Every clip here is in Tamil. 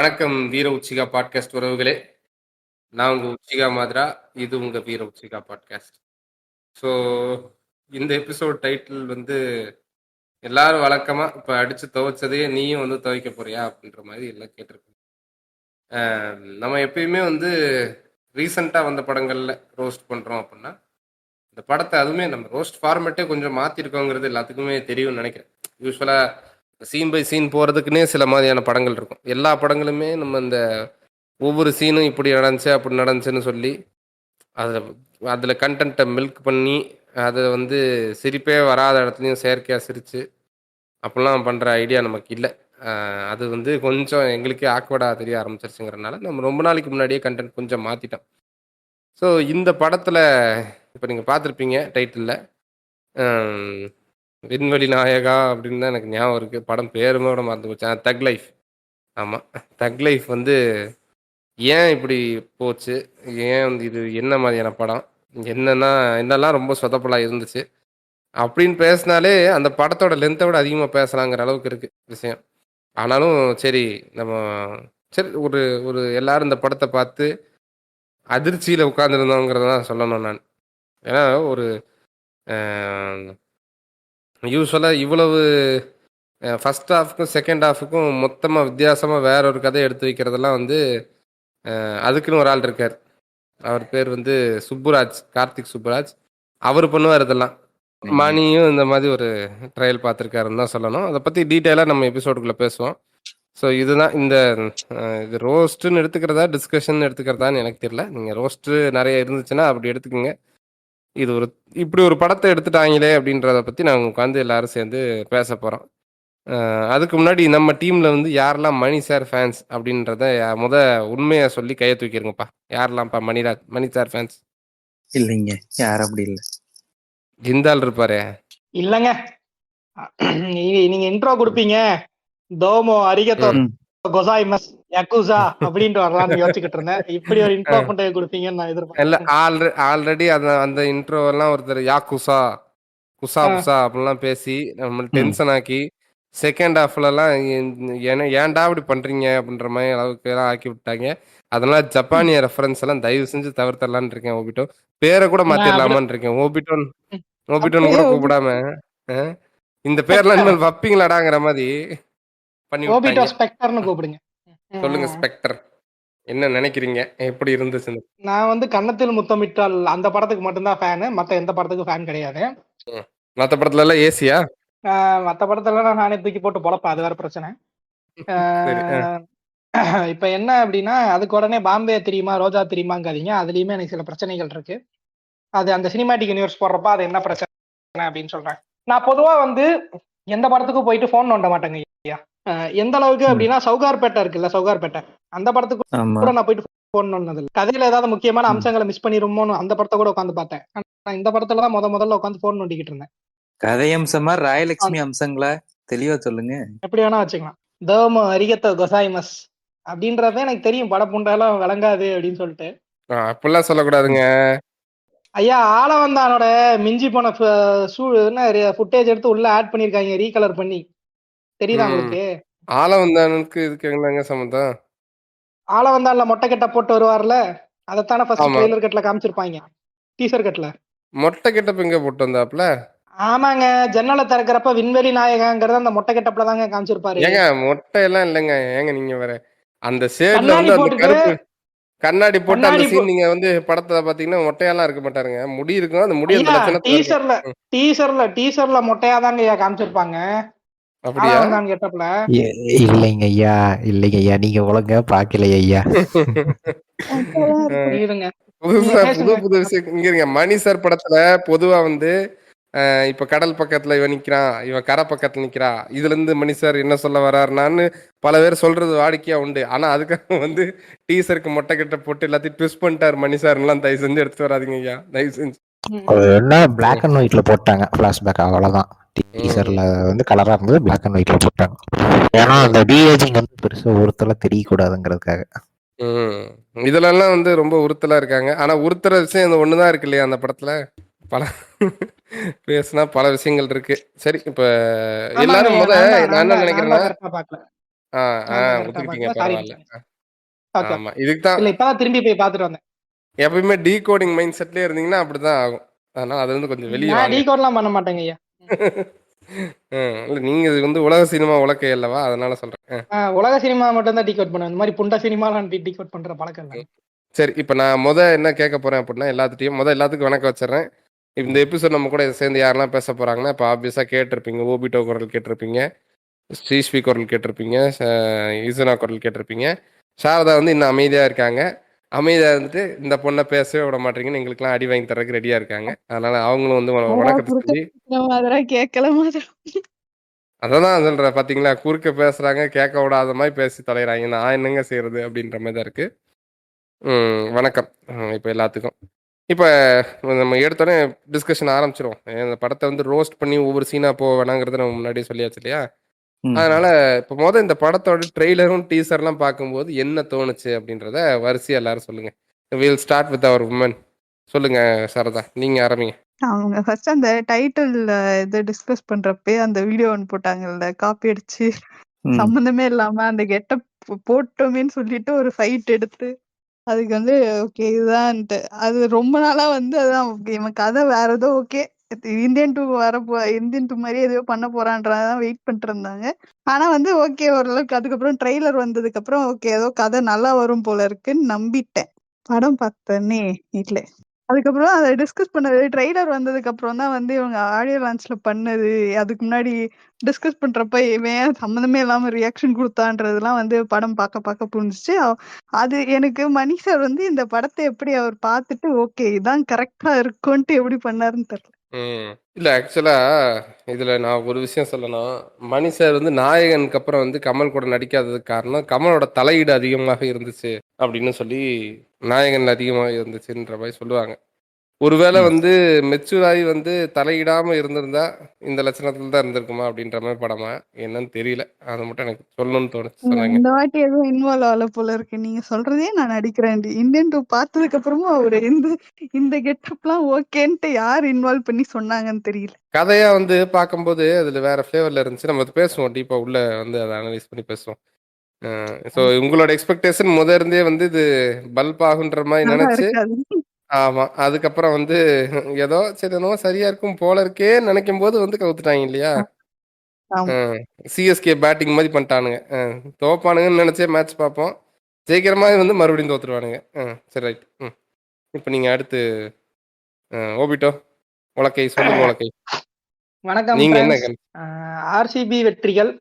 வணக்கம் வீர உச்சிகா பாட்காஸ்ட் உறவுகளே. நான் உங்க உச்சிகா மாதிரா. இது உங்க வீர உச்சிகா பாட்காஸ்ட். ஸோ இந்த எபிசோட் டைட்டில் வந்து எல்லாரும் வழக்கமா இப்போ அடிச்சு துவைச்சதையே நீயும் வந்து துவைக்க போறியா அப்படின்ற மாதிரி எல்லாம் கேட்டிருக்கோம். நம்ம எப்பயுமே வந்து ரீசண்டாக வந்த படங்களில் ரோஸ்ட் பண்ணுறோம் அப்படின்னா இந்த படத்தை அதுவுமே நம்ம ரோஸ்ட் ஃபார்மேட்டே கொஞ்சம் மாற்றிருக்கோங்கிறது எல்லாத்துக்குமே தெரியும்னு நினைக்கிறேன். யூஸ்வலாக சீன் பை சீன் போகிறதுக்குன்னே சில மாதிரியான படங்கள் இருக்கும். எல்லா படங்களுமே நம்ம இந்த ஒவ்வொரு சீனும் இப்படி நடந்துச்சு அப்படி நடந்துச்சுன்னு சொல்லி அதில் கண்டென்ட்டை மில்க் பண்ணி அதை வந்து சிரிப்பே வராத இடத்துலையும் செயற்கையாக சிரித்து அப்படிலாம் பண்ணுற ஐடியா நமக்கு இல்லை. அது வந்து கொஞ்சம் எங்களுக்கே ஆக்வர்டாக தெரிய ஆரம்பிச்சிருச்சுங்கிறனால நம்ம ரொம்ப நாளைக்கு முன்னாடியே கண்டென்ட் கொஞ்சம் மாற்றிட்டோம். ஸோ இந்த படத்தில் இப்போ நீங்கள் பார்த்துருப்பீங்க டைட்டிலில் விண்வெளி நாயகா அப்படின்னு தான் எனக்கு ஞாபகம் இருக்குது. படம் பேருமே கூட மறந்து போச்சு. தக் லைஃப். ஆமாம், தக் லைஃப் வந்து ஏன் இப்படி போச்சு, ஏன் வந்து இது என்ன மாதிரியான படம், என்னெல்லாம் ரொம்ப சொதப்பலாக இருந்துச்சு அப்படின்னு பேசினாலே அந்த படத்தோட லென்த்தை விட அதிகமாக பேசலாங்கிற அளவுக்கு இருக்குது விஷயம். ஆனாலும் சரி, நம்ம சரி ஒரு ஒரு எல்லாரும் இந்த படத்தை பார்த்து அதிர்ச்சியில் உட்காந்துருந்தோங்கிறதான் சொல்லணும் நான். ஏன்னா ஒரு யூஸ்வலாக இவ்வளவு ஃபஸ்ட் ஹாஃப்க்கும் செகண்ட் ஹாஃபுக்கும் மொத்தமாக வித்தியாசமாக வேற ஒரு கதை எடுத்து வைக்கிறதெல்லாம் வந்து அதுக்குன்னு ஒரு ஆள் இருக்கார். அவர் பேர் வந்து சுப்புராஜ், கார்த்திக் சுப்புராஜ். அவர் பண்ணுவார் இதெல்லாம். மணியும் இந்த மாதிரி ஒரு ட்ரையல் பார்த்துருக்காருன்னு தான் சொல்லணும். அதை பற்றி டீட்டெயிலாக நம்ம எபிசோடுக்குள்ளே பேசுவோம். ஸோ இதுதான் இந்த இது ரோஸ்ட்டுன்னு எடுத்துக்கிறதா டிஸ்கஷன் எடுத்துக்கிறதான்னு எனக்கு தெரியல. நீங்கள் ரோஸ்ட்டு நிறைய இருந்துச்சுன்னா அப்படி எடுத்துக்கோங்க. இது இப்படி ஒரு படத்தை எடுத்துட்டாங்களே அப்படின்றத பற்றி நாங்கள் உட்காந்து எல்லாரும் சேர்ந்து பேச போகிறோம். அதுக்கு முன்னாடி நம்ம டீமில் வந்து யாரெல்லாம் மணி சார் ஃபேன்ஸ் அப்படின்றத உண்மையை சொல்லி கையை தூக்கிருங்கப்பா. யாரெல்லாம்ப்பா மணி சார் ஃபேன்ஸ்? இல்லைங்க, யாரும் அப்படி இல்லை. ஜிந்தால் இருப்பாரு. இல்லங்க, நீங்க இன்ட்ரோ கொடுப்பீங்க, தோமோ அரிகத்தோ கொசாய்மஸ் யக்குசா அப்படின்ட்டு வரலாம்னு யோசிச்சுக்கிட்டு இருந்தேன். இப்படி ஒரு இன்ட்ரோ மட்டும் கொடுப்பீங்கன்னு நான் எதிர்பார்த்தேன். இல்ல, ஆல்ரெடி அந்த இன்ட்ரோ எல்லாம் ஒருத்தர் யாக்குசா குசா புசா அப்படிலாம் பேசி நம்ம டென்ஷன் ஆக்கி செகண்ட் ஹாஃப்லலாம் ஏன்டா அப்படி பண்றீங்க அப்படின்ற மாதிரி அளவுக்கு எல்லாம் ஆக்கி விட்டாங்க. அதனால ஜப்பானிய ரெஃபரன்ஸ் எல்லாம் தயவு செஞ்சு தவிர்த்தரலான்னு இருக்கேன். ஓபிட்டோ பேரை கூட மாத்திரலாமான்னு இருக்கேன். ஓபிட்டோன்னு கூட கூப்பிடாம இந்த பேர்லாம் இனிமேல் வைப்பீங்களாடாங்கிற மாதிரி பண்ணி கூப்பிடுங்க. சொல்லுங்க ஸ்பெக்டர், என்ன நினைக்கிறீங்க, எப்படி இருந்துச்சு? நான் வந்து கன்னத்தில் முத்தமிட்டால் அந்த படத்துக்கு மட்டும்தான் ஃபேனு, மத்த எந்த படத்துக்கும் ஃபேன் கிடையாது. மத்த படத்துல எல்லாம் ஏசியா? மத்த படத்துல எல்லாம் நானே தூக்கி போட்டு பொழப்பேன், அது வேற பிரச்சனை. இப்ப என்ன அப்படின்னா, அதுக்கு உடனே பாம்பே தெரியுமா ரோஜா தெரியுமாங்காதீங்க. அதுலயுமே எனக்கு சில பிரச்சனைகள் இருக்கு. அது அந்த சினிமாட்டிக் யூனிவர்ஸ் போடுறப்ப அது என்ன பிரச்சனை அப்படின்னு சொல்றேன். நான் பொதுவா வந்து எந்த படத்துக்கும் போயிட்டு போன் நோண்ட மாட்டேங்க ஐயா. எந்த அளவுக்கு அப்படின்னா, சவுகார்பேட்டை இருக்குல்ல, சவுகார்பேட்டை அந்த படத்துக்கு கூட நான் போயிட்டு போன் நோண்டது இல்லை. கதையில ஏதாவது முக்கியமான அம்சங்களை மிஸ் பண்ணிருமோன்னு அந்த படத்தை கூட உட்காந்து பார்த்தேன். நான் இந்த படத்துலதான் முதல்ல உட்காந்து போன் நோண்டிக்கிட்டு இருந்தேன். கதை அம்சமா ராயலட்சுமி அம்சங்களா தெளிவா சொல்லுங்க. எப்படி வேணா வச்சுக்கலாம். தோமோ அரிகத்தோ கொசாய்மஸ் அப்படின்றத எனக்கு தெரியும், பட புண்டெல்லாம் விளங்காது அப்படின்னு சொல்லிட்டு அப்படிலாம் சொல்லக்கூடாதுங்க ஐயா. ஆள வந்தானோட மிஞ்சி போன ஃபுட்டேஜ் எடுத்து உள்ள ஆட் பண்ணிருக்காங்க, ரீகலர் பண்ணி. தெரியுதா உங்களுக்கு? ஆள வந்தானுக்கு இதுக்கு என்னங்க சம்பந்தம்? ஆள வந்தான்ல மொட்டை கெட்ட போட்டு வருவார்ல, அதத்தானே ஃபர்ஸ்ட் ட்ரெய்லர் கட்ல காமிச்சிருப்பாங்க, டீசர் கட்ல. மொட்டை கெட்டப் எங்க போட்டு வந்தாப்ல? ஆமாங்க, ஜன்னலை திறக்கிறப்ப விண்வெளி நாயகங்கிறத அந்த மொட்டை கெட்டப்ல தாங்க காமிச்சிருப்பாரு. ஏங்க மொட்டை எல்லாம் இல்லைங்க. ஏங்க நீங்க வேற அந்த ஷேட்ல வந்து அந்த கருப்பு கண்ணாடி போட்டு அந்த சீன் நீங்க வந்து படத்துல பாத்தீங்கன்னா மொட்டையெல்லாம் இருக்க மாட்டாருங்க, முடி இருக்கும். அந்த முடி டீசர்ல மொட்டையா தாங்க காமிச்சிருப்பாங்க. அப்படியா? இல்லைங்க ஐயா, இல்லைங்க ஐயா, நீங்க ஒழுங்கா பாக்கல ஐயா. புது விஷயம் இங்க இருங்க. மணி சார் படத்துல பொதுவா வந்து இப்ப கடல் பக்கத்துல இவன் நிக்கிறான், இவன் கரை பக்கத்துல நிக்கிறா, இதுல இருந்து மணி சார் என்ன சொல்ல வர்றாருன்னு பல பேர் சொல்றது வாடிக்கையா உண்டு. ஆனா அதுக்காக வந்து டீசருக்கு மொட்டை கிட்ட போட்டு எல்லாத்தையும் ட்விஸ்ட் பண்ணிட்டாரு மணி சார் எல்லாம் தயவு செஞ்சு எடுத்து வராதிங்க ஐயா, தயவு செஞ்சு. என்ன பிளாக் அண்ட் ஒயிட்ல போட்டாங்க பிளாஷ்பேக், அவ்வளவுதான். டீசர்ல வந்து கலரா இருந்தது, பிளாக் அண்ட் ஒயிட்ல போட்டாங்க. ஏன்னா அந்த டிஏஜிங் வந்து பெருசா ஒருத்தல தெரியக்கூடாதுங்கிறதுக்காக. இதுல எல்லாம் வந்து ரொம்ப உறுத்தலா இருக்காங்க. ஆனா உறுத்துற விஷயம் இந்த ஒண்ணுதான் இருக்கு இல்லையா அந்த படத்துல. பல பேசுனா பல விஷயங்கள் இருக்கு. சரி, இப்ப எல்லாரும் நான் என்ன நினைக்கிறேன்னா, ஆ ஆ ஆமா கரெக்டா ஒத்துக்கிட்டீங்க, பாக்கல, சாரி. பரவால்ல. ஓகே. ஆமா. இதுக்கு தான் இல்ல இப்பதான் திரும்பி போய் பார்த்துட்டு வந்தேன். எப்பயுமே டீகோடிங் மைண்ட் செட்லயே இருந்தீங்கன்னா அப்படிதான் ஆகும். அதனால அதுலருந்து கொஞ்சம் வெளிய நான் வாங்க. டீகோட்லாம் பண்ண மாட்டேங்க ஐயா. இல்ல நீங்க இது வந்து உலக சினிமா உலக்கை அல்லவா? அதனால சொல்றேன். உலக சினிமா மட்டும் தான் டீகோட் பண்ணுவேன். இந்த மாதிரி புண்ட சினிமாலாம் டீகோட் பண்ற பழக்கம் இல்லை. சரி, இப்ப நான் என்ன கேட்க போறேன் அப்படின்னா, எல்லாத்துக்கும் வணக்கம் வச்சுர்றேன். இந்த எபிசோட் நம்ம கூட சேர்ந்து யாரெல்லாம் பேச போறாங்கன்னா, இப்போ ஆப்வியஸா கேட்டிருப்பீங்க. ஓபிட்டோ குரல் கேட்டிருப்பீங்க, ஸ்ரீஸ்வி குரல் கேட்டிருப்பீங்க, ஈசனா குரல் கேட்டிருப்பீங்க. சாரதா வந்து இன்னும் அமைதியா இருக்காங்க. அமைதியா இருந்துட்டு இந்த பொண்ணை பேசவே விட மாட்டீங்கன்னு எங்களுக்குலாம் அடி வாங்கி தரக்கு ரெடியா இருக்காங்க. அதனால அவங்களும் வந்து வணக்கத்தை சொல்லி கேட்கல மாதிரி. அததான் சொல்றேன். பாத்தீங்களா, குறுக்க பேசுறாங்க, கேட்க விடாத மாதிரி பேசி தொலைகிறாங்க. நான் என்னங்க செய்யறது அப்படின்ற மாதிரி தான் இருக்கு. வணக்கம் இப்போ எல்லாத்துக்கும். இப்போ நம்ம எடுத்தோடனே டிஸ்கஷன் ஆரம்பிச்சிரும். இந்த படத்தை வந்து ரோஸ்ட் பண்ணி ஒவ்வொரு சீனா போக வேணாங்கிறத நம்ம முன்னாடியே சொல்லியாச்சு இல்லையா? அதனால இப்போ இந்த படத்தோட ட்ரெய்லரும் டீசர்லாம் பார்க்கும்போது என்ன தோணுச்சு அப்படின்றத வரிசையா எல்லாரும் சொல்லுங்க. Will start with our woman. சொல்லுங்க சாரதா, நீங்க ஆரம்பிங்க. அவங்க ஃபர்ஸ்ட் அந்த டைட்டில் இது டிஸ்கஸ் பண்றப்பே அந்த வீடியோ ஒன்று போட்டாங்கல்ல, காப்பி அடிச்சு சம்பந்தமே இல்லாம அந்த கெட்டப் போட்டோமேன்னு சொல்லிட்டு ஒரு ஃபைட் எடுத்து அதுக்கு வந்து ஓகே இதுதான்ட்டு அது ரொம்ப நாளா வந்து அதான் okay, இவன் கதை வேற ஏதோ okay Indian two Indian two மாதிரி எதையோ பண்ண போறான்றதான் வெயிட் பண்ணிட்டு இருந்தாங்க. ஆனா வந்து ஓகே ஓரளவுக்கு அதுக்கப்புறம் ட்ரெய்லர் வந்ததுக்கு அப்புறம் ஓகே ஏதோ கதை நல்லா வரும் போல இருக்குன்னு நம்பிட்டேன். படம் பார்த்தனே இல்ல. அதுக்கப்புறம் அதை டிஸ்கஸ் பண்ணது ட்ரெய்லர் வந்ததுக்கு அப்புறம் தான் வந்து இவங்க ஆடியோ லான்ச்ல பண்ணது. அதுக்கு முன்னாடி டிஸ்கஸ் பண்றப்ப இவன் சம்மந்தமே இல்லாம ரியாக்ஷன் கொடுத்தான்றதெல்லாம் வந்து படம் பார்க்க புரிஞ்சுச்சு. அது எனக்கு மணி சார் வந்து இந்த படத்தை எப்படி அவர் பார்த்துட்டு ஓகே இதான் கரெக்டா இருக்கும்ட்டு எப்படி பண்ணாருன்னு தெரியல. இல்ல ஆக்சுவலா இதுல நான் ஒரு விஷயம் சொல்லணும். மணி சார் வந்து நாயகனுக்கு அப்புறம் வந்து கமல் கூட நடிக்காததுக்கு காரணம் கமலோட தலையீடு அதிகமாக இருந்துச்சு அப்படின்னு சொல்லி, நாயகன் அதிகமாக இருந்துச்சுன்ற மாதிரி சொல்லுவாங்க. ஒருவேளை வந்து மெச்சூர் ஆகி வந்து தலையிடாம இருந்திருந்தா இந்த லட்சணத்துல தான் இருந்திருக்குமா அப்படின்ற மாதிரி படமா என்னன்னு தெரியல. அது மட்டும் எனக்கு சொல்லணும்னு தோணுச்சு, சொன்னாங்க. இந்த வாட்டி எதுவும் இன்வால்வ் ஆகல போல இருக்கு. நீங்க சொல்றதே நான் நடிக்கிறேன். இந்தியன் டூ பார்த்ததுக்கு அப்புறமும் அவரு இந்த கெட்டப்லாம் ஓகேன்ட்டு யார் இன்வால்வ் பண்ணி சொன்னாங்கன்னு தெரியல. கதையா வந்து பார்க்கும்போது அதுல வேற ஃபிளேவர்ல இருந்துச்சு. நம்ம பேசுவோம் டீப்பா உள்ள வந்து அதை அனலைஸ் பண்ணி பேசுவோம். ஸோ உங்களோட எக்ஸ்பெக்டேஷன் இருந்தே வந்து இது பல்ப் ஆகுன்ற மாதிரி நல்லா நினைச்சு, இருக்காது. ஆமா அதுக்கப்புறம் வந்து ஏதோ சரி என்னவோ சரியா இருக்கும் போல இருக்கே நினைக்கும் போது வந்து கவுத்துட்டாங்க இல்லையா? ஆமா. சிஎஸ்கே பேட்டிங் மாதிரி பண்ணிட்டானுங்க. தோப்பானுங்கன்னு நினைச்சே மேட்ச் பார்ப்போம். ஜெயிக்கிற மாதிரி வந்து மறுபடியும் தோத்துருவானுங்க. சரி ரைட். இப்போ நீங்க அடுத்து ஓபிட்டோ உலக்கை சொல்லுங்க. உலக்கை வணக்கம் நீங்க என்ன friends. ஆர்சிபி வெற்றிகள்.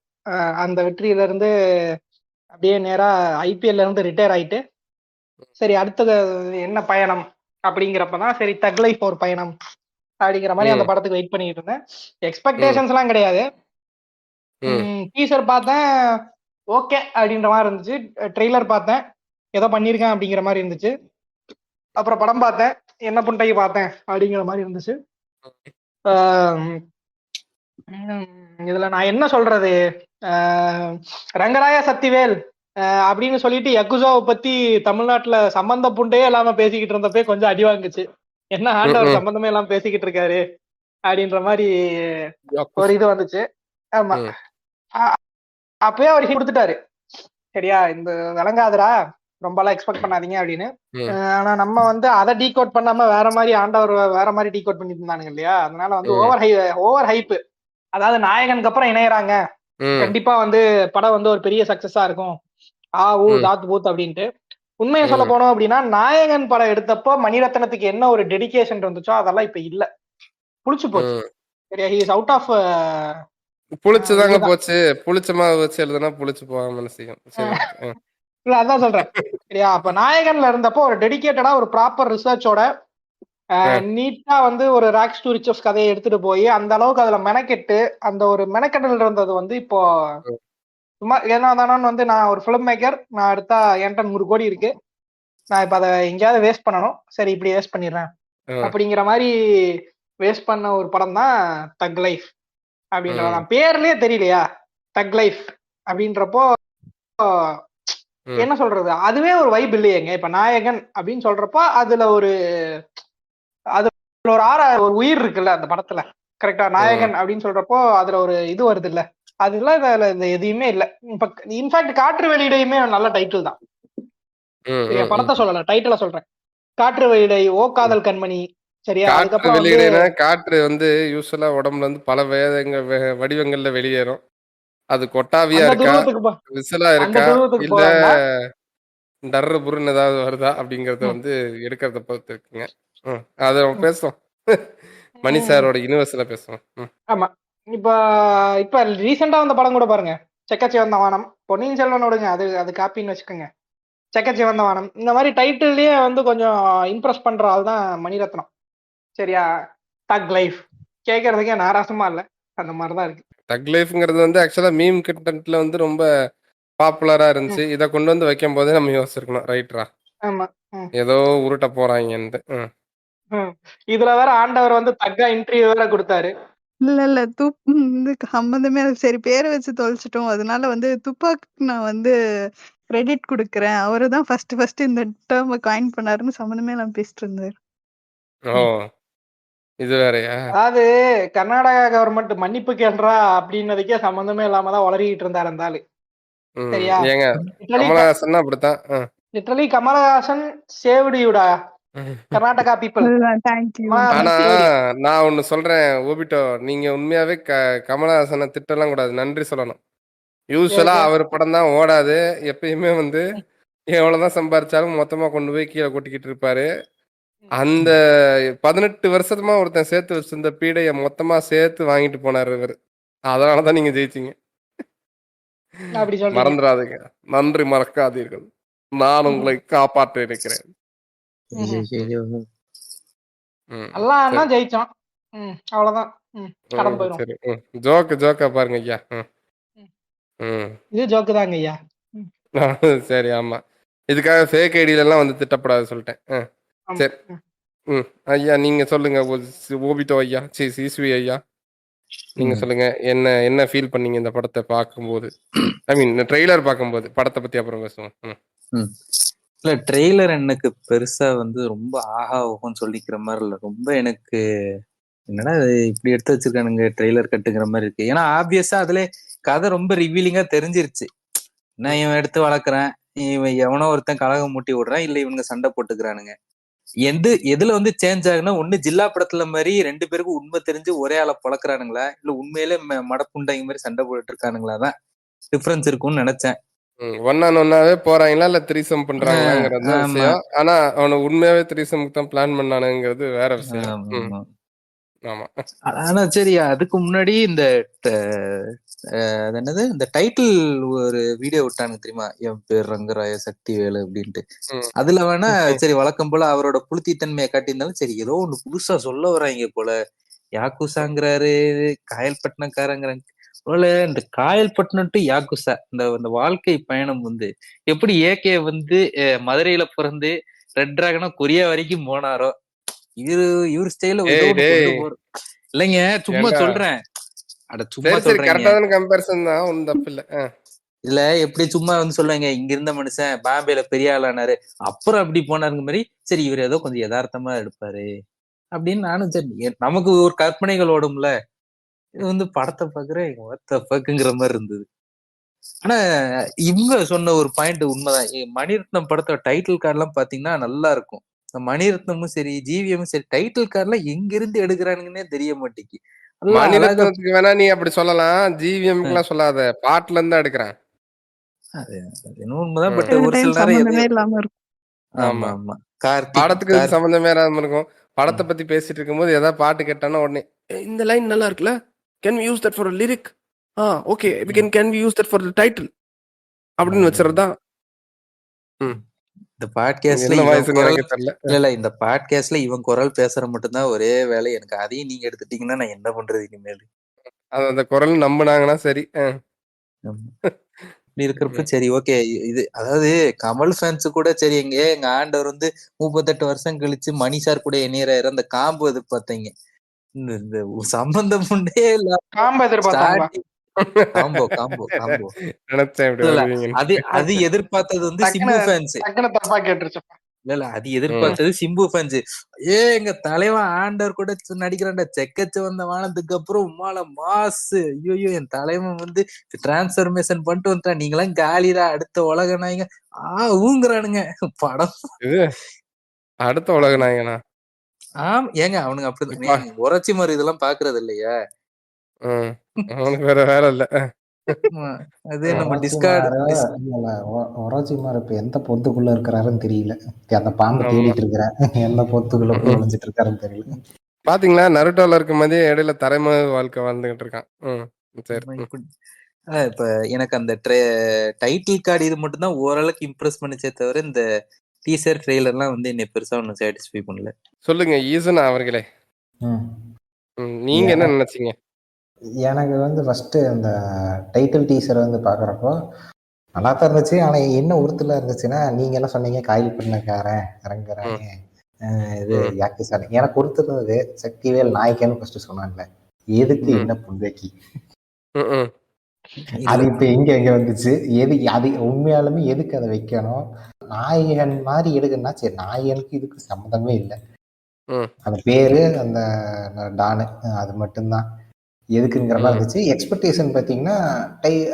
அந்த வெற்றியில இருந்து அப்படியே நேரா ஐபிஎல்ல இருந்து ரிட்டையர் ஆயிட்டு சரி அடுத்தது என்ன பயணம் அப்படிங்கிறப்பதான் சரி தக் லைஃப் ஒரு பயணம் அப்படிங்கிற மாதிரி அந்த படத்துக்கு வெயிட் பண்ணிட்டு இருந்தேன். எக்ஸ்பெக்டேஷன்ஸ் எல்லாம் கிடையாது. டீசர் பார்த்தேன் ஓகே அப்படின்ற மாதிரி இருந்துச்சு. ட்ரெய்லர் பார்த்தேன் ஏதோ பண்ணியிருக்கேன் அப்படிங்கிற மாதிரி இருந்துச்சு. அப்புறம் படம் பார்த்தேன் என்ன புண்டைக்கு பார்த்தேன் அப்படிங்கிற மாதிரி இருந்துச்சு. இதுல நான் என்ன சொல்றது, ரங்கராய சக்திவேல் அப்படின்னு சொல்லிட்டு யக்குசாவை பத்தி தமிழ்நாட்டுல சம்பந்த புண்டையே இல்லாம பேசிக்கிட்டு இருந்தப்பே கொஞ்சம் அடி வாங்குச்சு. என்ன ஆண்டவர் சம்பந்தமே இல்லாம பேசிக்கிட்டு இருக்காரு அப்படின்ற மாதிரி ஒரு இது வந்துச்சு. ஆமா அப்பயே அவர் கொடுத்துட்டாரு, சரியா இந்த விளங்காதரா ரொம்ப எல்லாம் எக்ஸ்பெக்ட் பண்ணாதீங்க அப்படின்னு. ஆனா நம்ம வந்து அதை டீகோட் பண்ணாம வேற மாதிரி ஆண்டவர் வேற மாதிரி டீகோட் பண்ணிட்டு இருந்தானுங்க இல்லையா? அதனால வந்து ஓவர் ஹைப். அதாவது நாயகனுக்கு அப்புறம் இணையறாங்க, கண்டிப்பா வந்து படம் வந்து ஒரு பெரிய சக்சஸா இருக்கும் தாத் பூத் அப்படின்ட்டு. உண்மையை சொல்ல போனோம் அப்படின்னா நாயகன் படம் எடுத்தப்போ மணிரத்னத்துக்கு என்ன ஒரு டெடிகேஷன் இருந்துச்சோ அதெல்லாம் இப்ப இல்ல, புளிச்சு போச்சு. சரியா, ஹி இஸ் அவுட் ஆஃப். புளிச்சுதாங்க போச்சு. புளிச்சமா வச்சு எழுதுனா புளிச்சு போக மனசியம். இல்ல அதான் சொல்றேன். சரியா, அப்ப நாயகன்ல இருந்தப்போ ஒரு டெடிகேட்டடா ஒரு ப்ராப்பர் ரிசர்ச்சோட நீட்டா வந்து ஒரு ராக்ஸ் டு ரிச்சஸ் கதையை எடுத்துட்டு போய் அந்த அளவுக்கு அதுல மெனக்கெட்டு அந்த ஒரு மெனக்கெட்டல் இருந்தது வந்து இப்போ சும்மா ஏன்னா தானு வந்து நான் ஒரு ஃபிலிம் மேக்கர், நான் எடுத்தா என்கிட்ட 100 கோடி இருக்கு, நான் இப்ப அதை எங்கேயாவது வேஸ்ட் பண்ணணும், சரி இப்படி வேஸ்ட் பண்ணிடுறேன் அப்படிங்கிற மாதிரி வேஸ்ட் பண்ண ஒரு படம் தான் தக் லைஃப் அப்படின்றதான். பேர்லயே தெரியலையா தக் லைஃப் அப்படின்றப்போ என்ன சொல்றது, அதுவே ஒரு வைப் இல்லையேங்க. இப்ப நாயகன் அப்படின்னு சொல்றப்போ அதுல ஒரு ஒரு உயிர் இருக்குல்ல அந்த படத்துல. கரெக்டா, நாயகன் அப்படின்னு சொல்றப்போ அதுல ஒரு இது வருது இல்ல, அதெல்லாம் இந்த எதுவுமே இல்ல. இப்ப இன்ஃபேக்ட் காற்று வெளியிடையுமே நல்ல டைட்டில் தான். சரியா, படத்தை சொல்லல, டைட்டில சொல்றேன். காற்று வெளியிடை, ஓ காதல் கண்மணி. சரியா, காற்று அதுக்கப்புறம் வந்து வெளியிடனா காற்று வந்து யூஸ்வலா உடம்புல இருந்து பல வடிவங்கள்ல வெளியேறும். அது கொட்டாவியா அந்த இருக்கா, துருவத்துக்கு விசிலா அந்த இருக்கா, துருவத்துக்கு இல்ல போவேன்னா டர்ரு புருன்னு ஏதாவது வருதா அப்படிங்கறத ம், வந்து எடுக்கிறத பொறுத்து இருக்குங்க. அதை ம், பேசுவோம். மணி ம். சாரோட யூனிவர்ஸ்ல பேசுவோம். ஆமா. இப்ப இப்ப ரீசெண்டா வந்த படம் கூட பாருங்க, செக்கச்சிவந்த வானம். பொன்னியின் செல்வன் விடுங்க, அது அது காப்பின்னு வச்சுக்கோங்க. செக்கச்சிவந்த வானம் இந்த மாதிரி டைட்டில்லயே வந்து கொஞ்சம் இம்ப்ரெஸ் பண்ற ஆள் தான் மணிரத்னம். சரியா, தக் லைஃப் கேட்கறதுக்கே நாராசமா இல்ல, அந்த மாதிரிதான் இருக்கு. தக் லைஃப்ங்கிறது வந்து ஆக்சுவலா மீம் கண்டென்ட்ல வந்து ரொம்ப பாப்புலரா இருந்துச்சு. ம், இதை கொண்டு வந்து வைக்கும் போதே நம்ம யோசிச்சிருக்கணும், ரைட்ரா ஆமா. ம், ஏதோ உருட்ட போறாங்கன்னு. ம். இதுல வேற ஆண்டவர் வந்து தக்கா இன்டர்வியூ வேற கொடுத்தாரு. இல்ல இது சம்மந்தமே இல்ல. சரி பேரை வச்சு தொலைச்சிட்டோம். அதனால வந்து துப்பாக்கு நான் வந்து கிரெடிட் குடுக்குறேன். அவருதான் ஃபர்ஸ்ட் இந்த டேர்ம காயின் பண்ணாருன்னு சம்மந்தமே இல்லாம பேசிட்டு இருந்தாரு. ஓ, இது வேறயா? அதாவது கர்நாடகா கவர்மெண்ட் மன்னிப்பு கேள்றா அப்படின்னதுக்கே சம்பந்தமே இல்லாம தான் உளறிக்கிட்டு இருந்தாரு அந்த ஆளு. சரியா, ஏங்க லிட்டரலி கமலஹாசன் அப்படித்தான். லிட்டரலி கமலஹாசன் சேவ்டியூடா கர்நாடகா பீப்புள். அதுதான் தேங்க்யூ. ஆனா நான் ஒண்ணு சொல்றேன் ஓபிட்டோ, நீங்க உண்மையாவே கமலஹாசனை திட்டலாம் கூடாது, நன்றி சொல்லணும். யூஸ்வலா அவர் படம் தான் ஓடாது. எப்பயுமே வந்து எவ்வளவுதான் சம்பாரிச்சாலும் மொத்தமா கொண்டு போய் கீழே கொட்டிக்கிட்டு இருப்பாரு. அந்த 18 வருஷமா ஒருத்தன் சேர்த்து வச்சிருந்த பீடைய மொத்தமா சேர்த்து வாங்கிட்டு போனாரு இவர். அதனாலதான் நீங்க ஜெயிச்சீங்க. அப்படி சொல்றீங்க. மறந்துடாதீங்க, நன்றி மறக்காதீர்கள், நான் உங்களை காப்பாற்ற இருக்கிறேன். எல்லாம் தான் ஜெயிச்சோம். அவ்வளவுதான். கடன் போயிடும். சரி, ஜோக்கா பாருங்க ஐயா. இது ஜோக்கு தாங்க ஐயா. சரி, ஆமா, இதுக்காக ஃபேக் ஐடியில எல்லாம் வந்து திட்டப்படாது சொல்லிட்டேன். ஆமா. சரி. ஐயா நீங்க சொல்லுங்க, ஓபிட்டோ ஐயா, சிசுவி ஐயா, நீங்க சொல்லுங்க, என்ன ஃபீல் பண்ணீங்க இந்த படத்தை பார்க்கும்போது? ஐ மீன் ட்ரெய்லர் பார்க்கும்போது. படத்தை பத்தி அப்புறம் பேசுவோம். இல்ல ட்ரெய்லர் எனக்கு பெருசா வந்து ரொம்ப ஆஹா ஓஹோன்னு சொல்லிக்கிற மாதிரி இல்ல. ரொம்ப எனக்கு என்னடா இப்படி எடுத்து வச்சிருக்கானுங்க ட்ரெய்லர் கட்டுங்கிற மாதிரி இருக்கு. ஏன்னா ஆப்வியஸா அதுல கதை ரொம்ப ரிவீலிங்கா தெரிஞ்சிருச்சு. நான் இவன் எடுத்து வளர்க்குறேன், இவன் எவனோ ஒருத்தன் கலகம் மூட்டி விடுறான், இல்ல இவனுங்க சண்டை போட்டுக்கிறானுங்க. எதுல வந்து சேஞ்ச் ஆகுனா, ஒண்ணு ஜில்லா படத்துல மாதிரி 2 பேருக்கும் உண்மை தெரிஞ்சு ஒரே ஆளை பொழக்கிறானுங்களா, இல்ல உண்மையிலே மடப்புண்டாங்க மாதிரி சண்டை போட்டு இருக்கானுங்களா தான் டிஃபரன்ஸ் இருக்கும்னு நினைச்சேன். ஒன்னாவே போறாங்களா இல்ல த்ரீசம் பண்றாங்களாங்கிறது விஷயம். ஆனா அவனு உண்மையாவே த்ரீசமுக்கு தான் பிளான் பண்ணானுங்கிறது வேற விஷயம். ஆமா. ஆனா சரி, அதுக்கு முன்னாடி இந்த என்னது இந்த டைட்டில் ஒரு வீடியோ விட்டானுங்க தெரியுமா, என் பேர் ரங்கராய சக்திவேலு அப்படின்ட்டு. அதுல வேணா சரி வழக்கம் போல அவரோட புளுத்தித்தன்மையை காட்டியிருந்தாலும் சரி, ஏதோ ஒண்ணு புதுசா சொல்ல வர்றாங்க போல. யாக்குசாங்கிறாரு, காயல்பட்டினக்காரங்கிறாங்க போல. இந்த காயல்பட்டினம் டு யாக்குசா இந்த வாழ்க்கை பயணம் வந்து எப்படி ஏகே வந்து மதுரையில பிறந்து ரெட் டிராகனா கொரியா வரைக்கும் போனாரோ, இவரு ஸ்டைல இல்லைங்க, சும்மா சொல்றேன். அட சும்மா சொல்றேன், கம்பேரிசன் தான், ஒண்ணும் தப்பு இல்ல. இல்ல எப்படி சும்மா வந்து சொல்லுவாங்க, இங்க இருந்த மனுஷன் பாம்பேல பெரிய ஆளானாரு அப்புறம் அப்படி போனாருங்க மாதிரி. சரி இவர் ஏதோ கொஞ்சம் யதார்த்தமா எடுப்பாரு அப்படின்னு நானும் சரி, நமக்கு ஒரு கற்பனைகள் ஓடும்ல. இது வந்து படத்தை பாக்குறேன் பக்குங்கிற மாதிரி இருந்தது. ஆனா இவங்க சொன்ன ஒரு பாயிண்ட் உண்மைதான். மணிரத்னம் படத்தோட டைட்டில் கார்டு எல்லாம் பாத்தீங்கன்னா நல்லா இருக்கும். மணிரத்னமும் சரி ஜிவிஎம்மும் சரி டைட்டில் கார்டுல எங்க இருந்து எடுக்கிறானுங்கன்னே தெரிய மாட்டேங்கி. மணிரத்னத்துக்கு வேணா நீ அப்படி சொல்லலாம், ஜிவிஎம்க்கு எல்லாம் சொல்லாத, பாட்டுல இருந்து எடுக்கிறேன். உண்மைதான், பட் ஒரு சில நேரம் இல்லாம இருக்கும். ஆமா ஆமா, படத்துக்கு சம்பந்தமே இல்லாம இருக்கும். படத்தை பத்தி பேசிட்டு இருக்கும்போது ஏதாவது பாட்டு கேட்டானா உடனே இந்த லைன் நல்லா இருக்குல்ல, can we use that for lyric, okay can we use that for title அப்படின்னு வச்சிரதா. இந்த பாட்காஸ்ட்ல இல்ல இந்த பாட்காஸ்ட்ல இவன் குரல் பேசுற மட்டும்தான் ஒரே வேலை எனக்கு. அதையும் நீங்க எடுத்துட்டீங்கன்னா நான் என்ன பண்றது இனிமேல்? அந்த குரல் நம்பினாங்கன்னா சரி. இப்படி இருக்கிறப்ப சரி ஓகே. இது அதாவது கமல் ஃபேன்ஸ் கூட சரி, எங்க ஆண்டவர் வந்து 38 வருஷம் கழிச்சு மணி சார் கூட இணையறாரு, அந்த காம்பு எதிர்பார்த்தீங்க. இந்த சம்பந்தம் உண்டே இல்ல, அது எதிர்பார்த்தது வந்து சிம்பு ஃபேன்ஸ். தப்பா கேட்டுருச்சு. இல்ல அது எதிர்பார்த்தது சிம்பு ஃபேன்ஸ். எங்க தலைவன் ஆண்டவர் கூட நடிக்கிறான்டா செக்கச்ச வந்த வானத்துக்கு அப்புறம் உமால மாசு. ஐயோ என் தலைவன் வந்து டிரான்ஸ்பர்மேஷன் பண்ணிட்டு வந்துட்டான், நீங்களாம் காலிடா அடுத்த உலக நாயங்க ஊங்குறானுங்க படம். இது அடுத்த உலக நாயகனா? ஏங்க அவனுங்க அப்படிதான் உரைச்சி மாதிரி இதெல்லாம் பாக்குறது இல்லையா? அவனுக்கு வேற வேலை இல்ல. அது நம்ம ஒராஜிமார் இப்ப எந்த பொத்துக்குள்ள இருக்கிறாருன்னு தெரியல. அந்த பாம்பை தேடிட்டு இருக்கிறேன், எந்த பொத்துக்குள்ள போய் ஒளிஞ்சிட்டு இருக்காருன்னு தெரியல. பாத்தீங்களா நருட்டோல இருக்கும் போதே இடையில தரைம வாழ்க்கை வாழ்ந்துகிட்டு இருக்கான். சரி. இப்ப எனக்கு அந்த டைட்டில் கார்டு இது மட்டும் தான் ஓரளவுக்கு இம்ப்ரெஸ் பண்ணிச்சே தவிர இந்த டீசர் ட்ரெய்லர்லாம் வந்து என்னை பெருசா ஒன்னும் சாட்டிஸ்ஃபை பண்ணல. சொல்லுங்க ஈசனா அவர்களே, நீங்க என்ன நினைச்சீங்க? எனக்கு வந்து ஃபர்ஸ்ட் அந்த டைட்டில் டீசர் வந்து பாக்குறப்போ நல்லா தான் இருந்துச்சு. ஆனா என்ன உறுத்தல இருந்துச்சுன்னா, நீங்க எல்லாம் சொன்னீங்க காயில் பண்ணக்காரன் இறங்குறாங்க இது யாக்கிசானி. எனக்கு உறுத்துறது சக்திவேல் நாயக்கன்னு ஃபர்ஸ்ட் சொன்னான்ல, எதுக்கு என்ன புண்டைக்கு அது இப்ப எங்க வந்துச்சு? அது உண்மையாலுமே எதுக்கு அதை வைக்கணும்? நாயகன் மாதிரி எடுக்கணும்னா சரி, நாயகனுக்கு இதுக்கு சம்மந்தமே இல்லை. அந்த பேரு அந்த டானு அது மட்டும்தான் எதுக்குங்கிற மாதிரி இருந்துச்சு. எக்ஸ்பெக்டேஷன் பார்த்தீங்கன்னா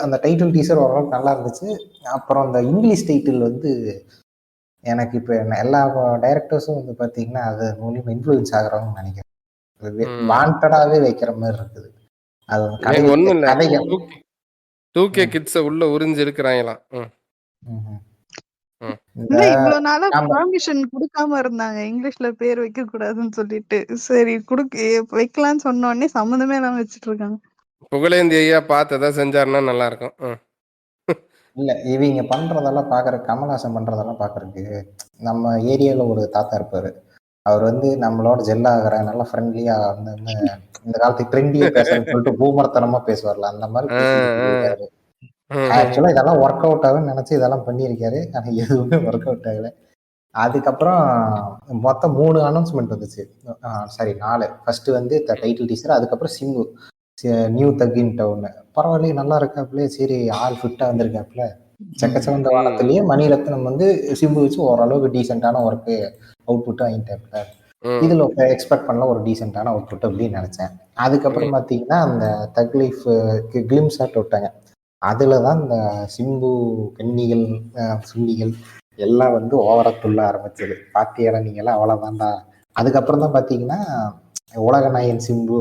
அந்த டைட்டில் டீசர் ஓரளவுக்கு நல்லா இருந்துச்சு. அப்புறம் அந்த இங்கிலீஷ் டைட்டில் வந்து எனக்கு இப்போ எல்லா டைரக்டர்ஸும் வந்து பார்த்தீங்கன்னா அது மூலியமா இன்ஃப்ளூயன்ஸ் ஆகுறவங்க நினைக்கிறேன். வாண்டடாவே வைக்கிற மாதிரி இருக்குது. அது ஒண்ணும் இல்ல, 2K கிட்ஸ உள்ள உறிஞ்சு இருக்கிறாங்களாம். இவ்வளவு நாளா பெர்மிஷன் கொடுக்காம இருந்தாங்க இங்கிலீஷ்ல பேர் வைக்க கூடாதுன்னு சொல்லிட்டு. சரி வைக்கலாம்னு சொன்ன உடனே சம்மந்தமே எல்லாம் வச்சுட்டு இருக்காங்க. புகழேந்தி ஐயா பார்த்து எதாவது செஞ்சாருன்னா நல்லா இருக்கும். இல்ல இவங்க பண்றதெல்லாம் பாக்குற, கமல்ஹாசன் பண்றதெல்லாம் பாக்குறதுக்கு நம்ம ஏரியால ஒரு தாத்தா இருப்பாரு. அவர் வந்து நம்மளோட ஜெல் ஆகிற நல்லா ஃப்ரெண்ட்லியா வந்து இந்த காலத்துக்கு ட்ரெண்டியா பேசுறேன்னு சொல்லிட்டு பூமரத்தனமா பேசுவார்ல, அந்த மாதிரி பேசிட்டு. ஆக்சுவலா இதெல்லாம் ஒர்க் அவுட் ஆகும்னு நினைச்சு இதெல்லாம் பண்ணியிருக்காரு. ஆனா எதுவுமே ஒர்க் அவுட் ஆகல. அதுக்கப்புறம் மொத்தம் 3 அனௌன்ஸ்மெண்ட் வந்துச்சு, சாரி 4. ஃபர்ஸ்ட் வந்து டைட்டில் டீசர், அதுக்கப்புறம் சிம்பு நியூ தக்கின் டவுன். பரவாயில்லையே நல்லா இருக்காப்புல, சரி ஆள் ஃபிட்டா வந்திருக்காப்புல. செக்கச்சவந்த வானத்திலேயே மணிரத்னம் வந்து சிம்பு வச்சு ஓரளவுக்கு டீசென்டான ஒர்க்கு அவுட்புட் வாங்கிட்டாப்புல. இதுல எக்ஸ்பெக்ட் பண்ணல ஒரு டீசென்டான அவுட்புட் அப்படின்னு நினைச்சேன். அதுக்கப்புறம் பாத்தீங்கன்னா அந்த தக் லைஃப் கிளிம்ஸ் ஆட் விட்டாங்க. அதுலதான் இந்த சிம்பு கன்னிகள் சுன்னிகள் எல்லாம் வந்து ஓவரா துள்ள ஆரம்பிச்சது. பாத்தியாடா நீங்க எல்லாம் அவ்வளவுதான்டா. அதுக்கப்புறம் தான் பாத்தீங்கன்னா உலக நாயன் சிம்பு,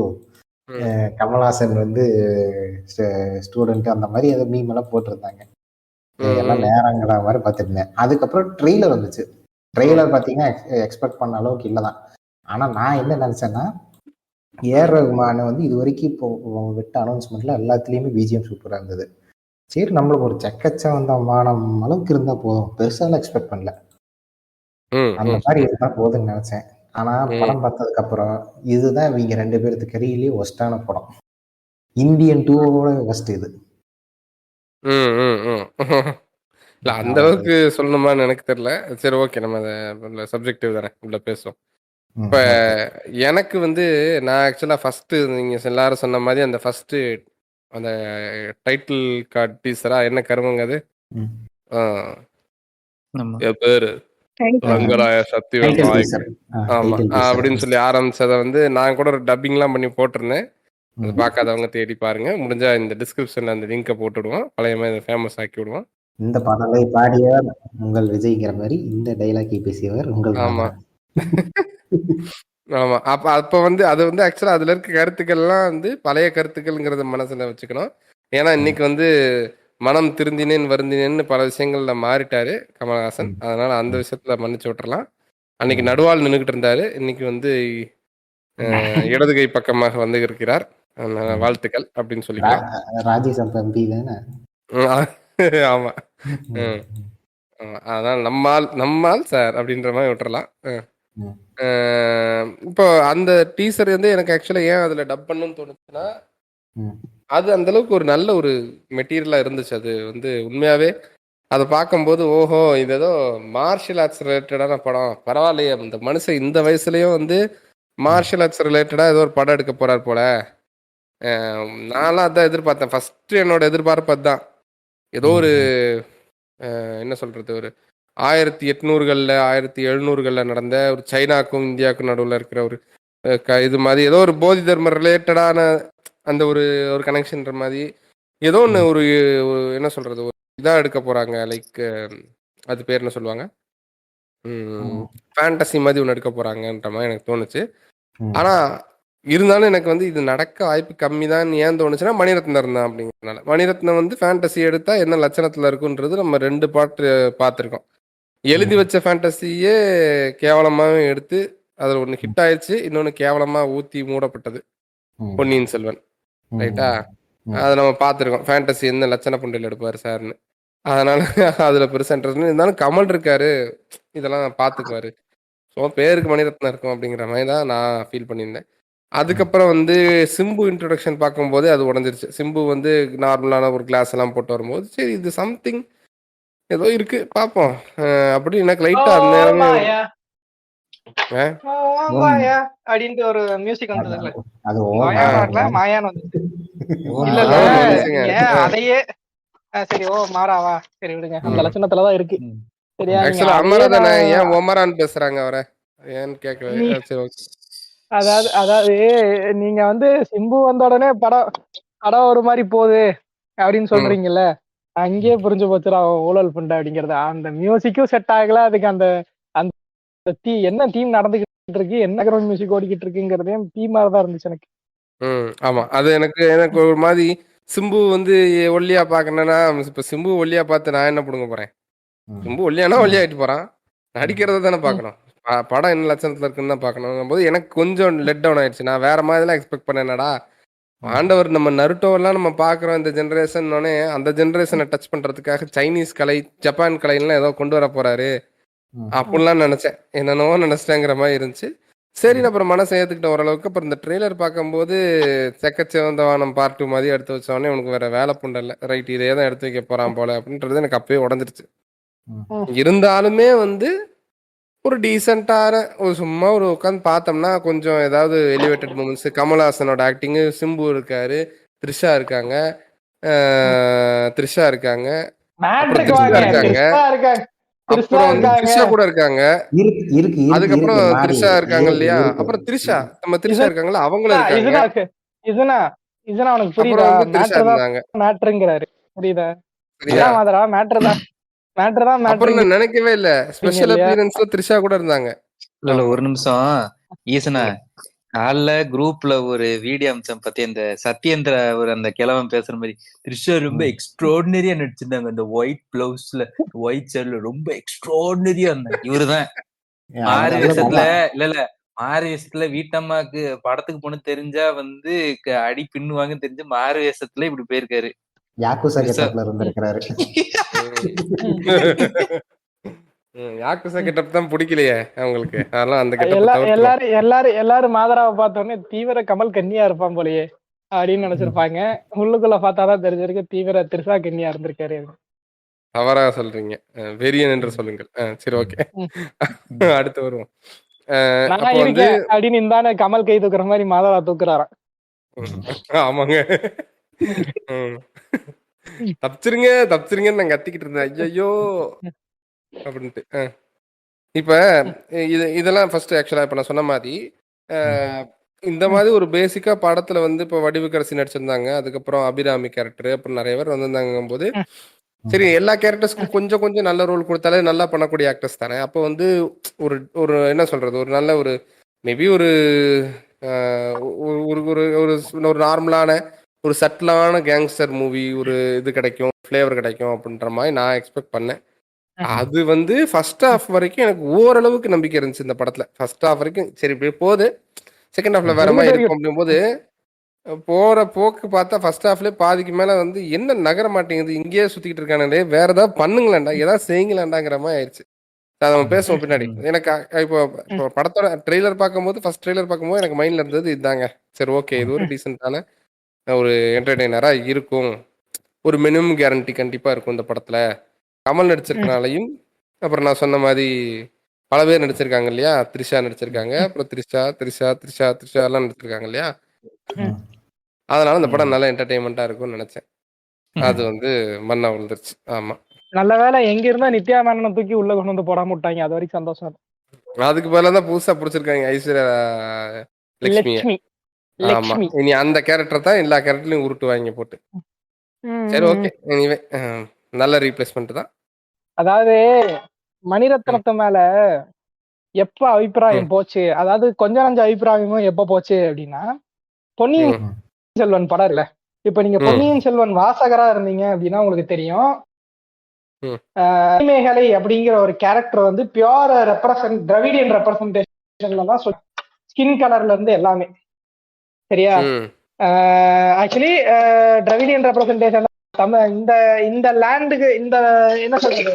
கமல்ஹாசன் வந்து ஸ்டூடெண்ட், அந்த மாதிரி அதை மீம் எல்லாம் போட்டிருந்தாங்க. எல்லாம் நேரங்கிற மாதிரி பார்த்துருந்தேன். அதுக்கப்புறம் ட்ரெய்லர் வந்துச்சு. ட்ரெய்லர் பார்த்தீங்கன்னா எக்ஸ்பெக்ட் பண்ண அளவுக்கு இல்லைதான். ஆனா நான் என்ன நினைச்சேன்னா, ஏஆர் ரஹ்மான் வந்து இது வரைக்கும் இப்போ விட்ட அனௌன்ஸ்மெண்ட்ல எல்லாத்துலயுமே பிஜிஎம் சூப்பரா இருந்தது. சரி நம்மளுக்கு ஒரு செக்கச்சவந்தமான அளவுக்கு இருந்தா போதும், பெருசாலாம் எக்ஸ்பெக்ட் பண்ணல, அந்த மாதிரி இருந்தா போதும்னு நினைச்சேன். ஆனா படம் பார்த்ததுக்கு அப்புறம் இதுதான் இவங்க 2 பேருக்கு கரியிலேயே ஒஸ்டான படம். இந்தியன் 2-ஓட ஒஸ்ட் இது. இல்ல அந்த அளவுக்கு சொல்லணுமான்னு எனக்கு தெரியல. சரி ஓகே, நம்ம அதை சப்ஜெக்டிவ் தானே உள்ள பேசுவோம். இப்ப எனக்கு வந்து நான் ஆக்சுவலா ஃபர்ஸ்ட் நீங்க எல்லாரும் சொன்ன மாதிரி அந்த ஃபர்ஸ்ட் அந்த டைட்டில் கார்டு டீசரா என்ன கருமங்க அது, பேரு ரங்கராய சக்திவேல் நாயக்கன், ஆமா அப்படின்னு சொல்லி ஆரம்பிச்சதை வந்து நான் கூட ஒரு டப்பிங்லாம் பண்ணி போட்டிருந்தேன். அது பார்க்காதவங்க தேடி பாருங்க, முடிஞ்சா இந்த டிஸ்கிரிப்ஷன்ல அந்த லிங்கை போட்டுடுவோம், பழைய மாதிரி ஃபேமஸ் ஆக்கி விடுவோம். இந்த பாடலை பாடியவர் உங்கள் விஜய்ங்கிற மாதிரி இந்த டைலாக்கை பேசியவர் உங்கள். ஆமா ஆமா. அப்ப வந்து அது வந்து ஆக்சுவலா அதுல இருக்க கருத்துக்கள்லாம் வந்து பழைய கருத்துக்கள்ங்கிறத மனசுல வச்சுக்கணும். ஏன்னா இன்னைக்கு வந்து மனம் திருந்தினேன் வருந்தினேன்னு பல விஷயங்கள்ல மாறிட்டாரு கமல்ஹாசன். அதனால அந்த விஷயத்துல மன்னிச்சு விட்டுறலாம். அன்னைக்கு நடுவால் நின்றுகிட்டு இருந்தாரு, இன்னைக்கு வந்து இடது கை பக்கமாக வந்து இருக்கிறார். வாழ்த்துக்கள் அப்படின்னு சொல்லிக்கலாம். ராஜேஷ் தம்பி தானே. ஆமா. அதான் நம்மால் சார் அப்படின்ற மாதிரி விட்டுறலாம். இப்போ அந்த டீசர் வந்து எனக்கு ஆக்சுவலா ஏன் அதுல டப் பண்ணணும்னு தோணுச்சுன்னா, அது அந்த அளவுக்கு ஒரு நல்ல ஒரு மெட்டீரியலா இருந்துச்சு. அது வந்து உண்மையாவே அதை பார்க்கும்போது ஓஹோ இது ஏதோ மார்ஷியல் ஆர்ட்ஸ் ரிலேட்டடான படம், பரவாயில்லையே இந்த மனுஷன் இந்த வயசுலயும் வந்து மார்ஷியல் ஆர்ட்ஸ் ரிலேட்டடா ஏதோ ஒரு படம் எடுக்க போறார் போல. நான்லாம் அதான் எதிர்பார்த்தேன். ஃபர்ஸ்ட் என்னோட எதிர்பார்ப்பு அதுதான். ஏதோ ஒரு என்ன சொல்றது, ஒரு 1800களில் 1700களில் நடந்த ஒரு சைனாக்கும் இந்தியாவுக்கும் நடுவில் இருக்கிற ஒரு இது மாதிரி ஏதோ ஒரு போதி தர்ம ரிலேட்டடான அந்த ஒரு ஒரு கனெக்ஷன்ற மாதிரி ஏதோ ஒன்று ஒரு என்ன சொல்றது ஒரு இதாக எடுக்க போறாங்க. லைக் அது பேர் என்ன சொல்லுவாங்க, ஃபேண்டசி மாதிரி ஒன்று எடுக்க போறாங்கன்ற மாதிரி எனக்கு தோணுச்சு. ஆனா இருந்தாலும் எனக்கு வந்து இது நடக்க வாய்ப்பு கம்மி தான். ஏன் தோணுச்சுன்னா மணிரத்னம் இருந்தான் அப்படிங்கிறதுனால. மணிரத்னம் வந்து ஃபேண்டசி எடுத்தா என்ன லட்சணத்துல இருக்குன்றது நம்ம 2 பாட்டு பார்த்துருக்கோம். எழுதி வச்ச ஃபேண்டசியே கேவலமாவே எடுத்து அதில் ஒன்று ஹிட் ஆயிடுச்சு, இன்னொன்று கேவலமாக ஊற்றி மூடப்பட்டது பொன்னியின் செல்வன். ரைட்டா? அதை நம்ம பார்த்துருக்கோம். ஃபேண்டசி என்ன லட்சண புண்டையில் எடுப்பார் சார்னு. அதனால அதில் பெருசாக இன்ட்ரெஸ்ட் இருந்தாலும் கமல் இருக்காரு, இதெல்லாம் பார்த்துக்குவாரு. ஸோ பேருக்கு மணிரத்னம் இருக்கும் அப்படிங்கிற மாதிரி தான் நான் ஃபீல் பண்ணியிருந்தேன். அதுக்கப்புறம் வந்து சிம்பு இன்ட்ரொடக்ஷன் பார்க்கும்போது அது உடஞ்சிருச்சு. சிம்பு வந்து நார்மலான ஒரு கிளாஸ் எல்லாம் போட்டு வரும்போது சரி இது சம்திங் ஏதோ இருக்கு பார்ப்போம் அப்படி எனக்கு லைட்டா அந்த நேரமே அப்படின்ட்டு ஒரு மியூசிக் வந்தது இல்ல, அது மாயான்னு வந்துச்சு. இல்ல இல்ல அதையே சரி ஓ மாறாவா சரி விடுங்க, அந்த லட்சணத்துலதான் இருக்கு. சரியா? ஆக்சுவலா அமரா தானே, ஏன் ஒமரான்னு பேசுறாங்க அவரை ஏன்னு கேட்கவே. சரி ஓகே. அதாவது நீங்க வந்து சிம்பு வந்த உடனே படம் ஒரு மாதிரி போகுது அப்படின்னு சொல்றீங்கல்ல, அங்கேயே புரிஞ்சு போச்சுடா ஊழல் பண்ண அப்படிங்கறது. அந்த மியூசிக்கும் செட் ஆகல அதுக்கு. அந்த அந்த என்ன தீம் நடந்துகிட்டு இருக்கு, என்ன கிரவுண்ட் மியூசிக் ஓடிக்கிட்டு இருக்குங்கிறதையும் தீமா தான் இருந்துச்சு எனக்கு. ஆமா, அது எனக்கு ஒரு மாதிரி சிம்பு வந்து ஒல்லியா பாக்கணும்னா, இப்ப சிம்பு ஒல்லியா பார்த்து நான் என்ன புடுங்க போறேன்? சிம்பு ஒல்லியானா ஒல்லியாயிட்டு போறான், நடிக்கிறத தானே பார்க்கணும். படம் என்ன லட்சணத்துல இருக்குன்னு தான் பார்க்கணும் போது எனக்கு கொஞ்சம் லெட் டவுன் ஆயிடுச்சு. நான் வேற மாதிரிலாம் எக்ஸ்பெக்ட் பண்ணேனடா. ஆண்டவர் நம்ம நருட்டோவெல்லாம் நம்ம பார்க்குறோம் இந்த ஜென்ரேஷன், அந்த ஜென்ரேஷனை டச் பண்றதுக்காக சைனீஸ் கலை ஜப்பான் கலைலாம் ஏதோ கொண்டு வர போறாரு அப்படிலாம் நினைச்சேன். என்னென்னவோ நினைச்சிட்டேங்கிற மாதிரி இருந்துச்சு. சரி அப்புறம் மனசை ஏற்றுக்கிட்ட ஓரளவுக்கு. அப்புறம் இந்த ட்ரெய்லர் பார்க்கும்போது செக்கச்சிவந்த வானம் பார்ட் 2 மாதிரி எடுத்து வச்சோடனே உனக்கு வேற வேலை புண்டல, ரைட் இதே தான் எடுத்து வைக்க போறான் போல அப்படின்றது எனக்கு அப்பயே உடஞ்சிருச்சு. இருந்தாலுமே வந்து ஒரு டீசெண்டான ஒரு சும்மா ஒரு உட்காந்து பார்த்தோம்னா கொஞ்சம் ஏதாவது எலிவேட்டட் மூமெண்ட்ஸ், கமல்ஹாசனோட ஆக்டிங்கு, சிம்பு இருக்காரு, த்ரிஷா இருக்காங்க, அப்புறம் வந்து த்ரிஷா கூட இருக்காங்க. அதுக்கப்புறம் த்ரிஷா இருக்காங்க இல்லையா, அப்புறம் த்ரிஷா நம்ம த்ரிஷா இருக்காங்கல்ல அவங்களும் இருக்காங்க. அப்புறம் வந்து த்ரிஷா இருந்தாங்க. அப்புறம் நான் நினைக்கவே இல்ல ஸ்பெஷல் அப்பியரன்ஸ்ல த்ரிஷா கூட இருந்தாங்க. இல்ல ஒரு நிமிஷம் ஈசனா, காலைல குரூப்ல ஒரு வீடியோ அம்சம் பத்தி அந்த சத்யேந்திர ஒரு அந்த கிழவன் பேசுற மாதிரி த்ரிஷா ரொம்ப எக்ஸ்ட்ராடினரியா நடிச்சிருந்தாங்க. அந்த ஒயிட் பிளவுஸ்ல ஒயிட் ஷர்ட்ல ரொம்ப எக்ஸ்ட்ராடினரியா இருந்தாங்க. இவருதான் மாறு வேஷத்துல இல்ல மாறு வேஷத்துல வீட்டம்மாக்கு படத்துக்கு போன தெரிஞ்சா வந்து அடி பின்னுவாங்கன்னு தெரிஞ்சு மாறு வேஷத்துல இப்படி போயிருக்காரு. யாக்குசா கெட்டப்ல இருந்திருக்காரு. யாக்குசா கெட்டப் தான் பிடிக்கலையே அவங்களுக்கு. அதெல்லாம் அந்த எல்லாரும் மாதராவை பார்த்தோன்னே தீவிர கமல் கன்னியா இருப்பான் போலயே அப்படின்னு நினைச்சிருப்பாங்க. உள்ளுக்குள்ள பார்த்தாதான் தெரிஞ்சிருக்கு தீவிர த்ரிஷா கன்னியா இருந்திருக்காரு. தவறா சொல்றீங்க, வெறியன் என்று சொல்லுங்கள். சரி ஓகே, அடுத்து வருவோம். அப்படின்னு இந்தானே கமல் கை தூக்குற மாதிரி மாதவா தூக்குறாராம். ஆமாங்க, தப்பிச்சிருங்கன்னு நான் கத்திக்கிட்டு இருந்தேன் ஐயோ அப்படின்ட்டு. இப்ப இதெல்லாம் ஃபர்ஸ்ட் ஆக்சுவலா இப்ப நான் சொன்ன மாதிரி இந்த மாதிரி ஒரு பேசிக்கா படத்துல வந்து இப்ப வடிவுக்கரசி நடிச்சிருந்தாங்க, அதுக்கப்புறம் அபிராமி கேரக்டர், அப்புறம் நிறைய பேர் வந்திருந்தாங்க போது சரி எல்லா கேரக்டர்ஸ்க்கும் கொஞ்சம் கொஞ்சம் நல்ல ரோல் கொடுத்தாலே நல்லா பண்ணக்கூடிய ஆக்டர்ஸ் தானே. அப்போ வந்து ஒரு ஒரு என்ன சொல்றது, ஒரு நல்ல ஒரு மேபி ஒரு ஒரு நார்மலான ஒரு சட்டிலான கேங்ஸ்டர் மூவி ஒரு இது கிடைக்கும், ஃப்ளேவர் கிடைக்கும் அப்படின்ற மாதிரி நான் எக்ஸ்பெக்ட் பண்ணேன். அது வந்து ஃபர்ஸ்ட் ஹாஃப் வரைக்கும் எனக்கு ஓரளவுக்கு நம்பிக்கை இருந்துச்சு இந்த படத்துல. ஃபர்ஸ்ட் ஹாஃப் வரைக்கும் சரி இப்படி போகுது, செகண்ட் ஹாஃப்ல வேற மாதிரி இருக்கும் அப்படிங்கும்போது போற போக்கு பார்த்தா ஃபர்ஸ்ட் ஹாஃப்லேயே பாதிக்கு மேல வந்து என்ன நகர மாட்டேங்குது, இங்கேயே சுத்திக்கிட்டு இருக்கானே, வேற ஏதாவது பண்ணுங்களேன்டா, ஏதாவது செய்யுங்களேன்டாங்கிற மாதிரி ஆயிடுச்சு. அதை நம்ம பேசுவோம் பின்னாடி. எனக்கு இப்போ படத்தோட ட்ரெய்லர் பார்க்கும்போது ஃபர்ஸ்ட் ட்ரெய்லர் பார்க்கும்போது எனக்கு மைண்ட்ல இருந்தது இதுதாங்க. சரி ஓகே இது ஒரு டீசென்டான ஒரு என்டர்டெய்னரா இருக்கும், ஒரு மினிமம் கேரண்டி கண்டிப்பா இருக்கும் இந்த படத்துல. கமல் நடிச்சிருக்கனாலையும் அப்புறம் நான் சொன்ன மாதிரி பல பேர் நடிச்சிருக்காங்க இல்லையா, த்ரிஷா நடிச்சிருக்காங்க, அப்புறம் த்ரிஷா எல்லாம் நடிச்சிருக்காங்க இல்லையா, அதனால இந்த படம் நல்ல என்டர்டெயின்மெண்டா இருக்கும்னு நினைச்சேன். அது வந்து மண்ணா விழுந்துருச்சு. ஆமா, நல்ல வேளை எங்க இருந்தா நித்யா மேனனை தூக்கி உள்ள கொண்டு வந்து போடாம விட்டாங்க. அது வரைக்கும் சந்தோஷம். அதுக்கு பதிலா தான் புதுசா புடிச்சிருக்காங்க ஐஸ்வர்யா லட்சுமிய. லட்சுமி ஆமா, லட்சுமி இனி அந்த கேரக்டர் தான் எல்லா கேரக்டர்லயும் உருட்டுவாங்க போட்டு. சரி, ஓகே. எனிவே நல்ல ரீப்ளேஸ்மெண்ட் தான். அதாவது மணிரத்னத்து மேல எப்ப அபிப்பிராயம் போச்சு, அதாவது கொஞ்ச நஞ்ச அபிப்பிராயமும் எப்ப போச்சு அப்படின்னா, பொன்னியின் செல்வன் படம் இல்ல. இப்ப நீங்க பொன்னியின் செல்வன் வாசகரா இருந்தீங்க அப்படின்னா உங்களுக்கு தெரியும், மணிமேகலை அப்படிங்கிற ஒரு கேரக்டர் வந்து பியூர் திராவிடியன் ரெப்ரசன்டேஷன்ல தான் ஸ்கின் கலர்ல இருந்து எல்லாமே. சரியா? ஆக்சுவலி திராவிடியன் ரெப்ரசன்டேஷன் இந்த இந்த லேண்டுக்கு இந்த என்ன சொல்றது,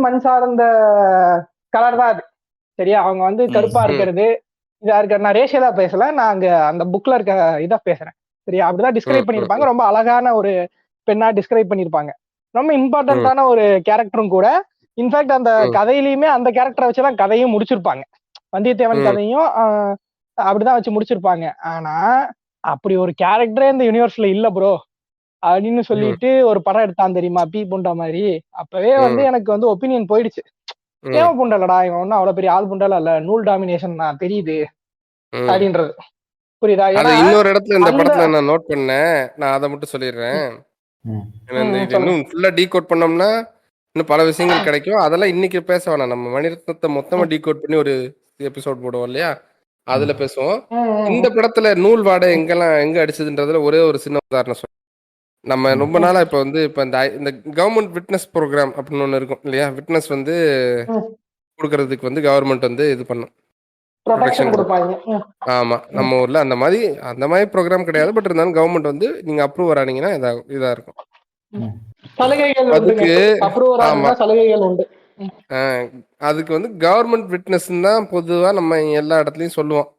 மண் சார்ந்த கலர் தான் அது. சரியா? அவங்க வந்து கருப்பா இருக்கிறது இதா இருக்க. நான் ரேஷியலா பேசல, நான் அங்க அந்த புக்ல இருக்க இதா பேசுறேன். சரியா? அப்படிதான் டிஸ்கிரைப் பண்ணிருப்பாங்க. ரொம்ப அழகான ஒரு பெண்ணா டிஸ்கிரைப் பண்ணிருப்பாங்க. ரொம்ப இம்பார்ட்டன்டான ஒரு கேரக்டரும் கூட. இன்ஃபேக்ட் அந்த கதையிலயுமே அந்த கேரக்டரை வச்சுதான் கதையும் முடிச்சிருப்பாங்க. வந்தியத்தேவன் கதையும் அப்படிதான் வச்சு முடிச்சிருப்பாங்க. ஆனா அப்படி ஒரு கேரக்டரே இந்த யூனிவர்ஸ்ல இல்ல ப்ரோ அப்படின்னு சொல்லிட்டு ஒரு படம் எடுத்தான் தெரியுமா, பி புண்டா மாதிரி. அப்பவே வந்து எனக்கு வந்து ஒப்பீனியன் போயிடுச்சு. ஏன் புண்டலடா, இவன் ஒன்னும் அவ்வளவு பெரிய ஆள் புண்டல இல்ல, நூல் டாமினேஷன் நான் தெரியுது அப்படின்றது. புரியுதா? இன்னொரு இடத்துல இந்த படத்துல நான் நோட் பண்ணேன், நான் அதை மட்டும் சொல்லிடுறேன். இன்னும் ஃபுல்லா டீகோட் பண்ணோம்னா இன்னும் பல விஷயங்கள் கிடைக்கும். அதெல்லாம் இன்னைக்கு பேச வேணாம். நம்ம மணிரத்னத்தை மொத்தமா டீகோட் பண்ணி ஒரு எபிசோட் போடுவோம் இல்லையா, அதுல பேசுவோம். இந்த படத்துல நூல் வாடை எங்க அடிச்சதுன்றதுல ஒரே ஒரு சின்ன உதாரணம் சொல்றேன். நம்ம ரொம்ப நாளா இப்ப வந்து இந்த கவர்மெண்ட் விட்னஸ் ப்ரோக்ராம் அப்படின்னு ஒண்ணு இருக்கும் இல்லையா, விட்னஸ் வந்து கொடுக்கறதுக்கு வந்து கவர்மெண்ட் வந்து இது பண்ணும், ப்ரொடெக்ஷன் கொடுப்பாங்க. ஆமா, நம்ம ஊர்ல அந்த மாதிரி ப்ரோக்ராம் கிடையாது. பட் இருந்தாலும் கவர்மெண்ட் வந்து நீங்க அப்ரூவர் ஆனீங்கன்னா இதா இருக்கும். அதுக்கு அதுக்கு வந்து கவர்மெண்ட் விட்னஸ் தான் பொதுவா நம்ம எல்லா இடத்துலயும் சொல்லுவோம்.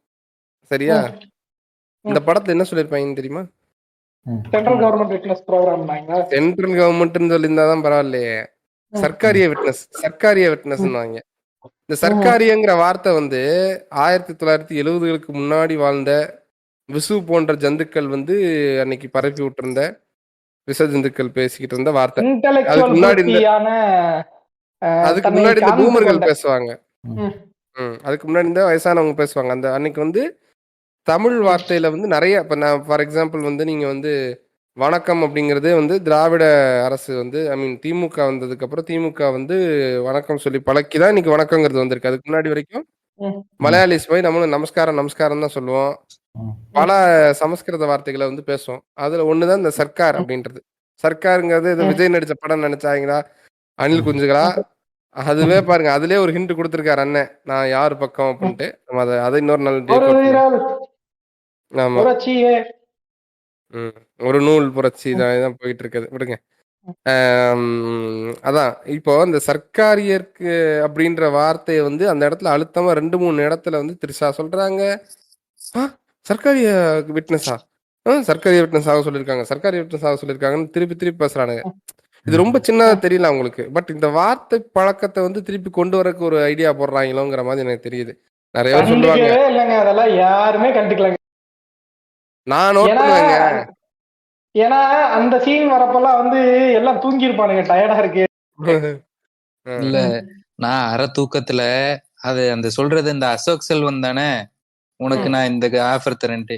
சரியா? இந்த படத்துல என்ன சொல்லிருப்பாங்கன்னு தெரியுமா? Central government witness programme. Central கவர்மெண்ட்னு சொல்லியிருந்தாதான் பரவாயில்லையே, சர்க்காரிய விட்னஸ். இந்த சர்க்காரியங்கிற வார்த்தை வந்து 1970களுக்கு முன்னாடி வாழ்ந்த விசு போன்ற ஜந்துக்கள் வந்து அன்னைக்கு பரப்பி விட்டுருந்த விச ஜந்துக்கள் பேசிக்கிட்டு இருந்த வார்த்தை. அதுக்கு முன்னாடி இந்த பூமர்கள் பேசுவாங்க. அதுக்கு முன்னாடி இந்த வயசானவங்க பேசுவாங்க. அந்த அன்னைக்கு வந்து தமிழ் வார்த்தையில வந்து நிறைய, இப்ப நான் ஃபார் எக்ஸாம்பிள் வந்து நீங்க வந்து வணக்கம் அப்படிங்கறதே வந்து திராவிட அரசு வந்து திமுக வந்ததுக்கு அப்புறம் திமுக வந்து வணக்கம் சொல்லி பழக்கிதான் இன்னைக்கு வணக்கங்கிறது வந்திருக்கு. அதுக்கு முன்னாடி வரைக்கும் மலையாளிஸ் போய் நம்மளும் நமஸ்காரம் தான் சொல்லுவோம். பல சமஸ்கிருத வார்த்தைகளை வந்து பேசுவோம். அதுல ஒண்ணுதான் இந்த சர்க்கார் அப்படின்றது. சர்க்காருங்கிறது இது விஜய் நடிச்ச படம் நினைச்சாங்களா, அனில் குஞ்சுகளா? அதுவே பாருங்க, அதுலயே ஒரு ஹிண்ட் கொடுத்திருக்காரு அண்ணன், நான் யாரு பக்கம் அப்படின்ட்டு. அதை இன்னொரு நாள் ஆமா ஒரு நூல் புரட்சி தான் போயிட்டு இருக்குது, விடுங்க. அதான் இப்போ இந்த சர்க்காரியருக்கு அப்படின்ற வார்த்தையை வந்து அந்த இடத்துல அழுத்தமா 2-3 இடத்துல வந்து திரிஷா சொல்றாங்க, சர்க்காரிய விட்னஸா, சர்க்காரிய விட்னஸ் ஆக சொல்லியிருக்காங்கன்னு திருப்பி பேசுறானுங்க. இது ரொம்ப சின்னதா தெரியல அவங்களுக்கு. பட் இந்த வார்த்தை பழக்கத்தை வந்து திருப்பி கொண்டு வரக்கு ஒரு ஐடியா போடுறாங்களோங்கிற மாதிரி எனக்கு தெரியுது. நிறைய பேர் சொல்லுவாங்க, அதெல்லாம் யாருமே கண்டுக்கலங்க. நான் நோட் பண்ணுவேங்க. ஏன்னா அந்த சீன் வரப்பெல்லாம் வந்து எல்லாம் தூங்கி இருப்பானுங்க, டயர்டா இருக்கு. இல்ல, நான் அரை தூக்கத்துல அது அந்த சொல்றது இந்த அசோக் செல்வன் தானே, உனக்கு நான் இந்த ஆஃபர் தரேன்ட்டு.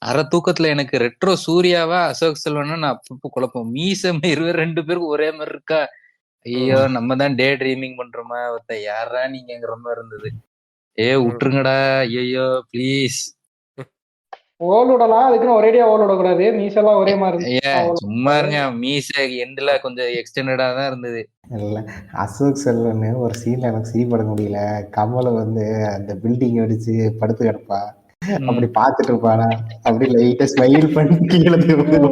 அரை தூக்கத்துல எனக்கு ரெட்ரோ சூர்யாவா அசோக் செல்வனா நான் அப்பப்போ குழப்பம். மீசம் 2 பேருக்கு ஒரே மாதிரி இருக்கா, ஐயோ நம்ம தான் டே ட்ரீமிங் பண்றோமா, யாரா நீங்கிற மாதிரி இருந்தது. விட்டுருங்கடா, ஐயோ ப்ளீஸ். ஓலோடலாம் அதுக்குன்னு ஒரேடியா ஓலோடக்கூடாது, மீசெல்லாம் ஒரே மாதிரி. சும்மா இருங்க, மீச எண்ட்ல கொஞ்சம் எக்ஸ்டெண்டடா தான் இருந்தது. இல்ல, அசோக் செல்வன் ஒரு சீன்ல எனக்கு சிரிப்பட முடியல. கமலை வந்து அந்த பில்டிங் அடிச்சு படுத்து கிடப்பா, அப்படி பாத்துட்டு இருப்பானா, அப்படி லைட்டா ஸ்மைல் பண்ணி கீழே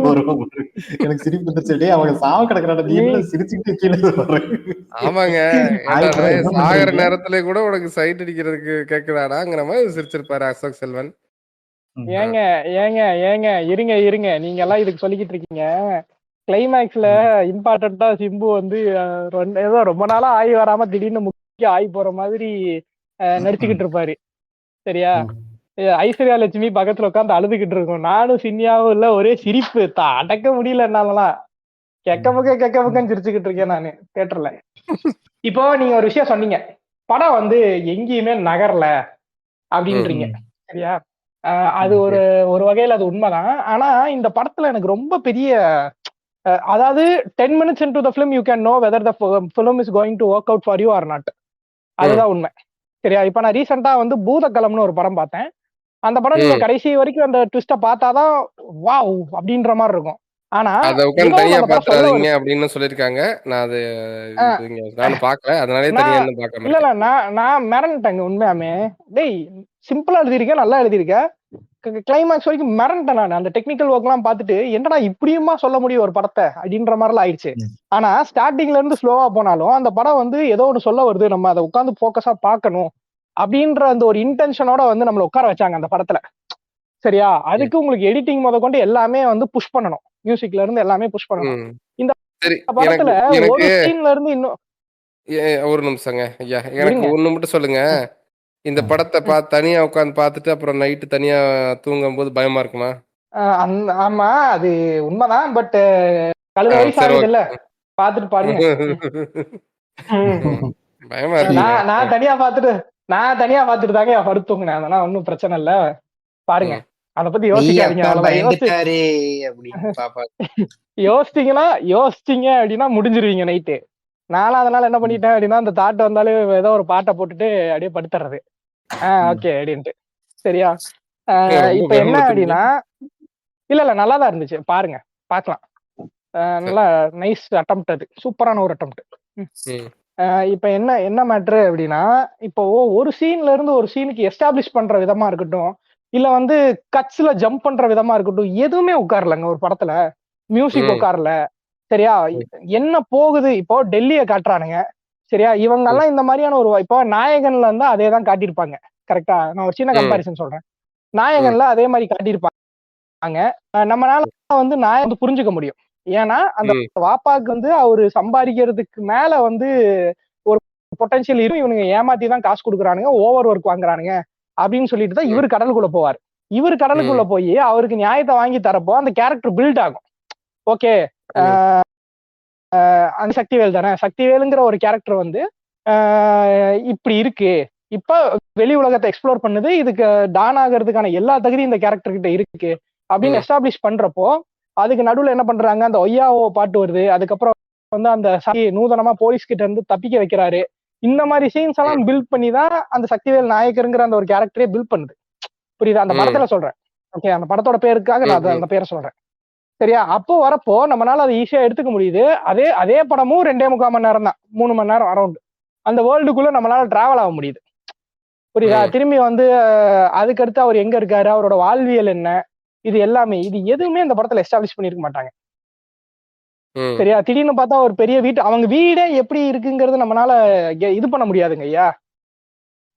வரும். எனக்கு சிரிப்பு வந்துருச்சு. அவங்க சாவ கிடக்குறாங்க, நீ என்ன சிரிச்சுட்டு கீழே வர? ஆமாங்க, சாகர நேரத்துல கூட உனக்கு சைட் அடிக்கிறதுக்கு கேக்குதாடாங்கிற மாதிரி சிரிச்சிருப்பாரு அசோக் செல்வன். ஏங்க இருங்க, நீங்க எல்லாம் இதுக்கு சொல்லிக்கிட்டு இருக்கீங்க. கிளைமேக்ஸ்ல இம்பார்ட்டன்டா சிம்பு வந்து ஏதோ ரொம்ப நாளா ஆகி வராம திடீர்னு முக்கிய ஆகி போற மாதிரி நடிச்சுக்கிட்டு இருப்பாரு. சரியா? ஐஸ்வர்யா லட்சுமி பக்கத்துல உட்காந்து அழுதுகிட்டு இருக்கும். நானும் சின்னியாவும் இல்ல, ஒரே சிரிப்பு அடக்க முடியல என்னாலலாம். கெக்க சிரிச்சுக்கிட்டு இருக்கேன் நானு தியேட்டர்ல. இப்போ நீங்க ஒரு விஷயம் சொன்னீங்க, படம் வந்து எங்கேயுமே நகரல அப்படின்றீங்க, சரியா? அது ஒரு வகையில அது உண்மைதான். ஆனா இந்த படத்துல எனக்கு ரொம்ப பெரிய அதாவது 10 minutes into the film you can know whether the film is going to work out for you or not. அதுதான் உண்மை, சரியா? இப்ப நான் ரீசெண்டா வந்து பூதக்கலம்னு ஒரு படம் பார்த்தேன். அந்த படம் நீங்க கடைசி வரைக்கும் அந்த ட்விஸ்ட பார்த்தாதான் வாவ் அப்படின்ற மாதிரி இருக்கும். ஆனா அத உட்கார்ந்து தனியா பாத்துறாதீங்க அப்படின்னு சொல்லிருக்காங்க. நான் அது நானும் பார்க்கல, அதனாலே தனியா இன்னும் பார்க்காம இல்ல நான் மிரண்டேங்க உண்மையாமே. டேய் சிம்பிளா எழுதிருக்கேன், நல்லா எழுதிருக்கேன், கிளைமேக்ஸ் வரைக்கும் மிரண்டேன் நான். அந்த டெக்னிக்கல் ஒர்க் எல்லாம் பார்த்துட்டு என்னடா இப்படியுமா சொல்ல முடியும் ஒரு படத்தை அப்படின்ற மாதிரிலாம் ஆயிடுச்சு. ஆனா ஸ்டார்டிங்ல இருந்து ஸ்லோவா போனாலும் அந்த படம் வந்து ஏதோ ஒன்று சொல்ல வருது, நம்ம அதை உட்காந்து போக்கஸா பார்க்கணும் அப்படின்ற அந்த ஒரு இன்டென்ஷனோட வந்து நம்மள உட்கார வச்சாங்க அந்த படத்துல, சரியா? அதுக்கு உங்களுக்கு எடிட்டிங் முத கொண்டு எல்லாமே வந்து புஷ் பண்ணணும், மியூசிக்ல இருந்து எல்லாமே புஷ் பண்ணணும். இந்த படத்துல ஒரு சீன்ல இருந்து இன்னும் ஒரு நிமிஷங்க ஐயா, எனக்கு ஒண்ணு மட்டும் சொல்லுங்க. இந்த படத்தை தனியா உட்காந்து பார்த்துட்டு அப்புறம் நைட்டு தனியா தூங்கும் போது பயமா இருக்குமா? ஆமா அது உண்மைதான். பட் கழுத வயசு ஆகுது இல்ல, பாத்துட்டு பாருங்க. பயமா இருக்கு. நான் தனியா பாத்துட்டு தாங்க படுத்து தூங்கினேன். அதெல்லாம் ஒன்னும் பிரச்சனை இல்ல, பாருங்க. அத பத்தி யோசிக்காதீங்க. யோசிச்சீங்க அப்படின்னா முடிஞ்சிருவீங்க நைட்டு. நானும் அதனால என்ன பண்ணிட்டேன் அப்படின்னா, அந்த தாட் வந்தாலே ஏதோ ஒரு பாட்டை போட்டுட்டு அப்படியே படுத்துறது. ஓகே அப்படின்ட்டு, சரியா? இப்ப என்ன அப்படின்னா, இல்ல நல்லாதான் இருந்துச்சு, பாருங்க, பாக்கலாம். நல்லா நைஸ் அட்டெம்ப்ட், அது சூப்பரான ஒரு அட்டெம்ப்ட். இப்ப என்ன மேட்ரு அப்படின்னா, இப்போ ஒரு சீன்ல இருந்து ஒரு சீனுக்கு எஸ்டாப்ளிஷ் பண்ற விதமா இருக்கட்டும், இல்ல வந்து கட்ஸ்ல ஜம்ப் பண்ற விதமா இருக்கட்டும், எதுவுமே உட்காரலங்க ஒரு படத்துல. மியூசிக் உட்காரல, சரியா? என்ன போகுது, இப்போ டெல்லியை காட்டுறானுங்க, சரியா? இவங்க எல்லாம் இந்த மாதிரியான ஒரு, இப்போ நாயகன்ல இருந்தா அதே தான் காட்டியிருப்பாங்க, கரெக்டா? நான் ஒரு சின்ன கம்பாரிசன் சொல்றேன். நாயகன்ல அதே மாதிரி காட்டியிருப்பாங்க. நம்மளால வந்து நாயகன் வந்து புரிஞ்சுக்க முடியும். ஏன்னா அந்த வாப்பாக்கு வந்து அவரு சம்பாதிக்கிறதுக்கு மேல வந்து ஒரு பொட்டன்ஷியல் இருக்கும், இவனுங்க ஏமாத்தி தான் காசு கொடுக்குறானுங்க, ஓவர் ஒர்க் வாங்குறானுங்க அப்படின்னு சொல்லிட்டு தான் இவர் கடலுக்குள்ள போவார். இவர் கடலுக்குள்ள போய் அவருக்கு நியாயத்தை வாங்கி தரப்போ அந்த கேரக்டர் பில்ட் ஆகும். ஓகே, அந்த சக்திவேல் தானே, சக்திவேலுங்கிற ஒரு கேரக்டர் வந்து இப்படி இருக்கு, இப்ப வெளி உலகத்தை எக்ஸ்ப்ளோர் பண்ணுது, இதுக்கு டான் ஆகிறதுக்கான எல்லா தகுதியும் இந்த கேரக்டர் கிட்ட இருக்கு அப்படின்னு எஸ்டாப்ளிஷ் பண்றப்போ, அதுக்கு நடுவுல என்ன பண்றாங்க, அந்த ஒய்யாவோ பாட்டு வருது, அதுக்கப்புறம் வந்து அந்த நூதனமா போலீஸ் கிட்ட இருந்து தப்பிக்க வைக்கிறாரு. இந்த மாதிரி சீன்ஸ் எல்லாம் பில்ட் பண்ணி தான் அந்த சக்திவேல் நாயக்கருங்கிற அந்த ஒரு கேரக்டரே பில்ட் பண்ணுது, புரியுதா? அந்த படத்துல சொல்றேன், ஓகே, அந்த படத்தோட பேருக்காக நான் அந்த பேரை சொல்றேன், சரியா? அப்போ வரப்போ நம்மளால அதை ஈஸியா எடுத்துக்க முடியுது. அதே படமும் 2.25 மணி நேரம் தான், 3 மணி நேரம் அரௌண்ட். அந்த வேர்ல்டுக்குள்ள நம்மளால டிராவல் ஆக முடியுது, புரியுதா? திரும்பி வந்து அதுக்கடுத்து அவர் எங்க இருக்காரு, அவரோட வாழ்வியல் என்ன, இது எல்லாமே, இது எதுவுமே இந்த படத்துல எஸ்டாப்ளிஷ் பண்ணிருக்க மாட்டாங்க, சரியா? திடீர்னு பார்த்தா ஒரு பெரிய வீட்டு, அவங்க வீடே எப்படி இருக்குங்கிறது நம்மளால இது பண்ண முடியாதுங்க ஐயா,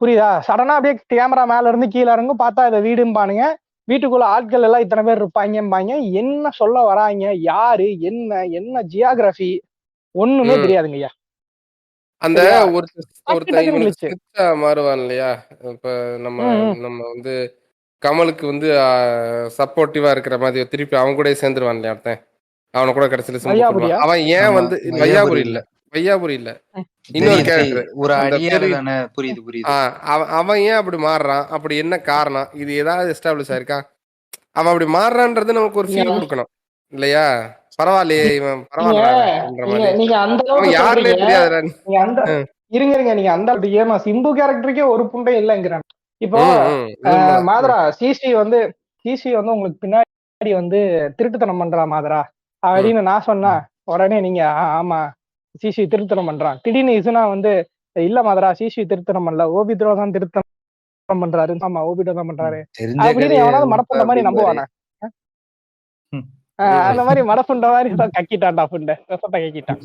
புரியுதா? சடனா அப்படியே கேமரா மேல இருந்து கீழே இறங்கும், பார்த்தா இதை வீடும்பானுங்க, வீட்டுக்குள்ள ஆட்கள் எல்லாம் இத்தனை பேர் இருப்பாங்க, என்ன சொல்ல வராங்க, யாரு, என்ன ஜியாகிரபி, ஒண்ணுமே தெரியாதுங்க ஐயா. அந்த மாறுவான் இல்லையா? இப்ப நம்ம வந்து கமலுக்கு வந்து சப்போர்ட்டிவா இருக்கிற மாதிரி திருப்பி அவன் கூட சேர்ந்துருவான் இல்லையா ஒருத்தன், அவனை கூட கடைசியில அவன் ஏன் வந்து வையாபுரி இல்ல இன்னொரு கேரக்டர், ஒரு அடியார் தானே, புரியுது. அவன் ஏன் அப்படி மாறுறான், அப்படி என்ன காரணம், இது ஏதாவது எஸ்டாப்ளிஷ் ஆயிருக்கா? அவன் அப்படி மாறுறான்றது நமக்கு ஒரு ஃபீல் கொடுக்கணும் இல்லையா? பரவாயில்லையே, இவன் பரவாயில்ல, நீங்க அந்த யாருன்னே தெரியாது. இருங்க, நீங்க அந்த ஏமா சிம்பு கேரக்டருக்கே ஒரு புண்டை இல்லைங்கிறான். இப்போ மாதரா சிசி வந்து உங்களுக்கு பின்னாடி வந்து திருட்டுத்தனம் பண்றா மாதரா அப்படின்னு நான் சொன்னா உடனே நீங்க ஆமா சிசி திருத்தனம் பண்றான், திடீர்னு இசுனா வந்து இல்ல மாதரா சிசி திருத்தனம் பண்ணல, ஓபித்ரோ தான் திருத்தனம் பண்றாரு, ஆமா ஓபித்ரோ தான் பண்றாரு அப்படின்னு எவனாவது மடப்புண்ட மாதிரி நம்புவானா? அந்த மாதிரி மடப்புண்ட மாதிரி கக்கிட்டான்டா, புண்ட ரசத்தை கக்கிட்டான்,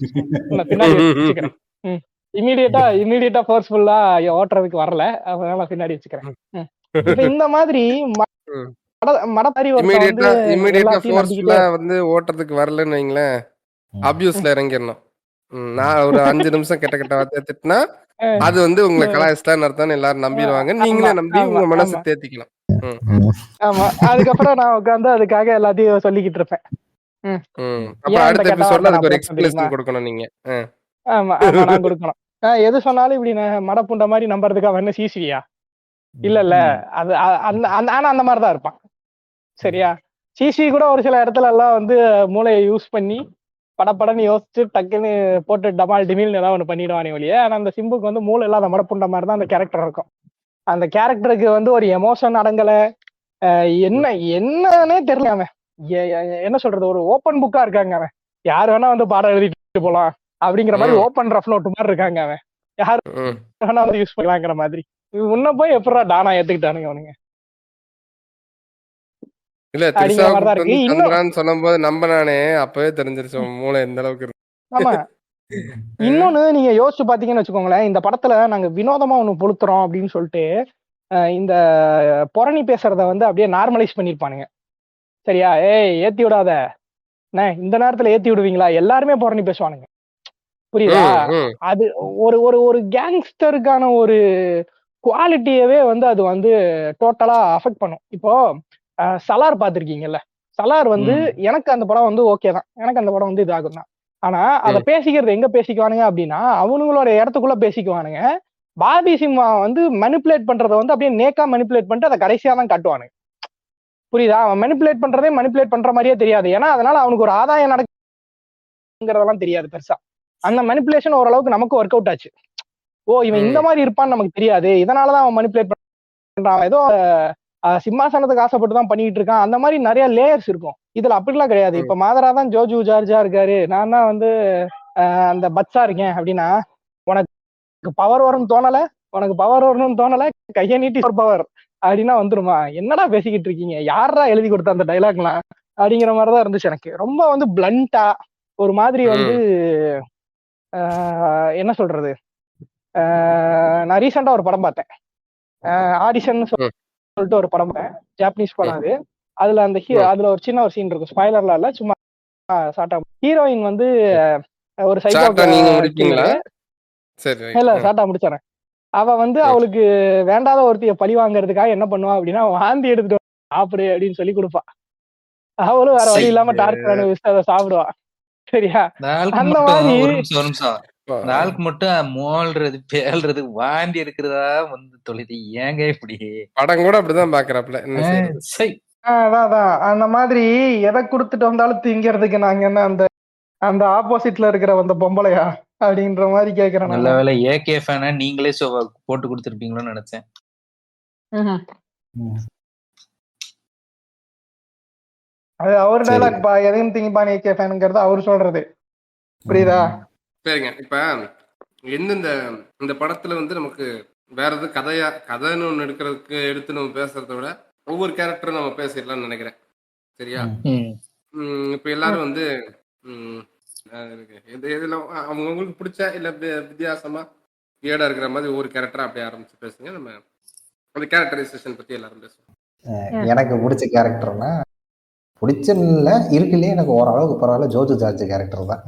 பின்னாடி வச்சுக்கிறேன். இமீடியட்டா ஃபோர்ஸ்ஃபுல்லா ஓட்டுறதுக்கு வரல, அதனால பின்னாடி வச்சுக்கிறேன். இப்ப இந்த மாதிரி வந்து ஓட்டுறதுக்கு வரலன்னு வைங்களேன், அபியூஸ்ல இறங்கிடணும். நான் ஒரு 5 நிமிஷம் கெட்ட வார்த்தை திட்டினா அது வந்து உங்களை கலாய்ச்சிட்டான்னு அர்த்தம், எல்லாரும் நம்பிடுவாங்க, நீங்களே நம்பி உங்க மனசு தேத்திக்கலாம். ஆமா, அதுக்கப்புறம் நான் உட்காந்து அதுக்காக எல்லாத்தையும் சொல்லிக்கிட்டு இருப்பேன். அப்புறம் ஏன் இந்த அடுத்த கெட்ட எபிசோட்ல வார்த்தை நான் அதுக்கு ஒரு போட்டேன் தெரியுமா? எக்ஸ்பிளனேஷன் கொடுக்கணும் நீங்க. ஆமா ஆமா நான் கொடுக்கணும். எது சொன்னாலும் இப்படி மடப்புண்ட மாதிரி நம்புறதுக்கு அவன் என்ன சீசியா? இல்ல அது ஆனா அந்த மாதிரிதான் இருப்பான். சரியா? சிசி கூட ஒரு சில இடத்துல எல்லாம் வந்து மூளையை யூஸ் பண்ணி படப்படன்னு யோசிச்சு டக்குன்னு போட்டு டமால் டிமில்னு ஏதாவது ஒன்று பண்ணிடுவானே ஒழிய. ஆனா அந்த சிம்புக்கு வந்து மூளை இல்லாத மடப்புண்ட மாதிரி தான் அந்த கேரக்டர் இருக்கும். அந்த கேரக்டருக்கு வந்து ஒரு எமோஷன் அடங்கல, என்னன்னே தெரியல. அவன் என்ன சொல்றது, ஒரு ஓப்பன் புக்கா இருக்காங்க. அவன் யார் வேணா வந்து பாடம் எழுதிட்டு போலாம் அப்படிங்கிற மாதிரி ஓப்பன் ரஃப் நோட்டு மாதிரி இருக்காங்க. அவன் யார் வேணா வந்து யூஸ் பண்ணலாங்கிற மாதிரி. உன்ன போய் எப்படா டானா ஏத்துக்கிட்டானுங்க அவனுங்க? இல்ல அப்படிங்கிற திரிஷாவை மாதிரிதான் கூப்பிட்டு இருக்கு. வந்து இன்னும் சந்திரான்னு சொல்லும்போது நம்பினானே, அப்பவே தெரிஞ்சிருச்சு உன் மூளை எந்த அளவுக்கு இருக்கு. ஆமா இன்னொன்னு நீங்க யோசிச்சு பாத்தீங்கன்னு வச்சுக்கோங்களேன், இந்த படத்துல நாங்க வினோதமா ஒண்ணு பொழுத்துறோம் அப்படின்னு சொல்லிட்டு இந்த புரணி பேசுறத வந்து அப்படியே நார்மலைஸ் பண்ணிருப்பானுங்க. சரியா? ஏத்தி விடாத, இந்த நேரத்துல ஏத்தி விடுவீங்களா? எல்லாருமே புரணி பேசுவானுங்க. புரியுதா? அது ஒரு ஒரு ஒரு கேங்ஸ்டருக்கான ஒரு குவாலிட்டியவே வந்து அது வந்து டோட்டலா அஃபெக்ட் பண்ணும். இப்போ சலார் பாத்திருக்கீங்கல்ல? சலார் வந்து எனக்கு அந்த படம் வந்து ஓகே தான், எனக்கு அந்த படம் வந்து இதாகும் தான். ஆனா அதை பேசிக்கிறது எங்க பேசிக்குவானுங்க அப்படின்னா அவனுங்களோட இடத்துக்குள்ள பேசிக்குவானுங்க. பாபி சிம்மா வந்து மனிப்புலேட் பண்றதை வந்து அப்படியே நேக்கா மனிப்புலேட் பண்ணிட்டு அதை கடைசியா தான் காட்டுவானுங்க. புரியுதா? அவன் மனிப்புலேட் பண்றதே மனிப்புலேட் பண்ற மாதிரியே தெரியாது. ஏன்னா அதனால அவனுக்கு ஒரு ஆதாயம் நடக்குங்கிறதெல்லாம் தெரியாது பெருசா. அந்த மனிப்புலேஷன் ஓரளவுக்கு நமக்கு ஒர்க் அவுட் ஆச்சு. இவன் இந்த மாதிரி இருப்பான்னு நமக்கு தெரியாது, இதனாலதான் அவன் மனிப்புலேட் பண்றான், ஏதோ சிம்மாசனத்துக்கு ஆசைப்பட்டு தான் பண்ணிட்டு இருக்கான். அந்த மாதிரி நிறைய லேயர்ஸ் இருக்கும். இதுல அப்படிலாம் கிடையாது. இப்ப மாதரா தான் ஜோஜு ஜார்ஜா இருக்காரு, நான் தான் வந்து அந்த பட்ஸா இருக்கேன் அப்படின்னா, உனக்கு பவர் வரும்னு தோணல, உனக்கு பவர் வரணும்னு தோணல, கையை நீட்டி பவர் அப்படின்னா வந்துருமா? என்னடா பேசிக்கிட்டு இருக்கீங்க, யாரா எழுதி கொடுத்த அந்த டைலாக்லாம் அப்படிங்கிற மாதிரிதான் இருந்துச்சு எனக்கு. ரொம்ப வந்து பிளண்டா ஒரு மாதிரி வந்து என்ன சொல்றது. நான் ரீசெண்டா ஒரு படம் பார்த்தேன், ஆடிஷன் சொல்லிட்டு ஒரு படம், ஜாப்பனீஸ் படம் அது. அதுல அந்த அதுல ஒரு சின்ன ஒரு சீன் இருக்கும், ஸ்பாய்லர்ல இல்ல, சும்மா சாட்டா. ஹீரோயின் வந்து ஒரு சைக்கோ கில்லர். இல்ல சாட்டா முடிச்சாரன். அவ வந்து அவளுக்கு வேண்டாத ஒருத்தைய பழி வாங்குறதுக்காக என்ன பண்ணுவா அப்படின்னா, வாந்தி எடுத்துட்டு சாப்பிடு அப்படின்னு சொல்லி கொடுப்பா. அவளும் வேற வழி இல்லாம டார்ச்சர் அனுபவிச்சுட்டு அதை சாப்பிடுவா. சரியா? அந்த மாதிரி அந்த ஆளுக்கு மட்டும் மோல்றது பேல்றது வாந்தி எடுக்கிறதா வந்து தொலைது. ஏங்க இப்படி படம் கூட அப்படிதான் பாக்குறாப்ல. அதான் அந்த மாதிரி எதை கொடுத்துட்டு வந்தாலும் திங்கிறதுக்கு நாங்க என்ன அந்த அந்த ஆப்போசிட்ல இருக்கிற அந்த பொம்பளையா அப்படின்ற மாதிரி கேக்குறேன். நல்ல வேலை ஏகே ஃபேனா நீங்களே போட்டு கொடுத்துருப்பீங்களோன்னு நினைச்சேன். அது அவர் டைலாக் பா, எதையும் திங்கிப்பான் ஏகே ஃபேனுங்கிறது அவர் சொல்றது. புரியுதா? சரிங்க. இப்ப எந்தெந்த இந்த படத்துல வந்து நமக்கு வேற எதுவும் கதைன்னு ஒண்ணு எடுத்து நம்ம பேசுறத விட ஒவ்வொரு கேரக்டரும் நம்ம பேசிடலாம்னு நினைக்கிறேன். சரியா? இப்ப எல்லாரும் வந்து இதுல அவங்களுக்கு பிடிச்ச இல்ல வித்தியாசமா ஏடா இருக்கிற மாதிரி ஒவ்வொரு கேரக்டரா அப்படியே ஆரம்பிச்சு பேசுங்க. நம்ம அந்த கேரக்டரைசேஷன் பத்தி எல்லாரும் பேசுவோம். எனக்கு பிடிச்ச கேரக்டர்னா பிடிச்சல இருக்குல்லையே எனக்கு ஓரளவுக்கு பரவாயில்ல ஜோஜு ஜார்ஜ் கேரக்டர் தான்.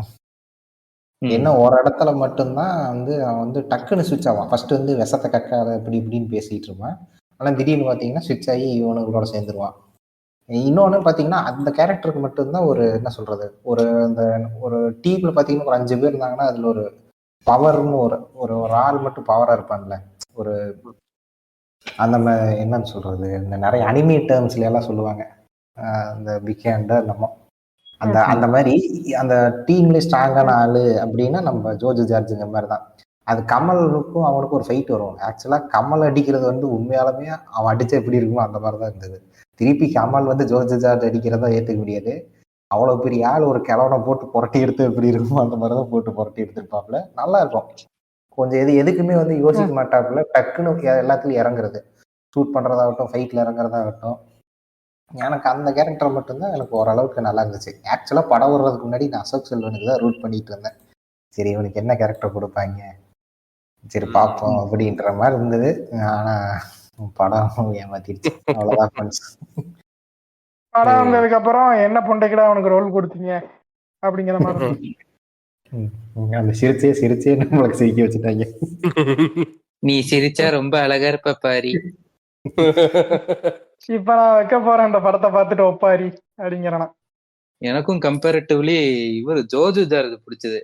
என்ன ஒரு இடத்துல மட்டும்தான் வந்து அவன் வந்து டக்குன்னு சுவிட்ச் ஆவான். ஃபர்ஸ்ட் வந்து விஷத்தை கக்காத இப்படி இப்படின்னு பேசிட்டு இருப்பான். ஆனால் திடீர்னு பார்த்தீங்கன்னா சுவிட்ச் ஆகி இவனுங்களோட சேர்ந்துருவான். இன்னொன்று பார்த்தீங்கன்னா அந்த கேரக்டருக்கு மட்டும்தான் ஒரு என்ன சொல்றது, ஒரு அந்த ஒரு டீம்ல பார்த்தீங்கன்னா ஒரு 5 பேர் இருந்தாங்கன்னா அதுல ஒரு பவர்னு ஒரு ஒரு ஒரு ஆள் மட்டும் பவரா இருப்பான்ல. ஒரு அந்த என்னன்னு சொல்றது, இந்த நிறைய அனிமே டேர்ம்ஸ்ல எல்லாம் சொல்லுவாங்க, இந்த பிக் ஹேண்டர் நம்ம அந்த அந்த மாதிரி அந்த டீம்ல ஸ்ட்ராங்கான ஆளு அப்படின்னா நம்ம ஜோஜு ஜார்ஜுங்க மாதிரி தான். அது கமலுக்கும் அவனுக்கும் ஒரு ஃபைட் வரும். ஆக்சுவலா கமல் அடிக்கிறது வந்து உண்மையாலுமே அவன் அடிச்சா எப்படி இருக்குமோ அந்த மாதிரி தான் இருந்தது. திருப்பி கமல் வந்து ஜோஜு ஜார்ஜ் அடிக்கிறதா ஏத்துக்க முடியாது. அவ்வளவு பெரிய ஆள் ஒரு கிழவனை போட்டு புரட்டி எடுத்து எப்படி இருக்குமோ அந்த மாதிரிதான் போட்டு புரட்டி எடுத்துருப்பாப்புல. நல்லா இருக்கும். கொஞ்சம் எதுக்குமே வந்து யோசிக்க மாட்டாப்புல, டக்குன்னு எல்லாத்துலயும் இறங்குறது, ஷூட் பண்றதாகட்டும், ஃபைட்ல இறங்குறதாகட்டும். எனக்கு அந்த கேரக்டர் மட்டும்தான் எனக்கு ஓரளவுக்கு நல்லா இருந்துச்சு. ஆக்சுவலா படம் வர்றதுக்கு முன்னாடி நான் அசோக் செல்வனுக்கு தான் ரூட் பண்ணிட்டு இருந்தேன். சரி இவனுக்கு என்ன கேரக்டர் கொடுப்பாங்க, சரி பார்ப்போம் அப்படின்ற மாதிரி இருந்தது. ஆனா படம் ஏமாத்திடுச்சு. அவ்வளவுதான் ஃப்ரெண்ட்ஸ். படம் வந்ததுக்கு அப்புறம் என்ன புண்டைக்கிட அவனுக்கு ரோல் கொடுத்தீங்க அப்படிங்கிற மாதிரி அந்த சிரிச்சே நம்மளுக்கு சிரிக்க வச்சுட்டாங்க. நீ சிரிச்சா ரொம்ப அழகா இருப்ப பாரி. இப்ப நான் வைக்க போறேன் அந்த படத்தை பார்த்துட்டு ஒப்பாரி அப்படிங்கிறனா. எனக்கும் கம்பேரிட்டிவ்லி இவர் ஜோஜு ஜார்ஜ் பிடிச்சது.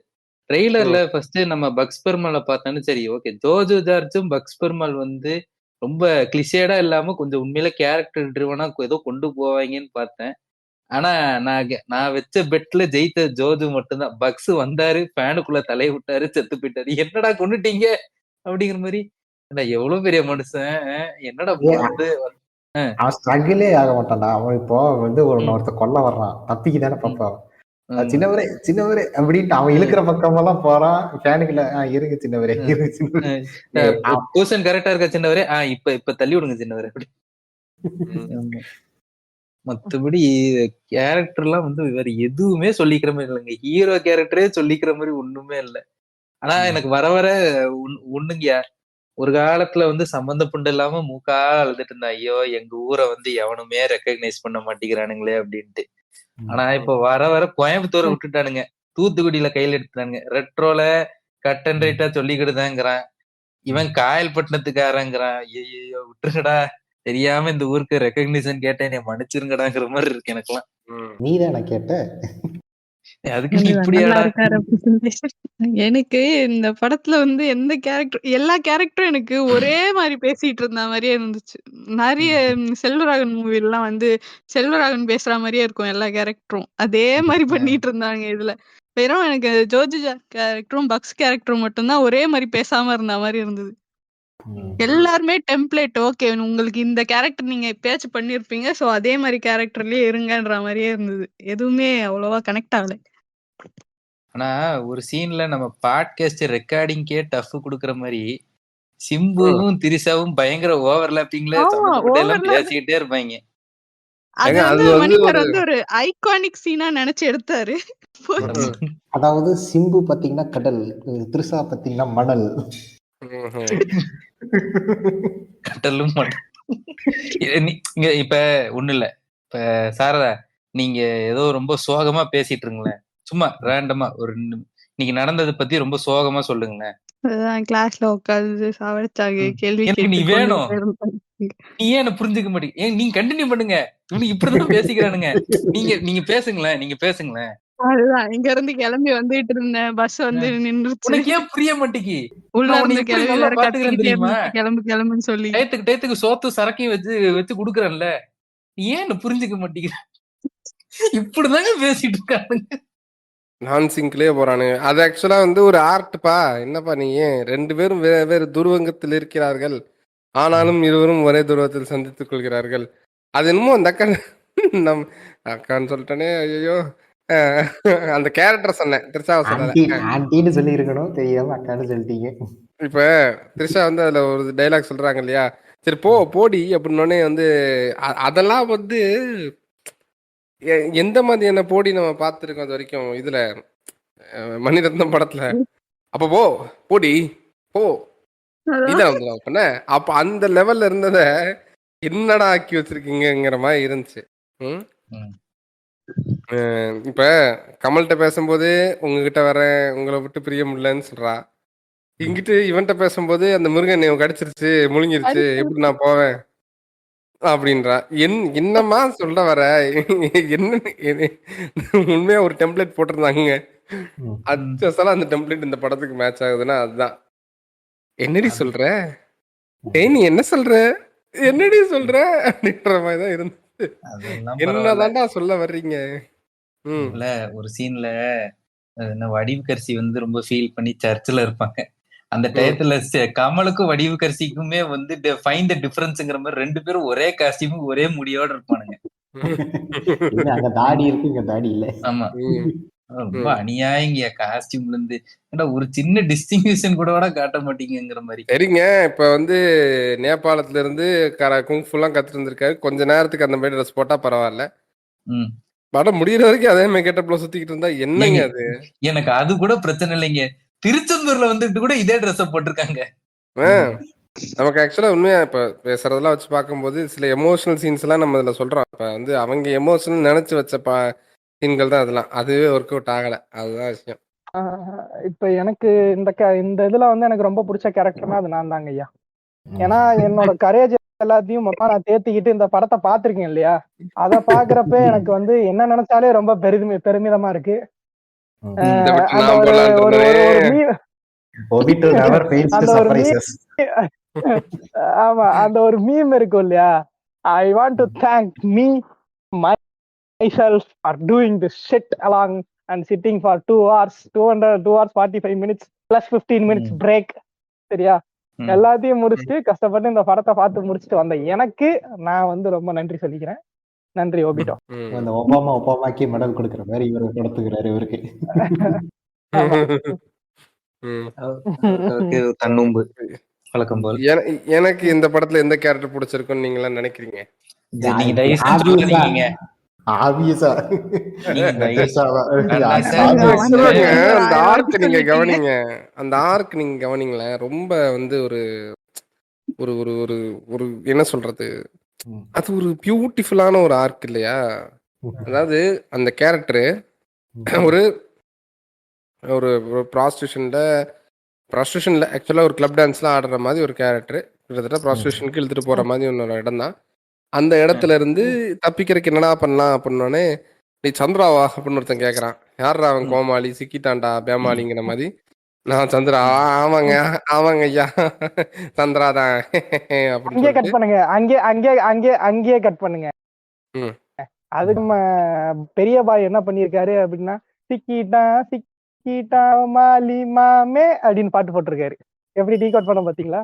ட்ரெய்லர்ல ஃபர்ஸ்ட் நம்ம பக்ஸ் பெருமாளை பார்த்தோன்னு சரி ஓகே, ஜோஜு ஜார்ஜும் பக்ஸ் பெருமாள் வந்து ரொம்ப கிளிஷேடா இல்லாம கொஞ்சம் உண்மையில கேரக்டர் ட்ரிவனா ஏதோ கொண்டு போவாங்கன்னு பார்த்தேன். ஆனா நான் வச்ச பெட்ல ஜெயித்த ஜோஜு மட்டும்தான். பக்ஸ் வந்தாரு, ஃபேனுக்குள்ள தலையை விட்டாரு, செத்து போயிட்டாரு. என்னடா கொண்டுட்டீங்க அப்படிங்கிற மாதிரி. எவ்வளவு பெரிய மனுஷன், என்னடா வந்து அவன் ஸ்ட்ரகிளே ஆக மாட்டான்டா. அவன் இப்போ வந்து ஒருத்த கொல்ல வர்றான், தப்பிக்கு தானே பார்ப்பான். சின்னவரே சின்னவரே அப்படின்ட்டு அவன் இழுக்கிற பக்கம் எல்லாம் போறான். ஃபேனுக்குள்ள இருங்க சின்னவரே, இருங்க சின்னவரே, பொசிஷன் கரெக்டா இருக்க சின்னவரே, இப்ப தள்ளி விடுங்க சின்னவரே அப்படி. மத்தபடி கேரக்டர் எல்லாம் வந்து வேற எதுவுமே சொல்லிக்கிற மாதிரி இல்லைங்க. ஹீரோ கேரக்டரே சொல்லிக்கிற மாதிரி ஒண்ணுமே இல்லை. ஆனா எனக்கு வர வர ஒண்ணுங்க, ஒரு காலத்துல வந்து சம்பந்தப்பட்டு இல்லாம மூக்கா அழுதுட்டு இருந்தா, ஐயோ எங்க ஊரை வந்து எவனுமே ரெக்கக்னைஸ் பண்ண மாட்டேங்கிறானுங்களே அப்படின்ட்டு. ஆனா இப்ப வர வர கோயம்புத்தூரை விட்டுட்டானுங்க, தூத்துக்குடியில கையில எடுத்துட்டானுங்க. ரெட்ரோல கட் அண்ட் ரைட்டா சொல்லிக்கிட்டுதாங்கிறான். இவன் காயல்பட்டினத்துக்காரங்கிறான். ஐயோ விட்டுருங்கடா, தெரியாம இந்த ஊருக்கு ரெக்கக்னிஷன் கேட்டேன், நீ மன்னிச்சிருங்கடாங்கிற மாதிரி இருக்கு எனக்குலாம். நீதான கேட்ட அதுக்கு நல்லா இருக்காரு representation. எனக்கு இந்த படத்துல வந்து எந்த கேரக்டர், எல்லா கேரக்டரும் எனக்கு ஒரே மாதிரி பேசிட்டு இருந்த மாதிரியே இருந்துச்சு. நிறைய செல்வராகவன் மூவி எல்லாம் வந்து செல்வராகவன் பேசுற மாதிரியே இருக்கும் எல்லா கேரக்டரும். அதே மாதிரி பண்ணிட்டு இருந்தாங்க இதுல. வெறும் எனக்கு ஜோஜிஜா கேரக்டரும் பக்ஸ் கேரக்டரும் மட்டும்தான் ஒரே மாதிரி பேசாம இருந்த மாதிரி இருந்தது. எல்லாருமே டெம்ப்ளேட், ஓகே உங்களுக்கு இந்த கேரக்டர் நீங்க பேச்சு பண்ணிருப்பீங்க, சோ அதே மாதிரி கேரக்டர்லயே இருங்கன்ற மாதிரியே இருந்தது. எதுவுமே அவ்வளவா கனெக்ட் ஆகல. ஆனா ஒரு சீன்ல நம்ம பாட்காஸ்ட் ரெக்கார்டிங்கே டஃப் குடுக்கற மாதிரி சிம்புவும் திரிசாவும் பயங்கர ஓவர்லாப்பிங்ல எல்லாம் பேசிக்கிட்டே இருப்பாங்க. அது வந்து மணிகர் வந்து ஒரு ஐகானிக் சீனா நினைச்சு எடுத்தாரு. அதாவது சிம்பு பாத்தீங்கன்னா கடல், திரிசா பாத்தீங்கன்னா மணல். கடலும் மணல். இப்ப ஒண்ணு இல்ல, இப்ப சாரதா நீங்க ஏதோ ரொம்ப சோகமா பேசிட்டு இருங்களேன், சும்மா ரேண்டமா ஒரு இன்னைக்கு நடந்ததை பத்தி ரொம்ப சோகமா சொல்லுங்களேன். கிளாஸ்ல உட்காந்து சாவடிச்சாங்க, கேள்வி நீ வேணும், நீ ஏன் புரிஞ்சுக்க மாட்டீங்க? நீங்க கண்டினியூ பண்ணுங்க, இவனுக்கு இப்படிதான் பேசிக்கிறானுங்க. நீங்க பேசுங்களேன், நீங்க பேசுங்களேன். அதுதான் இங்க இருந்து கிளம்பி வந்துட்டு இருந்தேன், பஸ் வந்து நின்றுச்சு. உனக்கு ஏன் புரிய மாட்டேங்கி? உள்ள இருந்து கிளம்பி வேற கத்திக்கிட்டே தெரியுமா? கிளம்பு கிளம்புன்னு சொல்லி டயத்துக்கு சோத்து சரக்கையும் வச்சு குடுக்குறேன்ல, ஏன் புரிஞ்சுக்க மாட்டேங்கிற? இப்படிதாங்க பேசிட்டு இருக்கானுங்க. நான் சிங்க்லயே போறானுங்க. அது ஆக்சுவலா வந்து ஒரு ஆர்ட்பா. என்னப்பா நீ ரெண்டு பேரும் வேறு துருவங்கத்தில் இருக்கிறார்கள், ஆனாலும் இருவரும் ஒரே துருவத்தில் சந்தித்துக் கொள்கிறார்கள். அது என்னமோ அந்த அக்கா நம் அக்கான்னு சொல்லிட்டேனே, ஐயோ அந்த கேரக்டர் சொன்னேன், திரிஷாவை சொல்லல. ஆன்ட்டின்னு சொல்லி இருக்கணும், தெரியாம அக்கான்னு சொல்லிட்டீங்க. இப்ப திரிஷா வந்து அதுல ஒரு டைலாக் சொல்றாங்க இல்லையா, சரி போடி அப்படின்னோடனே வந்து அதெல்லாம் வந்து எந்த மாதிரியான போடி நம்ம பார்த்துருக்கோம் அது வரைக்கும் இதுல மணிரத்னம் படத்துல. அப்ப போடி போ இதான் வந்து பண்ண. அப்ப அந்த லெவல்ல இருந்தத என்னடா ஆக்கி வச்சிருக்கீங்கிற மாதிரி இருந்துச்சு. இப்ப கமல்கிட்ட பேசும்போது உங்ககிட்ட வரேன், உங்களை விட்டு பிரிய முடியலன்னு சொல்றா. இங்கிட்டு இவன்கிட்ட பேசும்போது அந்த முருகன் கடிச்சிருச்சு முழுங்கிருச்சு, எப்படி நான் போவேன் அப்படின்றா. என்னமா சொல்ல வர என்ன? உண்மையா ஒரு டெம்ப்ளேட் போட்டிருந்தாங்க, அச்சசலா அந்த டெம்ப்ளேட் இந்த படத்துக்கு மேட்ச் ஆகுதுன்னா அதுதான். என்னடி சொல்ற, நீ என்ன சொல்ற, என்னடி சொல்ற அப்படின்ற மாதிரிதான் இருந்துச்சு. என்னதான்டா சொல்ல வர்றீங்க? ஒரு சீன்ல வடிவுக்கரசி வந்து ரொம்ப ஃபீல் பண்ணி சர்ச்சில் இருப்பாங்க. அந்த டயத்துல கமலுக்கும் வடிவுக்கரசிக்குமே வந்து ஃபைண்ட் தி டிஃபரன்ஸ்ங்கிற மாதிரி ரெண்டு பேரும் ஒரே காஸ்டியூம் ஒரே முடியோட இருப்பானுங்க. அங்க தாடி இருக்கு, இங்க தாடி இல்ல. ஆமா, ரொம்ப அநியாயங்க. காஸ்டியூம்ல இருந்து ஒரு சின்ன டிஸ்டிங்விஷன் கூட காட்ட மாட்டீங்கிற மாதிரி. சரிங்க, இப்ப வந்து நேபாளத்துல இருந்து குங்ஃபுலாம் கத்துட்டு இருந்திருக்காரு, கொஞ்ச நேரத்துக்கு அந்த மாதிரி ட்ரெஸ் போட்டா பரவாயில்ல. படம் முடிகிற வரைக்கும் அதே மாதிரி கெட்டப்ல சுத்திக்கிட்டு இருந்தா என்னங்க அது? எனக்கு அது கூட பிரச்சனை இல்லைங்க, திருச்செந்தூர்ல வந்துட்டு கூட இதே ட்ரெஸ் போட்டிருக்காங்க. நமக்கு ஆக்சுவலா உண்மையா இப்ப பேசுறதெல்லாம் வச்சு பார்க்கும்போது சில எமோஷனல் சீன்ஸ் எல்லாம் நம்ம இதுல சொல்றோம். இப்ப வந்து அவங்க எமோஷனல் நினைச்சு வச்ச சீன்கள் தான் அதெல்லாம். அதுவே ஒர்க் அவுட் ஆகல, அதுதான் விஷயம். இப்ப எனக்கு இந்த இதுல வந்து எனக்கு ரொம்ப பிடிச்ச கேரக்டர்னா அது நான் தாங்க ஐயா. ஏன்னா என்னோட கரேஜ் எல்லாத்தையும் மொத்தமா நான் தேத்திக்கிட்டு இந்த படத்தை பாத்திருக்கேன் இல்லையா, அத பாக்குறப்ப எனக்கு வந்து என்ன நினைச்சாலே ரொம்ப பெருமிதமா இருக்கு. இதை விட்டு அந்த நான் ஒரு போடலான்னு ஒரு இருந்தேனே. ஒரு ஒரு meme Bobito never fails to அந்த ஒரு மீம் surprise us. ஆமா அந்த ஒரு மீம் இருக்கும் இல்லையா, I want to thank me myself for doing this shit along and sitting for 2 hours 2 hours 45 minutes plus 15 minutes break. சரியா, எல்லாத்தையும் முடிச்சுட்டு கஷ்டப்பட்டு இந்த படத்தை பார்த்து முடிச்சுட்டு வந்த எனக்கு நான் வந்து ரொம்ப நன்றி சொல்லிக்கிறேன். நன்றி ஓபிட்டோ. அந்த ஒபாமாக்கு மெடல் கொடுக்குற மாதிரி இவரு கொடுத்துக்கிறாரு இவருக்கு. தன்னும்பு வழக்கம் போல. எனக்கு இந்த படத்துல எந்த கேரக்டர் பிடிச்சிருக்குன்னு நீங்க எல்லாம் நினைக்கிறீங்க? ஆப்வியஸா அந்த ஆர்க் நீங்க கவனிங்க, அந்த ஆர்க் நீங்க கவனிங்களேன். ரொம்ப வந்து ஒரு ஒரு ஒரு ஒரு ஒரு என்ன சொல்றது, அது ஒரு பியூட்டிஃபுல்லான ஒரு ஆர்க் இல்லையா? அதாவது அந்த கேரக்டரு ஒரு ஒரு ப்ராஸ்டியூஷன்ல ஆக்சுவலா ஒரு கிளப் டான்ஸ்லாம் ஆடுற மாதிரி ஒரு கேரக்டர், கிட்டத்தட்ட ப்ராஸ்டியூஷனுக்கு இழுத்துட்டு போற மாதிரி ஒரு இடம் தான். அந்த இடத்துல இருந்து தப்பிக்கிறதுக்கு என்னடா பண்ணலாம் அப்படின்னோடனே, நீ சந்திராவா அப்படின்னு ஒருத்தன் கேட்கறான். யாரா அவன் கோமாளி சிக்கிட்டான்டா பேமாளிங்கிற மாதிரி. நான் சந்திரா, ஆமாங்க ஆமாங்க ஐயா சந்திரா தான் அப்படின்னு அங்கே கட் பண்ணுங்க, அங்கேயே கட் பண்ணுங்க. அதுக்கு பெரிய பாய் என்ன பண்ணிருக்காரு அப்படின்னா, சிக்கிட்டா மாலி மாமே அப்படின்னு பாட்டு போட்டிருக்காரு. எப்படி டீகோட் பண்ண பாத்தீங்களா?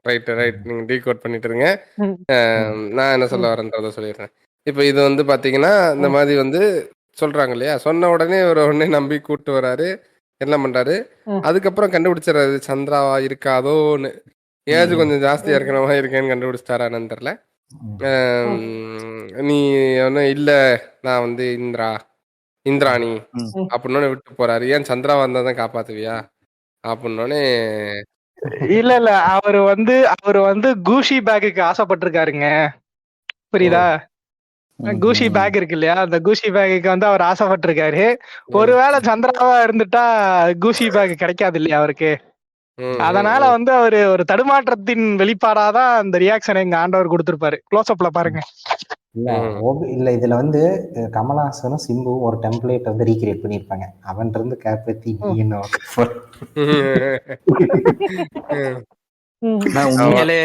ரைட் நீங்க டீகோட் பண்ணிட்டு இருங்க. நான் என்ன சொல்ல வரேன்றத சொல்லிடுறேன். இப்போ இது வந்து பாத்தீங்கன்னா இந்த மாதிரி வந்து சொல்றாங்க இல்லையா, சொன்ன உடனே உடனே நம்பி கூட்டு வராரு, என்ன பண்றாரு, அதுக்கப்புறம் கண்டுபிடிச்சிடறாரு சந்திராவா இருக்காதோன்னு. ஏஜ் கொஞ்சம் ஜாஸ்தியா இருக்கிற மாதிரி இருக்கேன்னு கண்டுபிடிச்சிட்டாரான்னு தெரியல. நீ ஒன்னும் இல்ல, நான் வந்து இந்திராணி அப்படின்னு விட்டு போறாரு. ஏன் சந்திரா வந்தாதான் காப்பாத்துவியா அப்படின்னோடனே, இல்ல அவரு வந்து கூஷி பேக்குக்கு ஆசைப்பட்டிருக்காருங்க, புரியுதா? கூஷி பேக் இருக்கு இல்லையா, அந்த கூஷி பேக்குக்கு வந்து அவர் ஆசைப்பட்டிருக்காரு. ஒருவேளை சந்திராவா இருந்துட்டா கூஷி பேக் கிடைக்காது இல்லையா அவருக்கு. அதனால வந்து அவரு ஒரு தடுமாற்றத்தின் வெளிப்பாடாதான் அந்த ரியாக்ஷன் எங்க ஆண்டவர் கொடுத்திருப்பாரு. க்ளோஸ்அப்ல பாருங்க. இல்ல இதுல வந்து கமலஹாசனும் சிம்புவும் ஒரு டெம்ப்ளேட் வந்து ரீக்ரியேட் பண்ணிருப்பாங்க. அவன் இருந்து காப்பாத்தி உண்மையிலே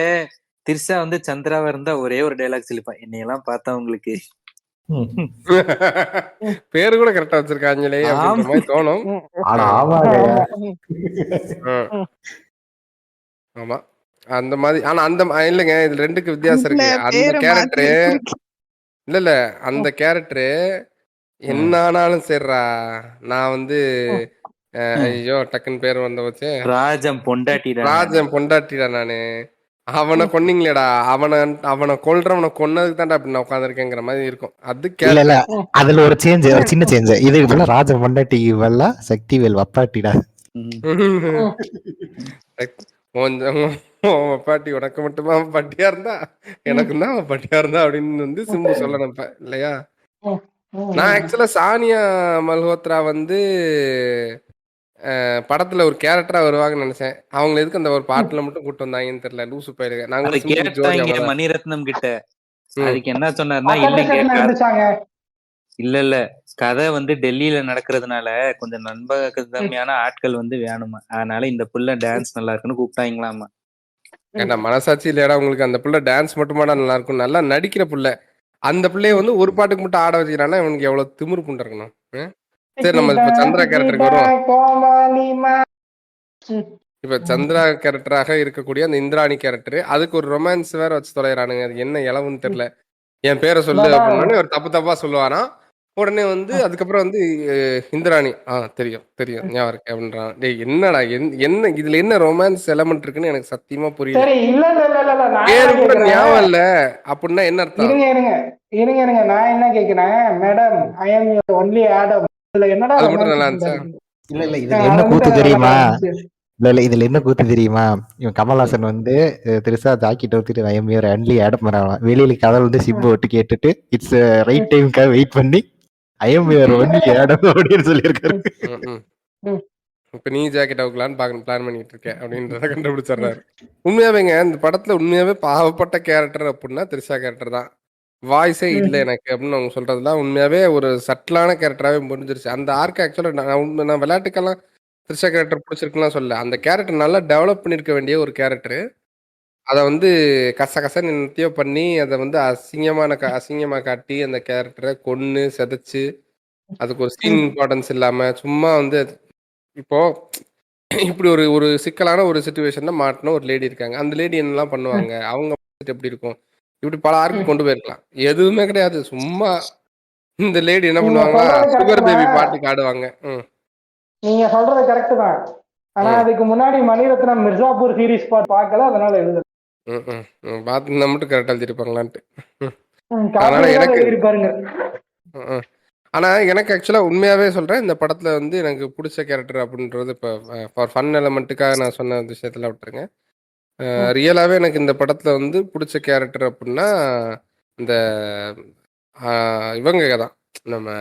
திரிஷா வந்து சந்திராவா இருந்தா ஒரே ஒரு டைலாக் சொல்லிப்பான், என்னையெல்லாம் பார்த்தா உங்களுக்கு பேரு கூட கரெக்டா வச்சிருக்காங்களே அப்படின்ற மாதிரி தோணும். ஆமா அந்த மாதிரி. ஆனா அந்த இல்லைங்க, இதுல ரெண்டுக்கு வித்தியாசம் இருக்கு. அந்த கேரக்டரு இல்ல அந்த கேரக்டரு என்ன ஆனாலும் சரிடா, நான் வந்து ஐயோ டக்குன்னு பேர் வந்த வச்சு ராஜம் பொண்டாட்டிடா நானு, அவனை கொன்னீங்களேடா, அவனை கொல்றவனை கொன்னதுக்கு தான்டா அப்படி நான் உட்காந்துருக்கேங்கிற மாதிரி இருக்கும். அது அதுல ஒரு சேஞ்ச், ஒரு சின்ன சேஞ்ச். இது ராஜ பொண்டாட்டி சக்திவேல் வப்பாட்டிடா. பாட்டி உனக்கு மட்டுமா பட்டியா இருந்தா, எனக்கு தான் பட்டியா இருந்தா அப்படின்னு வந்து சிம்பு சொல்லணும் இல்லையா? நான் ஆக்சுவலா சானியா மல்ஹோத்ரா வந்து படத்துல ஒரு கேரக்டரா வருவாங்கன்னு நினைச்சேன். அவங்க எதுக்கு அந்த ஒரு பாட்டுல மட்டும் கூட்டு வந்தாங்கன்னு தெரியல, லூசு போயிருங்க. நாங்க மணிரத்னம் கிட்ட அதுக்கு என்ன சொன்னாருன்னா, இல்ல கதை வந்து டெல்லியில நடக்கிறதுனால கொஞ்சம் நண்பகத்தன்மையான ஆட்கள் வந்து வேணுமா, அதனால இந்த புள்ள டான்ஸ் நல்லா இருக்குன்னு கூப்பிட்டாங்களாமா. ஏன்னா மனசாட்சி இல்லையாடா உங்களுக்கு, அந்த புள்ள டான்ஸ் மட்டுமாடா நல்லா இருக்கும், நல்லா நடிக்கிற புள்ள. அந்த பிள்ளைய வந்து ஒரு பாட்டுக்கு மட்டும் ஆட வச்சுக்கிறான்னா இவனுக்கு எவ்வளவு திமிரு புண்டு இருக்கணும். சரி, நம்ம இப்ப சந்திரா கேரக்டருக்கு வருவோம். இப்ப சந்திரா கேரக்டராக இருக்கக்கூடிய அந்த இந்திராணி கேரக்டர், அதுக்கு ஒரு ரொமான்ஸ் வேற வச்சு தொலைறானுங்க. அது என்ன இளவுன்னு தெரியல. என் பேரை சொல்லு அப்படின்னு ஒரு தப்பா சொல்லுவாராம். உடனே வந்து அதுக்கப்புறம் வந்து இந்திராணி தெரியும் ஞாபகம் இருக்கு அப்படின்றான். டேய் என்னடா என்ன இதுல என்ன ரொமான்ஸ் எலமெண்ட் இருக்குன்னு எனக்கு சத்தியமா புரியல. பேரு கூட ஞாபகம் இல்ல அப்படின்னா என்ன அர்த்தம்? இருங்க நான் என்ன கேக்குறேன், madam I am your only Adam, இதுல என்னடா அது மட்டும் நல்லா இருந்துச்சா? இல்ல இதுல என்ன கூத்து தெரியுமா? இதுல என்ன கூத்து தெரியுமா? இவன் கமல்ஹாசன் வந்து திருசா ஜாக்கெட் ஊத்திட்டு ஐ அம் யுவர் ஒன்லி ஆடம் வரான். வெளியில கதை வந்து சிம்பு விட்டு கேட்டுட்டு இட்ஸ் ரைட் டைம்க்காக வெயிட் பண்ணி ஐ அம் யுவர் ஒன்லி ஆடம் அப்படின்னு சொல்லியிருக்காரு. இப்ப நீ ஜாக்கெட் அவுக்கலான்னு பிளான் பண்ணிட்டு இருக்கேன் அப்படின்றத கண்டுபிடிச்சிடுறாரு. உண்மையாவேங்க இந்த படத்துல உண்மையாவே பாவப்பட்ட கேரக்டர் அப்படின்னா த்ரிஷா கேரக்டர் தான். வாய்ஸே இல்ல எனக்கு அப்படின்னு அவங்க சொல்றதுலாம் உண்மையாவே ஒரு சட்டிலான கேரக்டராகவே முடிஞ்சிருச்சு. அந்த ஆர்க் ஆக்சுவலா நான் விளையாட்டுக்கெல்லாம் த்ரிஷா கேரக்டர் பிடிச்சிருக்குலாம் சொல்ல. அந்த கேரக்டர் நல்லா டெவலப் பண்ணிருக்க வேண்டிய ஒரு கேரக்டர். அதை வந்து கசகசன்னு என்னத்தையோ பண்ணி அதை வந்து அசிங்கமா காட்டி அந்த கேரக்டரை கொன்னு செதைச்சு அதுக்கு ஒரு சீன் இம்பார்ட்டன்ஸ் இல்லாம சும்மா வந்து இப்போ இப்படி ஒரு ஒரு சிக்கலான ஒரு சுச்சுவேஷன்ல மாட்டின ஒரு லேடி இருக்காங்க. அந்த லேடி என்னெல்லாம் பண்ணுவாங்க, அவங்க எப்படி இருக்கும், இப்படி பல ஆர்க்கு கொண்டு போயிருக்கலாம். எதுவுமே கிடையாது. சும்மா இந்த லேடி என்ன நீங்க பண்ணுவாங்களா, சொல்றது சுகர் கரெக்ட் பேபி தான். பாட்டுக்கு ஆடுவாங்க. நீங்க சொல்றது கரெக்ட் தான். ஆனா அதுக்கு முன்னாடி மணிரத்னம் மிர்சாபூர் சீரிஸ் பார்க்கல, அதனால எழுதுல. பார்த்து மட்டும் கரெக்டா எழுதிருப்பாங்களான்ட்டு. அதனால காப்பி எனக்கு எழுதிருப்பாருங்க. ஆனா எனக்கு ஆக்சுவலா உண்மையாவே சொல்றேன், இந்த படத்துல வந்து எனக்கு பிடிச்ச கேரக்டர் அப்படின்றது இப்போ ஃபார் ஃபன் எலமெண்ட்டுக்காக நான் சொன்ன விஷயத்துல விட்டுருங்க. ரியலாவே எனக்கு இந்த படத்துல வந்து பிடிச்ச கேரக்டர் அப்படின்னா இந்த இவங்க தான், நம்ம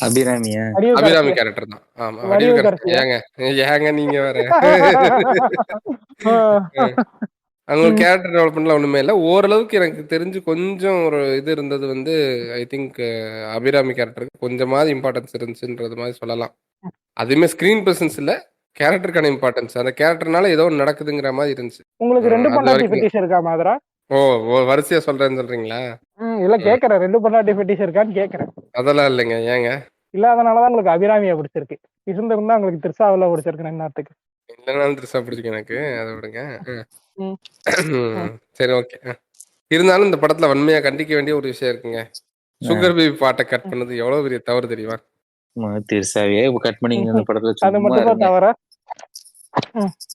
அபிராமியா அபிராமி கேரக்டர் தான். ஆமா, வடிவுக்கரசி. ஏங்க ஏங்க நீங்க வேற அங்க ஒரு கேரக்டர் டெவலப்மெண்ட்லாம் ஒண்ணுமே இல்லை. ஓரளவுக்கு எனக்கு தெரிஞ்சு கொஞ்சம் ஒரு இது இருந்தது வந்து ஐ திங்க் அபிராமி கேரக்டருக்கு கொஞ்சமாவது இம்பார்ட்டன்ஸ் இருந்துச்சுன்றது மாதிரி சொல்லலாம். அதுவுமே ஸ்கிரீன் பிரசன்ஸ் இல்ல, கேரக்டருக்கான இம்பார்ட்டன்ஸ். அந்த கேரக்டர்னால ஏதோ ஒன்று நடக்குதுங்கிற மாதிரி இருந்துச்சு. உங்களுக்கு 2 அது பொண்டாட்டி வரைக்கும் ஃபெட்டிஷ் இருக்கா மாதிரா? வரிசையா சொல்றேன்னு சொல்றீங்களா? இல்ல கேக்குறேன், 2 பொண்டாட்டி ஃபெட்டிஷ் இருக்கான்னு கேக்குறேன். அதெல்லாம் இல்லைங்க. ஏங்க இல்லாதனாலதான் உங்களுக்கு அபிராமியை பிடிச்சிருக்கு. இருந்திருந்தா உங்களுக்கு திருசாவில பிடிச்சிருக்கு என்னத்துக்கு? இல்லைனாலும் திருசா பிடிச்சிருக்கு எனக்கு, அதை விடுங்க. சரி, ஓகே. இருந்தாலும் இந்த படத்துல வன்மையா கண்டிக்க வேண்டிய ஒரு விஷயம் இருக்குங்க. சுகர் பேபி பாட்டை கட் பண்ணது எவ்வளவு பெரிய தவறு தெரியுமா? திருசாவே கட் பண்ணி இந்த படத்துல அது சும்மா மட்டும் தான் இருங்க. தவிர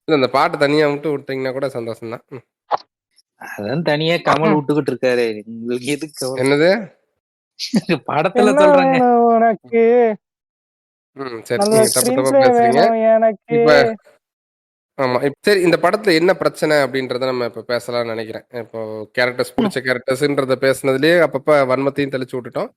இல்ல, இந்த பாட்டை தனியா விட்டு விட்டீங்கன்னா கூட சந்தோஷம் தான். அதான் தனியா கமல் விட்டுக்கிட்டு இருக்காரு. உங்களுக்கு எதுக்கு கவலை? என்னது படத்துல என்ன சொல்றேங்க. வேணும் உனக்கு? சரி, நல்ல நீங்க தப்பு ஸ்கிரீன் தப்பா பிளே பேசுறீங்க வேணும் எனக்கு. இப்ப. ஆமா, சரி, இந்த படத்துல என்ன பிரச்சனை அப்படின்றத நம்ம இப்ப பேசலாம்னு நினைக்கிறேன். இப்போ கேரக்டர்ஸ், பிடிச்ச கேரக்டர்ஸ்ன்றத பேசுனதுலயே அப்பப்ப வன்மத்தையும் தெளிச்சு விட்டுட்டோம்.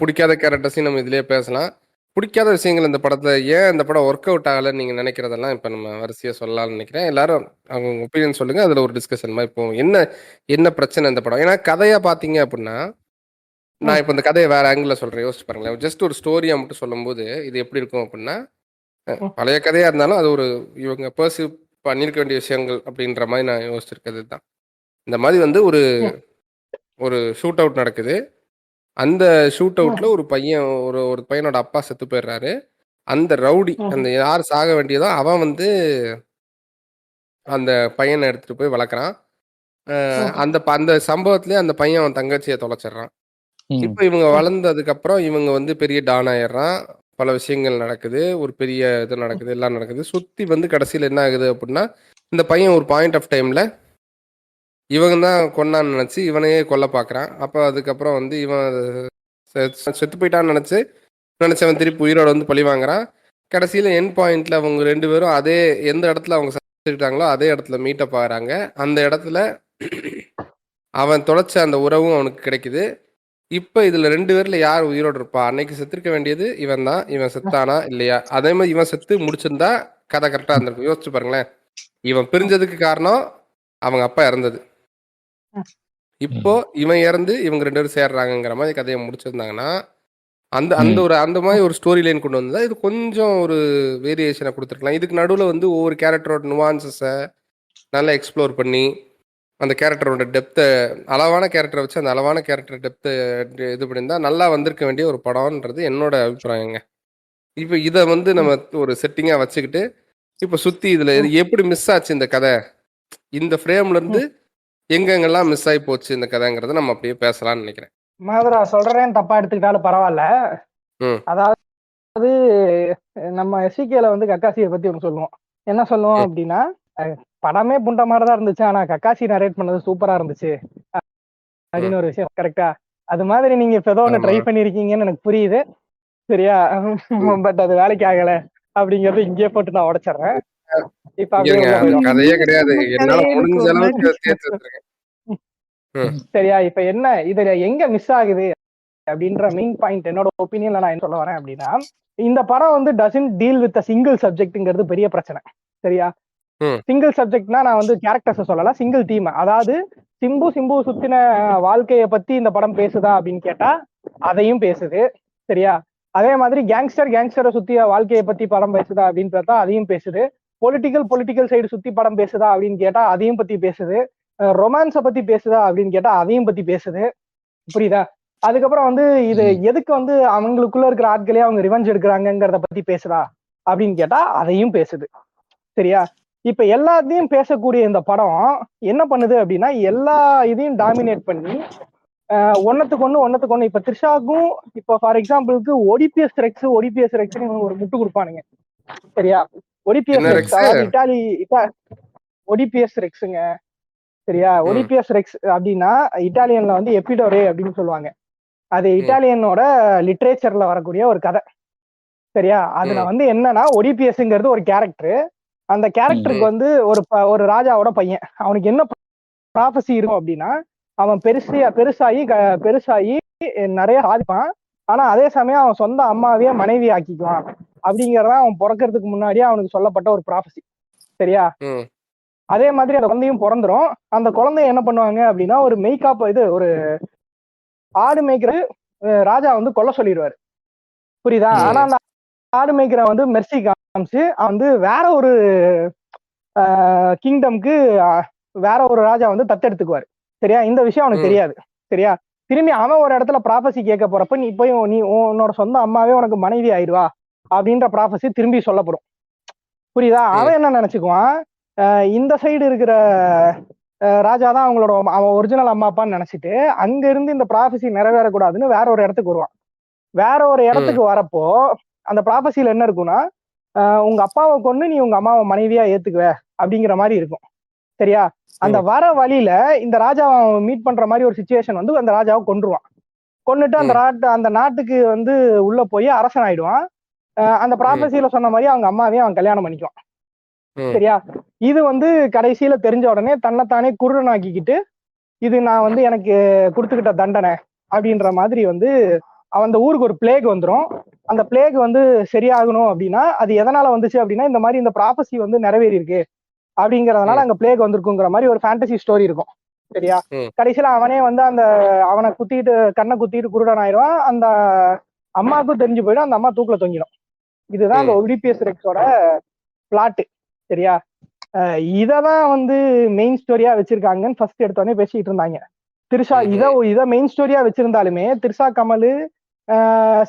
பிடிக்காத கேரக்டர்ஸையும் நம்ம இதுலயே பேசலாம். பிடிக்காத விஷயங்கள் இந்த படத்துல ஏன் இந்த படம் ஒர்க் அவுட் ஆகலைன்னு நீங்க நினைக்கிறதெல்லாம் இப்ப நம்ம வரிசையா சொல்லலாம்னு நினைக்கிறேன். எல்லாரும் அவங்க ஒப்பீனியன் சொல்லுங்க, அதுல ஒரு டிஸ்கஷன் மாதிரி போவோம். என்ன என்ன பிரச்சனை இந்த படம்? ஏன்னா கதையா பாத்தீங்க அப்படின்னா, நான் இப்ப இந்த கதையை வேற ஆங்கிள் சொல்றேன், யோசிச்சு பாருங்களேன். ஜஸ்ட் ஒரு ஸ்டோரியா மட்டும் சொல்லும்போது இது எப்படி இருக்கும் அப்படின்னா, பழைய கதையா இருந்தாலும் அது ஒரு இவங்க பர்சிவ் பண்ணிருக்க வேண்டிய விஷயங்கள் அப்படின்ற மாதிரி நான் யோசிச்சிருக்கிறது தான். இந்த மாதிரி வந்து ஒரு ஒரு ஷூட் அவுட் நடக்குது. அந்த ஷூட் அவுட்ல ஒரு பையன், ஒரு பையனோட அப்பா செத்து போயிடுறாரு. அந்த ரவுடி, அந்த யார் சாக வேண்டியதோ அவன் வந்து அந்த பையனை எடுத்துட்டு போய் வளர்க்குறான். அந்த சம்பவத்திலே அந்த பையன் அவன் தங்கச்சியை தொலைச்சிடுறான். இப்போ இவங்க வளர்ந்ததுக்கு அப்புறம் இவங்க வந்து பெரிய டான் ஆயிடுறான். பல விஷயங்கள் நடக்குது, ஒரு பெரிய இது நடக்குது, எல்லாம் நடக்குது. சுத்தி வந்து கடைசியில் என்ன ஆகுது அப்படின்னா, இந்த பையன் ஒரு பாயிண்ட் ஆஃப் டைம்ல இவங்க தான் கொன்னான்னு நினைச்சு இவனையே கொல்ல பாக்குறான். அப்போ அதுக்கப்புறம் வந்து இவன் செத்து போயிட்டான்னு நினைச்சவன் திருப்பி உயிரோட வந்து பழி வாங்குறான். கடைசியில என் பாயிண்ட்ல அவங்க 2 பேரும் அதே எந்த இடத்துல அவங்க செத்துக்கிட்டாங்களோ அதே இடத்துல மீட்டப் ஆகுறாங்க. அந்த இடத்துல அவன் தொலைச்ச அந்த உறவும் அவனுக்கு கிடைக்குது. இப்ப இதுல 2 பேர்ல யார் உயிரோடு இருப்பா? அன்னைக்கு செத்துருக்க வேண்டியது இவன் தான். இவன் செத்தானா இல்லையா? அதே மாதிரி இவன் செத்து முடிச்சிருந்தா கதை கரெக்டா இருந்திருக்கும். யோசிச்சு பாருங்களேன். இவன் பிரிஞ்சதுக்கு காரணம் அவங்க அப்பா இறந்தது. இப்போ இவன் இறந்து இவங்க 2 பேரும் சேர்றாங்கிற மாதிரி கதையை முடிச்சிருந்தாங்கன்னா, அந்த மாதிரி ஒரு ஸ்டோரி லைன் கொண்டு வந்தா இது கொஞ்சம் ஒரு வேரியேஷனை கொடுத்துருக்கலாம். இதுக்கு நடுவில் வந்து ஒவ்வொரு கேரக்டரோட நுவான்சஸை நல்லா எக்ஸ்ப்ளோர் பண்ணி அந்த கேரக்டரோட டெப்த்தை, அளவான கேரக்டரை வச்சு அந்த அளவான கேரக்டர் டெப்த்தை இது பண்ணியிருந்தா நல்லா வந்திருக்க வேண்டிய ஒரு படம்ன்றது என்னோட அபிப்பிராயங்க. இப்போ இதை வந்து நம்ம ஒரு செட்டிங்காக வச்சுக்கிட்டு இப்போ சுற்றி இதில் எப்படி மிஸ் ஆச்சு இந்த கதை, இந்த ஃப்ரேம்ல இருந்து எங்கெங்கெல்லாம் மிஸ் ஆகி போச்சு இந்த கதைங்கிறத நம்ம அப்படியே பேசலாம்னு நினைக்கிறேன். மாதிரா சொல்றேன்னு தப்பா எடுத்துக்கிட்டாலும் பரவாயில்ல. அதாவது நம்ம எஸ்சிகேல வந்து கக்காசியை பத்தி ஒன்று சொல்லுவோம். என்ன சொல்லுவோம் அப்படின்னா, படமே புண்ட மாதிரிதான் இருந்துச்சு, ஆனா கக்காசி நரேட் பண்ணது சூப்பரா இருந்துச்சு அப்படின்னு ஒரு விஷயம். கரெக்டா? அது மாதிரி நீங்க இப்ப ஏதோ ஒன்று ட்ரை பண்ணிருக்கீங்கன்னு எனக்கு புரியுது, சரியா? பட் அது வேலைக்கு ஆகல அப்படிங்கறது இங்கே போட்டு நான் உடைச்சிடுறேன். இப்ப கதையே கிடையாது, என்னால முடிஞ்ச அளவுக்கு சரியா? இப்ப என்ன இதுல எங்க மிஸ் ஆகுது அப்படின்ற மெயின் பாயிண்ட் என்னோட ஒப்பீனியன்ல நான் என்ன சொல்ல வரேன் அப்படின்னா, இந்த படம் வந்து டசன்ட் டீல் வித் சிங்கிள் சப்ஜெக்ட்ங்கிறது பெரிய பிரச்சனை. சரியா? சிங்கிள் சப்ஜெக்ட்னா நான் வந்து கேரக்டர்ஸ் சொல்லல, சிங்கிள் தீம். அதாவது சிம்பு சுத்தின வாழ்க்கையை பத்தி இந்த படம் பேசுதா அப்படின்னு கேட்டா அதையும் பேசுது. சரியா? அதே மாதிரி கேங்ஸ்டரை சுத்திய வாழ்க்கையை பத்தி படம் பேசுதா அப்படின்னு பார்த்தா அதையும் பேசுது. பொலிட்டிக்கல் சைடு சுத்தி படம் பேசுதா அப்படின்னு கேட்டா அதையும் பத்தி பேசுது. ரொமான்ஸை பத்தி பேசுதா அப்படின்னு கேட்டா அதையும் பத்தி பேசுது. புரியுதா? அதுக்கப்புறம் வந்து இது எதுக்கு வந்து அவங்களுக்குள்ள இருக்கிற ஆட்களே அவங்க ரிவெஞ்ச் எடுக்கிறாங்கிறத பத்தி பேசுதா அப்படின்னு கேட்டா அதையும் பேசுது. சரியா? இப்ப எல்லாத்தையும் பேசக்கூடிய இந்த படம் என்ன பண்ணுது அப்படின்னா, எல்லா இதையும் டாமினேட் பண்ணி ஒன்னத்துக்கு ஒண்ணு இப்ப த்ரிஷாக்கும் இப்ப ஃபார் எக்ஸாம்பிளுக்கு ஒடிபிஎஸ் ரெக்ஸ் ஒரு முட்டு கொடுப்பானுங்க. சரியா? ஒடிபிஎஸ் ரெக்ஸ் அதாவது ஒடிபிஎஸ் ரெக்ஸுங்க. சரியா? ஒடிபிஎஸ் ரெக்ஸ் அப்படின்னா இட்டாலியன்ல வந்து எபிடோரே அப்படின்னு சொல்லுவாங்க. அது இட்டாலியனோட லிட்ரேச்சர்ல வரக்கூடிய ஒரு கதை. சரியா? அதுல வந்து என்னன்னா ஒடிபிஎஸ்ங்கிறது ஒரு கேரக்டர். அந்த கேரக்டருக்கு வந்து ஒரு ராஜாவோட பையன். அவனுக்கு என்ன ப்ராஃபஸி இருக்கும் அப்படின்னா, அவன் பெருசாகி நிறைய சாதிப்பான். ஆனா அதே சமயம் அவன் சொந்த அம்மாவையே மனைவி ஆக்கிக்குவான் அப்படிங்கறத அவன் பிறக்கிறதுக்கு முன்னாடியே அவனுக்கு சொல்லப்பட்ட ஒரு ப்ராஃபஸி. சரியா? அதே மாதிரி அந்த குழந்தையும் பிறந்துரும். அந்த குழந்தைய என்ன பண்ணுவாங்க அப்படின்னா, ஒரு ஒரு ஆடு மேய்க்கிற ராஜா வந்து கொல்ல சொல்லிடுவாரு. புரியுதா? ஆனா அந்த ஆடு மேய்க்கிற வந்து மெர்சி காமிச்சு அவன் வந்து வேற ஒரு கிங்டம்க்கு வேற ஒரு ராஜா வந்து தத்தெடுத்துக்குவாரு. சரியா? இந்த விஷயம் அவனுக்கு தெரியாது. சரியா? திரும்பி அவன் ஒரு இடத்துல ப்ராஃபஸி கேட்க போறப்ப நீ போய் நீ உன்னோட சொந்த அம்மாவே உனக்கு மனைவி ஆயிடுவா அப்படின்ற ப்ராஃபஸி திரும்பி சொல்லப்படும். புரியுதா? அவன் என்ன நினைச்சுக்குவான், இந்த சைடு இருக்கிற ராஜா தான் அவன் ஒரிஜினல் அம்மா அப்பான்னு நினைச்சிட்டு அங்க இருந்து இந்த ப்ராஃபஸி நிறைவேறக்கூடாதுன்னு வேற ஒரு இடத்துக்கு வருவான். வேற ஒரு இடத்துக்கு வரப்போ அந்த ப்ராஃபஸில என்ன இருக்கும்னா, உங்க அப்பாவை கொண்டு நீ உங்க அம்மாவை மனைவியா ஏத்துக்குவ அப்படிங்கிற மாதிரி இருக்கும். சரியா? அந்த வர வழியில இந்த ராஜாவை மீட் பண்ற மாதிரி ஒரு சிச்சுவேஷன் வந்து அந்த ராஜாவை கொன்றுவான். கொன்னுட்டு அந்த நாட்டுக்கு வந்து உள்ள போய் அரசன் ஆயிடுவான். அந்த ப்ராஃபஸில சொன்ன மாதிரி அவங்க அம்மாவையும் அவன் கல்யாணம் பண்ணிக்குவான். சரியா? இது வந்து கடைசியில தெரிஞ்ச உடனே தன்னைத்தானே குருடனாக்கிக்கிட்டு இது நான் வந்து எனக்கு கொடுத்துக்கிட்ட தண்டனை அப்படின்ற மாதிரி வந்து அந்த ஊருக்கு ஒரு பிளேக் வந்துடும். அந்த பிளேக் வந்து சரியாகணும் அப்படின்னா அது எதனால வந்துச்சு அப்படின்னா, இந்த மாதிரி இந்த ப்ராஃபஸி வந்து நிறைவேறி இருக்கு அப்படிங்கறதுனால அங்க பிளேக் வந்திருக்குங்கிற மாதிரி ஒரு ஃபேண்டசி ஸ்டோரி இருக்கும். சரியா? கடைசியில அவனே வந்து அவனை கண்ணை குத்திட்டு குருடன் ஆயிடுவான். அந்த அம்மாவுக்கும் தெரிஞ்சு போயிடும். அந்த அம்மா தூக்குல தொங்கிடும். இதுதான் அந்த ஒடிபிஎஸ் ரெக்ஸோட பிளாட். சரியா? இததான் வந்து மெயின் ஸ்டோரியா வச்சிருக்காங்கன்னு ஃபர்ஸ்ட் எடுத்தோடனே பேசிட்டு இருந்தாங்க. திரிஷா இத மெயின் ஸ்டோரியா வச்சிருந்தாலுமே திரிஷா, கமல்,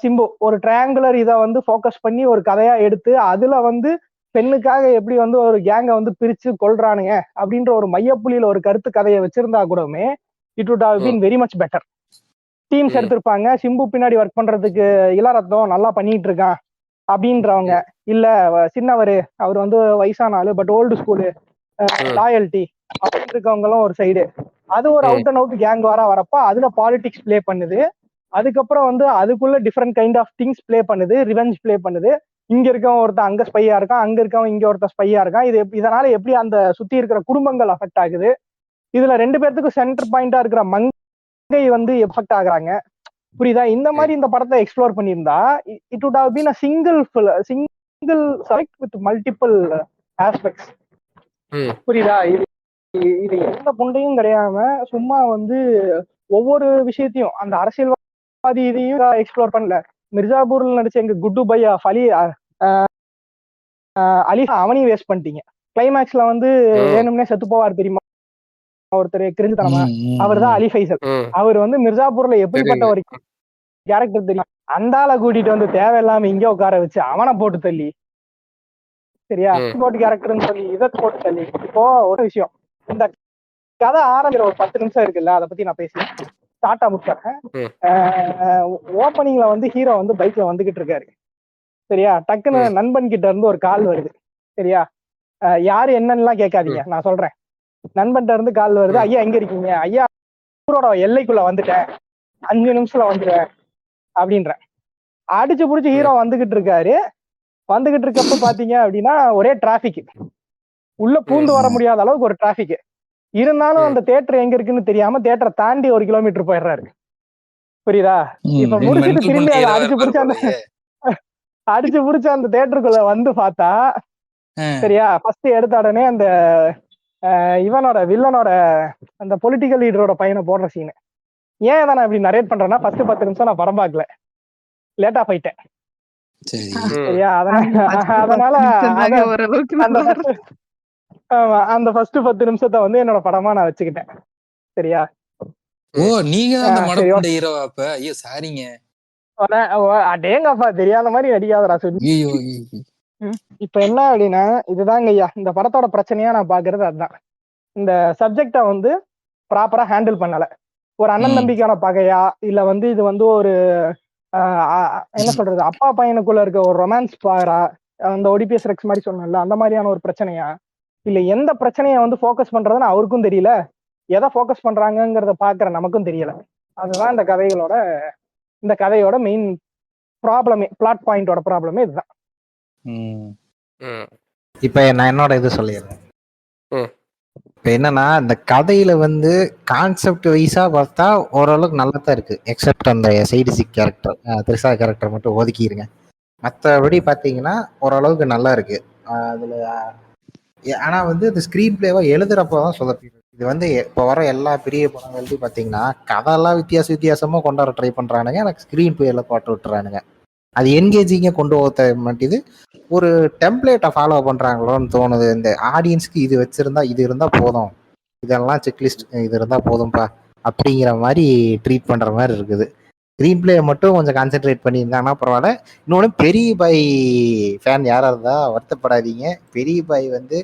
சிம்பு ஒரு ட்ரையாங்குலர் இதை வந்து ஃபோக்கஸ் பண்ணி ஒரு கதையா எடுத்து அதுல வந்து பெண்ணுக்காக எப்படி வந்து ஒரு கேங்கை வந்து பிரிச்சு கொள்றானுங்க அப்படின்ற ஒரு மையப்புள்ளியில ஒரு கருத்து கதையை வச்சிருந்தா கூடமே it would have been very much better. Teams எடுத்திருப்பாங்க. சிம்பு பின்னாடி ஒர்க் பண்றதுக்கு இளரத்தம் நல்லா பண்ணிட்டு இருக்கான் அப்படின்றவங்க, இல்ல சின்னவரு அவர் வந்து வயசான ஆளு பட் ஓல்டு ஸ்கூலு லாயல்டி அப்படின்னு இருக்கவங்களும் ஒரு சைடு, அது ஒரு அவுட் அண்ட் அவுட் கேங் வரப்ப அதுல பாலிடிக்ஸ் பிளே பண்ணுது. அதுக்கப்புறம் வந்து அதுக்குள்ள different kind of things play பண்ணுது, ரிவெஞ்ச் பிளே பண்ணுது. இங்க இருக்கவன் ஒருத்தன் அங்க ஸ்பையா இருக்கான், அங்க இருக்கவன் இங்க ஒருத்தன் ஸ்பையா இருக்கான். இதனால எப்படி அந்த சுத்தி இருக்கிற குடும்பங்கள் அஃபெக்ட் ஆகுது, இதுல 2 பேர்த்துக்கும் சென்டர் பாயிண்டா இருக்கிற மங்கை வந்து எஃபெக்ட் ஆகுறாங்க. புரியுதா? இந்த மாதிரி இந்த படத்தை எக்ஸ்ப்ளோர் பண்ணியிருந்தா it would have been a single subject with multiple aspects. புரியுதா? இது எந்த புண்டையும் கிடையாம சும்மா வந்து ஒவ்வொரு விஷயத்தையும் அந்த அரசியல்வாதி இதையும் எக்ஸ்ப்ளோர் பண்ணல. மிர்சாபூர்ல நடிச்ச எங்க குட்டு பையா அலி அவனையும் வேஸ்ட் பண்ணிட்டீங்க. கிளைமேக்ஸ்ல வந்து வேணும்னே செத்து போவார் தெரியுமா ஒருத்தர், கிரிஞ்சுத்தனமா, அவர் தான் அலி ஃபைசல். அவர் வந்து மிர்சாபூர்ல எப்படிப்பட்ட ஒரு கேரக்டர் தெரியும். அந்த ஆளை கூட்டிட்டு வந்து தேவையில்லாம இங்க உட்கார வச்சு அவனை போட்டு தள்ளி, சரியா, போட்டு கேரக்டர்னு சொல்லி இதை போட்டு தள்ளி. இப்போ ஒரு விஷயம், இந்த கதை ஆரம்பிக்கிற ஒரு 10 நிமிஷம் இருக்குல்ல, அதை பத்தி நான் பேசி ஸ்டார்டா முடிச்சேன். ஓப்பனிங்ல வந்து ஹீரோ வந்து பைக்ல வந்துகிட்டு இருக்காரு. சரியா? டக்குன்னு நண்பன் கிட்ட இருந்து ஒரு கால் வருது. சரியா? யாரு என்னன்னுலாம் கேட்காதீங்க, நான் சொல்றேன். நண்பன்கிட்ட இருந்து கால் வருது. ஐயா எங்க இருக்கீங்க? ஐயா ஊரோட எல்லைக்குள்ள வந்துட்டேன், 5 நிமிஷத்துல வந்துடுவேன் அப்படின்ற. அடிச்சு புடிச்சு ஹீரோ வந்துகிட்டு இருக்காரு. வந்துகிட்டு இருக்கப்ப பாத்தீங்க அப்படின்னா ஒரே டிராபிக், உள்ள பூந்து வர முடியாத அளவுக்கு ஒரு டிராபிக் இருந்தாலும் அந்த தியேட்டர் எங்க இருக்குன்னு தெரியாம தியேட்டரை தாண்டி 1 கிலோமீட்டர் போயிடுறாரு. புரியுதா? இப்ப முடிச்சிட்டு மென்டல் திரும்பி பண்ண அதை ஹீரோவா அடிச்சு இருப்பாரு புடிச்சு அந்த போலயே. அடிச்சு புடிச்சு அந்த தேட்டருக்குள்ள வந்து பார்த்தா, சரியா, ஃபர்ஸ்ட் எடுத்த உடனே அந்த இவனோட வில்லனோட அந்த பொலிட்டிக்கல் லீடரோட பையனை போடுற சீனு. ஏன் இதை நான் இப்படி நரேட் பண்றேன்னா, ஃபர்ஸ்ட் 10 நிமிஷம் நான் படம் பார்க்கல, லேட்டா போயிட்டேன். சரி. சரியா, அந்த first அதனால 10 நிமிஷம் தாங்க ஓரளவுக்கு அந்த நல்லா இருக்கும். ஆமா, அந்த ஃபர்ஸ்ட் 10 நிமிஷத்தை வந்து என்னோட படமா நான் வச்சுக்கிட்டேன். சரியா, ஓ நீங்க தான் அந்த சரி, மடப்புண்ட ஹீரோவா அப்ப? ஐயோ சாரிங்க. அடேங்கப்பா, தெரியாத மாதிரி நடிக்காதடா சொல்லி. ஐயோ இப்ப என்ன அப்படின்னா, இதுதாங்க ஐயா இந்த படத்தோட பிரச்சனையா நான் பாக்குறது அதுதான். இந்த சப்ஜெக்டை வந்து ப்ராப்பரா ஹேண்டில் பண்ணல. ஒரு அண்ணன் தம்பிக்கான பகையா, இல்ல வந்து இது வந்து ஒரு என்ன சொல்றது, அப்பா பையனுக்குள்ள இருக்க ஒரு ரொமான்ஸ் பாரா, அந்த ODPS ரெக்ஸ் மாதிரி சொன்னல அந்த மாதிரியான ஒரு பிரச்சனையா, இல்ல எந்த பிரச்சனையை வந்து ஃபோக்கஸ் பண்றதுன்னு அவருக்கும் தெரியல, எதை ஃபோக்கஸ் பண்றாங்கிறத பாக்குற நமக்கும் தெரியல. அதுதான் இந்த கதையோட மெயின் ப்ராப்ளமே, பிளாட் பாயிண்டோட ப்ராப்ளமே இதுதான். இப்ப நான் என்னோட இது சொல்லிடுறேன். இப்ப என்னன்னா, இந்த கதையில வந்து கான்செப்ட் வைஸா பார்த்தா ஓரளவுக்கு நல்லா தான் இருக்கு. எக்ஸப்ட் அந்த சைடிசிக் கேரக்டர், திரிசா கேரக்டர் மட்டும் ஒதுக்கிடுங்க. மற்றபடி பார்த்தீங்கன்னா ஓரளவுக்கு நல்லா இருக்கு. அதுல ஆனா வந்து இந்த ஸ்கிரீன் பிளேவா எழுதுறப்போ தான் சொதப்பிடுது. இது வந்து இப்போ வர எல்லா பெரிய படங்கள்லையும் பார்த்தீங்கன்னா கதையெல்லாம் வித்தியாசமா கொண்டாட ட்ரை பண்றானுங்க, எனக்கு ஸ்கிரீன் பிளேல போட்டு விட்டுறானுங்க. அது என்கேஜிங்கா கொண்டு போக மாட்டேது. ஒரு டெம்ப்ளேட்டை ஃபாலோ பண்றாங்களோன்னு தோணுது. இந்த ஆடியன்ஸ்க்கு இது வச்சிருந்தா இது இருந்தா போதும், இதெல்லாம் செக்லிஸ்ட் இது இருந்தா போதும்பா அப்படிங்கிற மாதிரி ட்ரீட் பண்ற மாதிரி இருக்குது. ஸ்க்ரீன் பிளே மட்டும் கொஞ்சம் கான்சென்ட்ரேட் பண்ணியிருந்தாங்கன்னா பரவாயில்ல. இன்னொன்று, பெரிய பாய் ஃபேன் யாராக இருந்தா வருத்தப்படாதீங்க. பெரிய பாய் வந்து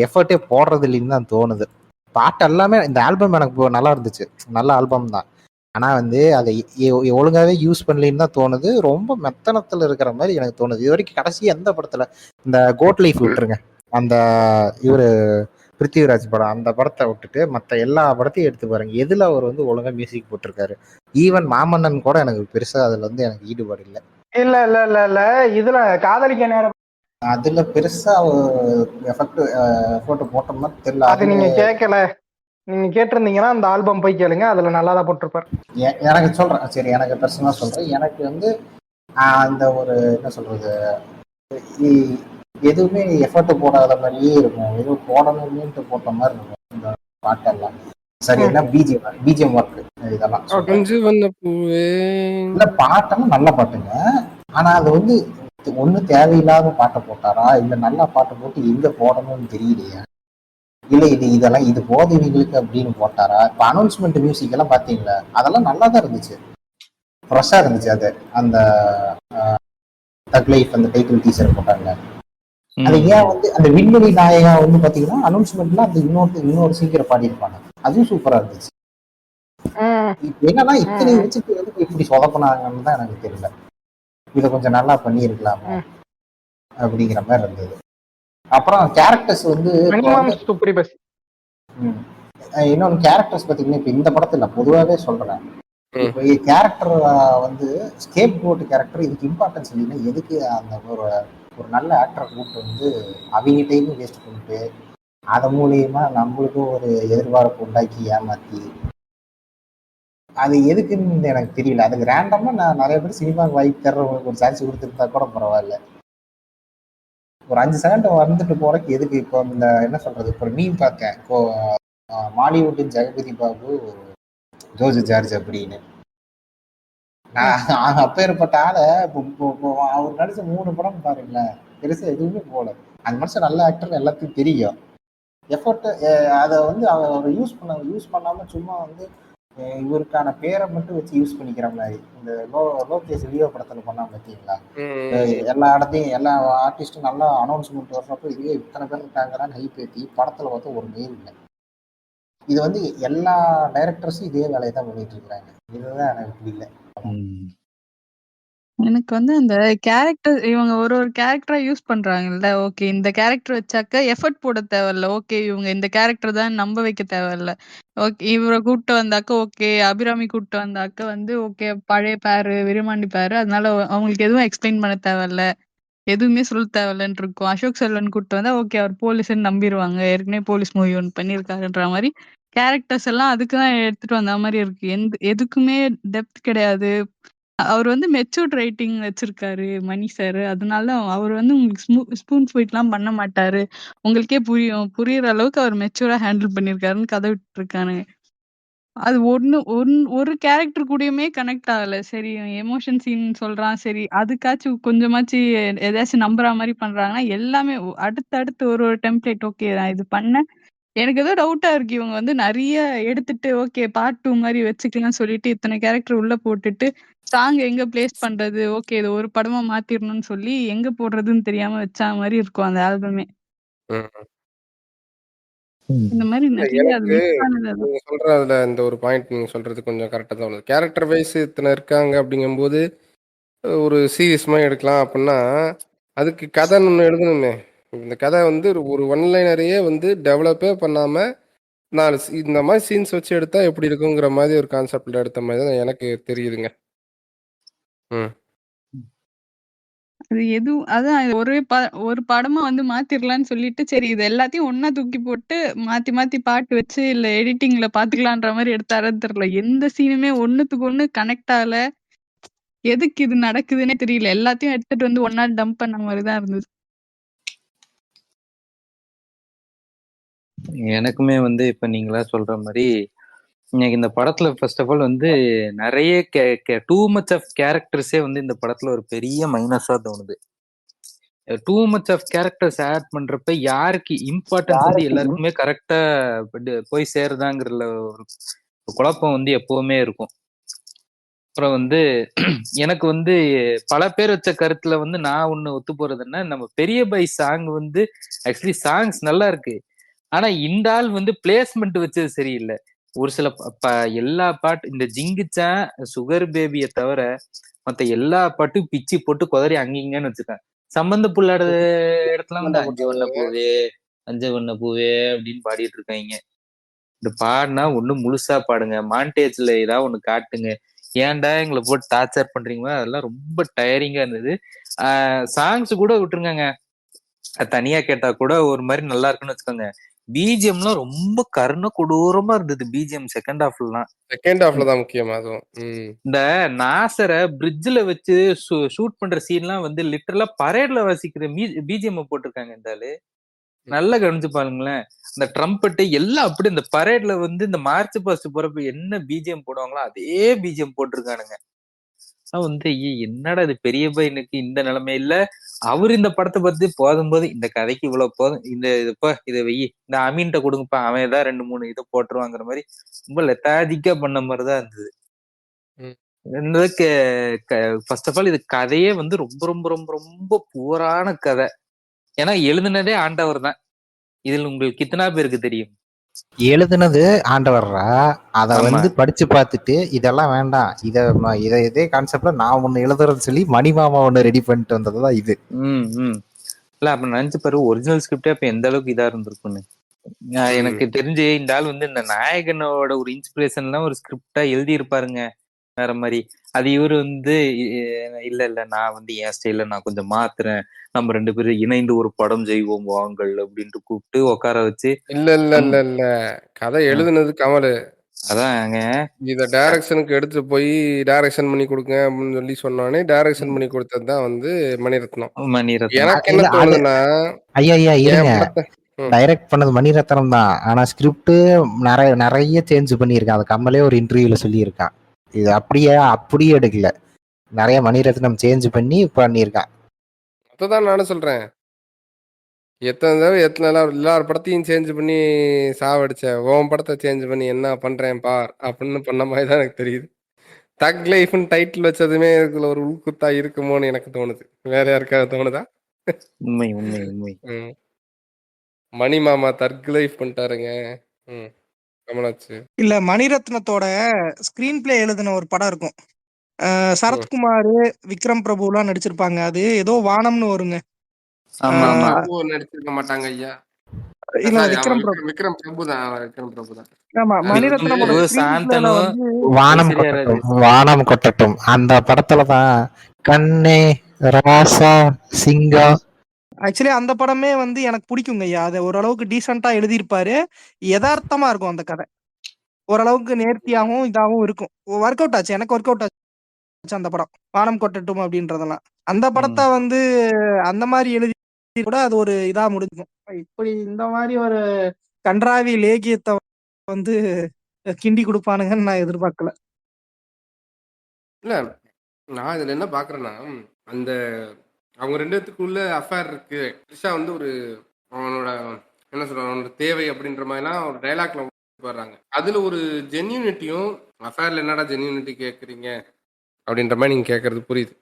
எஃபர்ட்டே போடுறது இல்லைன்னு தான் தோணுது. பாட்டு எல்லாமே இந்த ஆல்பம் எனக்கு நல்லா இருந்துச்சு, நல்ல ஆல்பம் தான். ஆனா வந்து அதை ஒழுங்காவே யூஸ் பண்ணலின்னு தான் தோணுது. ரொம்ப மெத்தனத்துல இருக்கிற மாதிரி எனக்கு தோணுது. இது வரைக்கும் கடைசி எந்த படத்துல, இந்த கோட் லைஃப் விட்டுருங்க, அந்த இவரு பிருத்திவிராஜ் படம், அந்த படத்தை விட்டுட்டு மற்ற எல்லா படத்தையும் எடுத்து பாருங்க, எதுல அவர் வந்து ஒழுங்கா மியூசிக் போட்டிருக்காரு. ஈவன் மாமன்னன் கூட எனக்கு பெருசா அதுல வந்து எனக்கு ஈடுபாடு இல்லை. இல்ல இல்ல இல்ல இல்ல இதுல காதலிக்க நேரம் அதுல பெருசா எஃபெக்ட் போட்ட மாதிரி தெரியல. அது நீங்க கேட்கல, நீங்க கேட்டிருந்தீங்கன்னா அந்த ஆல்பம் போய் கேளுங்க, அதுல நல்லாதான் போட்டிருப்பாரு. எனக்கு சொல்றேன், சரி, எனக்கு பர்சனலா சொல்றேன். எனக்கு வந்து அந்த ஒரு என்ன சொல்றது, எதுவுமே எஃபர்ட் போடாத மாதிரியே இருக்கும், எதுவும் போடணும்னு போட்ட மாதிரி இருக்கும் இந்த பாட்டெல்லாம். சரி, என்ன பிஜிஎம் ஒர்க் இதெல்லாம் இல்ல, பாட்டெல்லாம் நல்ல பாட்டுங்க. ஆனா அது வந்து ஒண்ணு தேவையில்லாத பாட்டை போட்டாரா, இல்ல நல்ல பாட்டை போட்டு எங்க போடணும்னு தெரியலையா, இல்ல இதெல்லாம் இது போதவிகளுக்கு அப்படின்னு போட்டாரா. இப்ப அனௌன்ஸ்மெண்ட் மியூசிக் எல்லாம் பாத்தீங்களா, அதெல்லாம் நல்லா தான் இருந்துச்சு, ஃப்ரெஷ்ஷா இருந்துச்சு. அது அந்த தக் லைஃப் அந்த டைட்டில் டீசர் போட்டாங்க. அது ஏன் வந்து அந்த விண்வெளி நாயகா வந்து பாத்தீங்கன்னா அனௌன்ஸ்மெண்ட்ல அந்த இன்னொரு சீக்கிரம் பாடியிருப்பாங்க, அதுவும் சூப்பரா இருந்துச்சு. இப்ப என்னன்னா இத்தனை வச்சுட்டு வந்து இப்படி சொதப்பினாங்கன்னு தான் எனக்கு தெரியல. இதை கொஞ்சம் நல்லா பண்ணியிருக்கலாமா அப்படிங்கிற மாதிரி இருந்தது. அப்புறம் கேரக்டர்ஸ் வந்து இன்னொன்று, கேரக்டர்ஸ் பார்த்தீங்கன்னா இப்போ இந்த படத்தில் பொதுவாகவே சொல்றேன், இப்போ கேரக்டர் வந்து ஸ்கேப் கோட் கேரக்டர், இதுக்கு இம்பார்ட்டன்ஸ் இல்லைன்னா எதுக்கு அந்த ஒரு நல்ல ஆக்டரை கூப்பிட்டு வந்து அவங்க டைமும் வேஸ்ட் பண்ணிட்டு அது மூலியமா நம்மளுக்கும் ஒரு எதிர்பார்ப்பு உண்டாக்கி ஏமாத்தி, அது எதுக்குன்னு எனக்கு தெரியல. அதுக்கு ரேண்டமா நான் நிறைய பேர் சினிமாவுக்கு வாய்ப்பு தர்றவங்களுக்கு ஒரு சான்ஸ் கொடுத்துருந்தா கூட பரவாயில்ல. ஒரு 5 செகண்ட் வந்துட்டு போறதுக்கு எதுக்கு? இப்போ இந்த என்ன சொல்றது, இப்போ மீன் பார்த்தேன், இப்போ மாலிவுட்டின் ஜெகபதி பாபு ஜோர்ஜ் ஜார்ஜ் அப்படின்னு. நான் அப்பேற்பட்ட ஆளை அவர் நடிச்ச 3 படம் பாருங்களேன், பெருசா எதுவுமே போல. அந்த மனுஷன் நல்ல ஆக்டர்னு எல்லாத்தையும் தெரியும். எஃபர்ட் அதை வந்து அவர் யூஸ் பண்ணாம சும்மா வந்து இவருக்கான பேரை மட்டும் வச்சு யூஸ் பண்ணிக்கிற மாதிரி. இந்த லோகேஷ் லியோ படத்துல பண்ணா பார்த்தீங்களா, எல்லா இடத்தையும் எல்லா ஆர்டிஸ்டும் நல்லா அனௌன்ஸ்மெண்ட் வர்றப்போ இதுவே இத்தனை பேர் இருக்காங்கன்னு ஹைப் ஏற்றி படத்துல பார்த்தா ஒரு மெயில் இல்லை. இது வந்து எல்லா டைரக்டர்ஸும் இதே வேலையை தான் பண்ணிட்டு இருக்கிறாங்க. இதுதான் எனக்கு புரியல. எனக்கு வந்து அந்த கேரக்டர் இவங்க ஒரு கேரக்டரா யூஸ் பண்றாங்கல்ல. ஓகே, இந்த கேரக்டர் வச்சாக்க எஃபர்ட் போட தேவையில்ல. ஓகே, இவங்க இந்த கேரக்டர் தான் நம்ப வைக்க தேவையில்ல. ஓகே, இவரை கூப்பிட்டு வந்தாக்க ஓகே, அபிராமி கூப்பிட்டு வந்தாக்க வந்து ஓகே, பழைய பேரு விருமாண்டி பேரு, அதனால அவங்களுக்கு எதுவும் எக்ஸ்பிளைன் பண்ண தேவையில்ல, எதுவுமே சொல்ல தேவையில்லன்னு இருக்கும். அசோக் செல்வன் கூப்பிட்டு வந்தா ஓகே, அவர் போலீஸ்ன்னு நம்பிடுவாங்க, ஏற்கனவே போலீஸ் மூவி ஒன்று பண்ணியிருக்காருன்ற மாதிரி கேரக்டர்ஸ் எல்லாம் அதுக்குதான் எடுத்துட்டு வந்த மாதிரி இருக்கு. எதுக்குமே டெப்த் கிடையாது. அவர் வந்து மெச்சூர்ட் ரைட்டிங் வச்சிருக்காரு மணி சார். அதனால அவர் வந்து உங்களுக்கு ஸ்பூன் ஃபீட்லாம் பண்ண மாட்டாரு. உங்களுக்கே புரியுற அளவுக்கு அவர் மெச்சூரா ஹேண்டில் பண்ணிருக்காருன்னு கதை விட்டு இருக்கானுங்க. அது ஒரு கேரக்டர் கூடயுமே கனெக்ட் ஆகல. சரி எமோஷன் சீன் சொல்றான், சரி அதுக்காச்சும் கொஞ்சமாச்சு ஏதாச்சும் நம்புற மாதிரி பண்றாங்கன்னா எல்லாமே அடுத்து ஒரு டெம்ப்ளேட். ஓகே நான் இது பண்ணேன், எனக்கு ஏதோ டவுட்டா இருக்கு. இவங்க வந்து நிறைய எடுத்துட்டு ஓகே பார்ட் 2 மாதிரி வச்சுக்கலாம் சொல்லிட்டு இத்தனை கேரக்டர் உள்ள போட்டுட்டு சாங் எங்க பிளேஸ் பண்றது, ஓகே இது ஒரு படமா மாத்திரணும்னு சொல்லி எங்க போடுறதுன்னு தெரியாம வச்சா மாதிரி இருக்கும் அந்த ஆல்பமே. இந்த மாதிரி நிறைய அது எனக்கு மிஸ் ஆனது அதான். நீங்க சொல்றதுல இந்த ஒரு பாயிண்ட் நீங்க சொல்றது கொஞ்சம் கரெக்டா தான் உள்ளது. கேரக்டர் வைஸ் இத்தனை இருக்காங்க அப்படிங்கும்போது ஒரு சீரியஸ் மாதிரி எடுக்கலாம் அப்படின்னா அதுக்கு கதைன்னு ஒன்று எழுதணுமே. இந்த கதை வந்து ஒரு ஒன்லைனரையே வந்து டெவலப்பே பண்ணாம இந்த மாதிரி சீன்ஸ் வச்சு எடுத்தா எப்படி இருக்குங்கிற மாதிரி ஒரு கான்செப்ட்ல எடுத்த மாதிரி தான் எனக்கு தெரியுதுங்க. அது எதுவும் அதான் ஒரு படமா வந்து மாத்திரலாம்னு சொல்லிட்டு சரி இது எல்லாத்தையும் ஒண்ணா தூக்கி போட்டு மாத்தி பாட்டு வச்சு இல்ல எடிட்டிங்ல பாத்துக்கலான்ற மாதிரி எடுத்தாருன்னு தெரியல. எந்த சீனுமே ஒண்ணுத்துக்கு ஒண்ணு கனெக்ட் ஆகல. எதுக்கு இது நடக்குதுன்னே தெரியல. எல்லாத்தையும் எடுத்துட்டு வந்து ஒன்னா டம்ப் பண்ண மாதிரிதான் இருந்தது. எனக்குமே வந்து இப்ப நீங்களா சொல்ற மாதிரி எனக்கு இந்த படத்துல ஃபர்ஸ்ட் ஆஃப் ஆல் வந்து நிறைய டூ மச் ஆஃப் கேரக்டர்ஸே வந்து இந்த படத்துல ஒரு பெரிய மைனஸா தோணுது. Too much of characters add பண்றப்ப யாருக்கு இம்பார்ட்டன்ஸ் வந்து எல்லாருக்குமே கரெக்டா போய் சேருதாங்கிறதுல ஒரு குழப்பம் வந்து எப்பவுமே இருக்கும். அப்புறம் வந்து எனக்கு வந்து பல பேர் வச்ச கருத்துல வந்து நான் ஒண்ணு ஒத்து போறதுன்னா, நம்ம பெரிய பை சாங் வந்து ஆக்சுவலி சாங்ஸ் நல்லா இருக்கு, ஆனா இந்த ஆள் வந்து பிளேஸ்மெண்ட் வச்சது சரியில்லை. ஒரு சில எல்லா பாட்டு இந்த ஜிங்கிச்சா சுகர் பேபியை தவிர மத்த எல்லா பாட்டும் பிச்சு போட்டு குதறி அங்கிங்கன்னு வச்சிருக்கேன். சம்பந்த புள்ளாட இடத்துல வந்து அஞ்சு வண்ண பூவே அப்படின்னு பாடிட்டு இருக்காங்க. இந்த பாடினா ஒண்ணு முழுசா பாடுங்க, மாண்டேஜ்ல ஏதாவது ஒண்ணு காட்டுங்க, ஏன்டா எங்களை போட்டு டார்ச்சர் பண்றீங்களோ அதெல்லாம் ரொம்ப டயரிங்கா இருந்தது. சாங்ஸ் கூட விட்டுருங்க, தனியா கேட்டா கூட ஒரு மாதிரி நல்லா இருக்குன்னு வச்சுக்கோங்க. பிஜிஎம்லாம் ரொம்ப கருணை கொடூரமா இருந்தது. பிஜிஎம் செகண்ட் ஹாஃப்ல தான் முக்கியமா அதுவும். இந்த நாசரை பிரிட்ஜ்ல வச்சு ஷூட் பண்ற சீன்லாம் வந்து லிட்டரலா பரேட்ல வாசிக்கிற பிஜிஎம் போட்டிருக்காங்க. இந்த ஆளு நல்லா கவனிச்சு பாருங்களேன். இந்த ட்ரம்பட்டு எல்லாம் அப்படி இந்த பரேட்ல வந்து இந்த மார்ச் பாஸ்ட் போறப்ப என்ன பிஜிஎம் போடுவாங்களோ அதே பிஜிஎம் போட்டிருக்கானுங்க. வந்து என்னடா இது பெரிய பையனுக்கு இந்த நிலைமை இல்ல. அவரு இந்த படத்தை பத்தி போதும்போது இந்த கதைக்கு இவ்வளவு போதும், இதை வெயி இந்த அமீன்ட்ட கொடுங்கப்பா, அவன் ஏதாவது 2-3 இதை போட்டுருவாங்கிற மாதிரி ரொம்ப லெத்தாஜிக்கா பண்ண மாதிரிதான் இருந்தது. ஃபர்ஸ்ட் ஆஃப் ஆல் இது கதையே வந்து ரொம்ப ரொம்ப ரொம்ப ரொம்ப புவரான கதை. ஏன்னா எழுதுனதே ஆண்டவர் தான். இதில் உங்களுக்கு இத்தனை பேருக்கு தெரியும்? எழுதுனது ஆண்டவர்ரா. அத வந்து படிச்சு பார்த்துட்டு இதெல்லாம் வேண்டாம், இதே கான்செப்ட்ல நான் ஒண்ணு எழுதுறேன்னு சொல்லி மணிமாமா ஒண்ணு ரெடி பண்ணிட்டு வந்ததுதான் இது. இல்ல அப்ப நினைச்சு பாரு, ஒரிஜினல் ஸ்கிரிப்டே அப்ப எந்த அளவுக்கு இதா இருந்திருக்குன்னு. எனக்கு தெரிஞ்சு இந்த ஆள் வந்து இந்த நாயகனோட ஒரு இன்ஸ்பிரேஷன்லாம் ஒரு ஸ்கிரிப்டா எழுதி இருப்பாருங்க வேற மாதிரி. அது இவரு வந்து இல்ல நான் வந்து என் ஸ்டைல நான் கொஞ்சம் மாத்துறேன், நம்ம 2 பேரும் இணைந்து ஒரு படம் செய்வோம் வாங்கள் அப்படின்ட்டு கூப்பிட்டு உட்கார வச்சு. இல்ல கதை எழுதுனது கமலு. அதாங்க இத டைரக்ஷனுக்கு எடுத்து போய் டைரக்ஷன் பண்ணி கொடுங்க அப்படின்னு சொல்லி சொன்னானே டைரக்ஷன் பண்ணி கொடுத்ததுதான் வந்து மணிரத்னம். எனக்கு என்ன தோணுதுன்னா, ஐயா இருங்க, டைரக்ட் பண்ணது மணிரத்னம் தான், ஆனா ஸ்கிரிப்ட் நிறைய சேஞ்ச் பண்ணியிருக்கான். அது கமலே ஒரு இன்டர்வியூல சொல்லியிருக்கான். இது அப்படியே எடுக்கல, நிறைய மணிரத்னம் சேஞ்ச் பண்ணி பண்ணியிருக்கான். அதுதான் நானும் சொல்றேன். எல்லார் படத்தையும் சேஞ்ச் பண்ணி சாவடிச்ச உன் படத்தை சேஞ்ச் பண்ணி என்ன பண்றேன் பார் அப்படின்னு பண்ண மாதிரி தான் எனக்கு தெரியுது. தக் லைஃப்னு டைட்டில் வச்சதுமே இதுல ஒரு உள்குத்தா இருக்குமோன்னு எனக்கு தோணுது. வேற யாருக்காவது தோணுதா? உண்மை. மணி மாமா தக் லைஃப் பண்ணிட்டாருங்க. கமலாச்சு இல்ல, மணிரத்னத்தோட ஸ்கிரீன் பிளே எழுதின ஒரு படம் இருக்கும், சரத்குமார் விக்ரம் பிரபு எல்லாம் நடிச்சிருப்பாங்க. அது ஏதோ வானம்னு வருங்க. நடிச்சிருக்க மாட்டாங்க ஐயா. இல்ல, விக்ரம் பிரபு தான். ஆமா, மணிரத்னமோட வானம் கொட்டட்டும் அந்த படத்துலதான் கண்ணே ராசா சிங்கா. ஆக்சுவலி அந்த படமே வந்து எனக்கு பிடிக்குங்க ஐயா. அதை ஓரளவுக்கு டீசெண்டா எழுதியிருப்பாரு, யதார்த்தமா இருக்கும் அந்த கதை. ஓரளவுக்கு நேர்த்தியாகவும் இதாகவும் இருக்கும். ஒர்க் அவுட் ஆச்சு, எனக்கு ஒர்க் அவுட் ஆச்சு அந்த படம், வானம் கொட்டட்டும் அப்படின்றதெல்லாம். அந்த படத்தை வந்து அந்த மாதிரி எழுதி கூட அது ஒரு இதா முடிஞ்சுக்கும். இப்படி இந்த மாதிரி ஒரு கன்றாவி லேகியத்தை வந்து கிண்டி கொடுப்பானுங்கன்னு நான் எதிர்பார்க்கல. இல்ல நான் இதுல என்ன பாக்குறேன்னா, அந்த அவங்க 2 பேத்துக்குள்ள அஃபேர் இருக்கு. த்ரிஷா வந்து ஒரு அவனோட என்ன சொல்றான், அவனோட தேவை அப்படின்ற மாதிரிலாம் ஒரு டைலாக்ல வர்றாங்க. அதுல ஒரு ஜென்யூனிட்டியும், அஃபேர்ல என்னடா ஜென்யூனிட்டி கேட்குறீங்க அப்படின்ற மாதிரி நீங்க கேட்கறது புரியுது.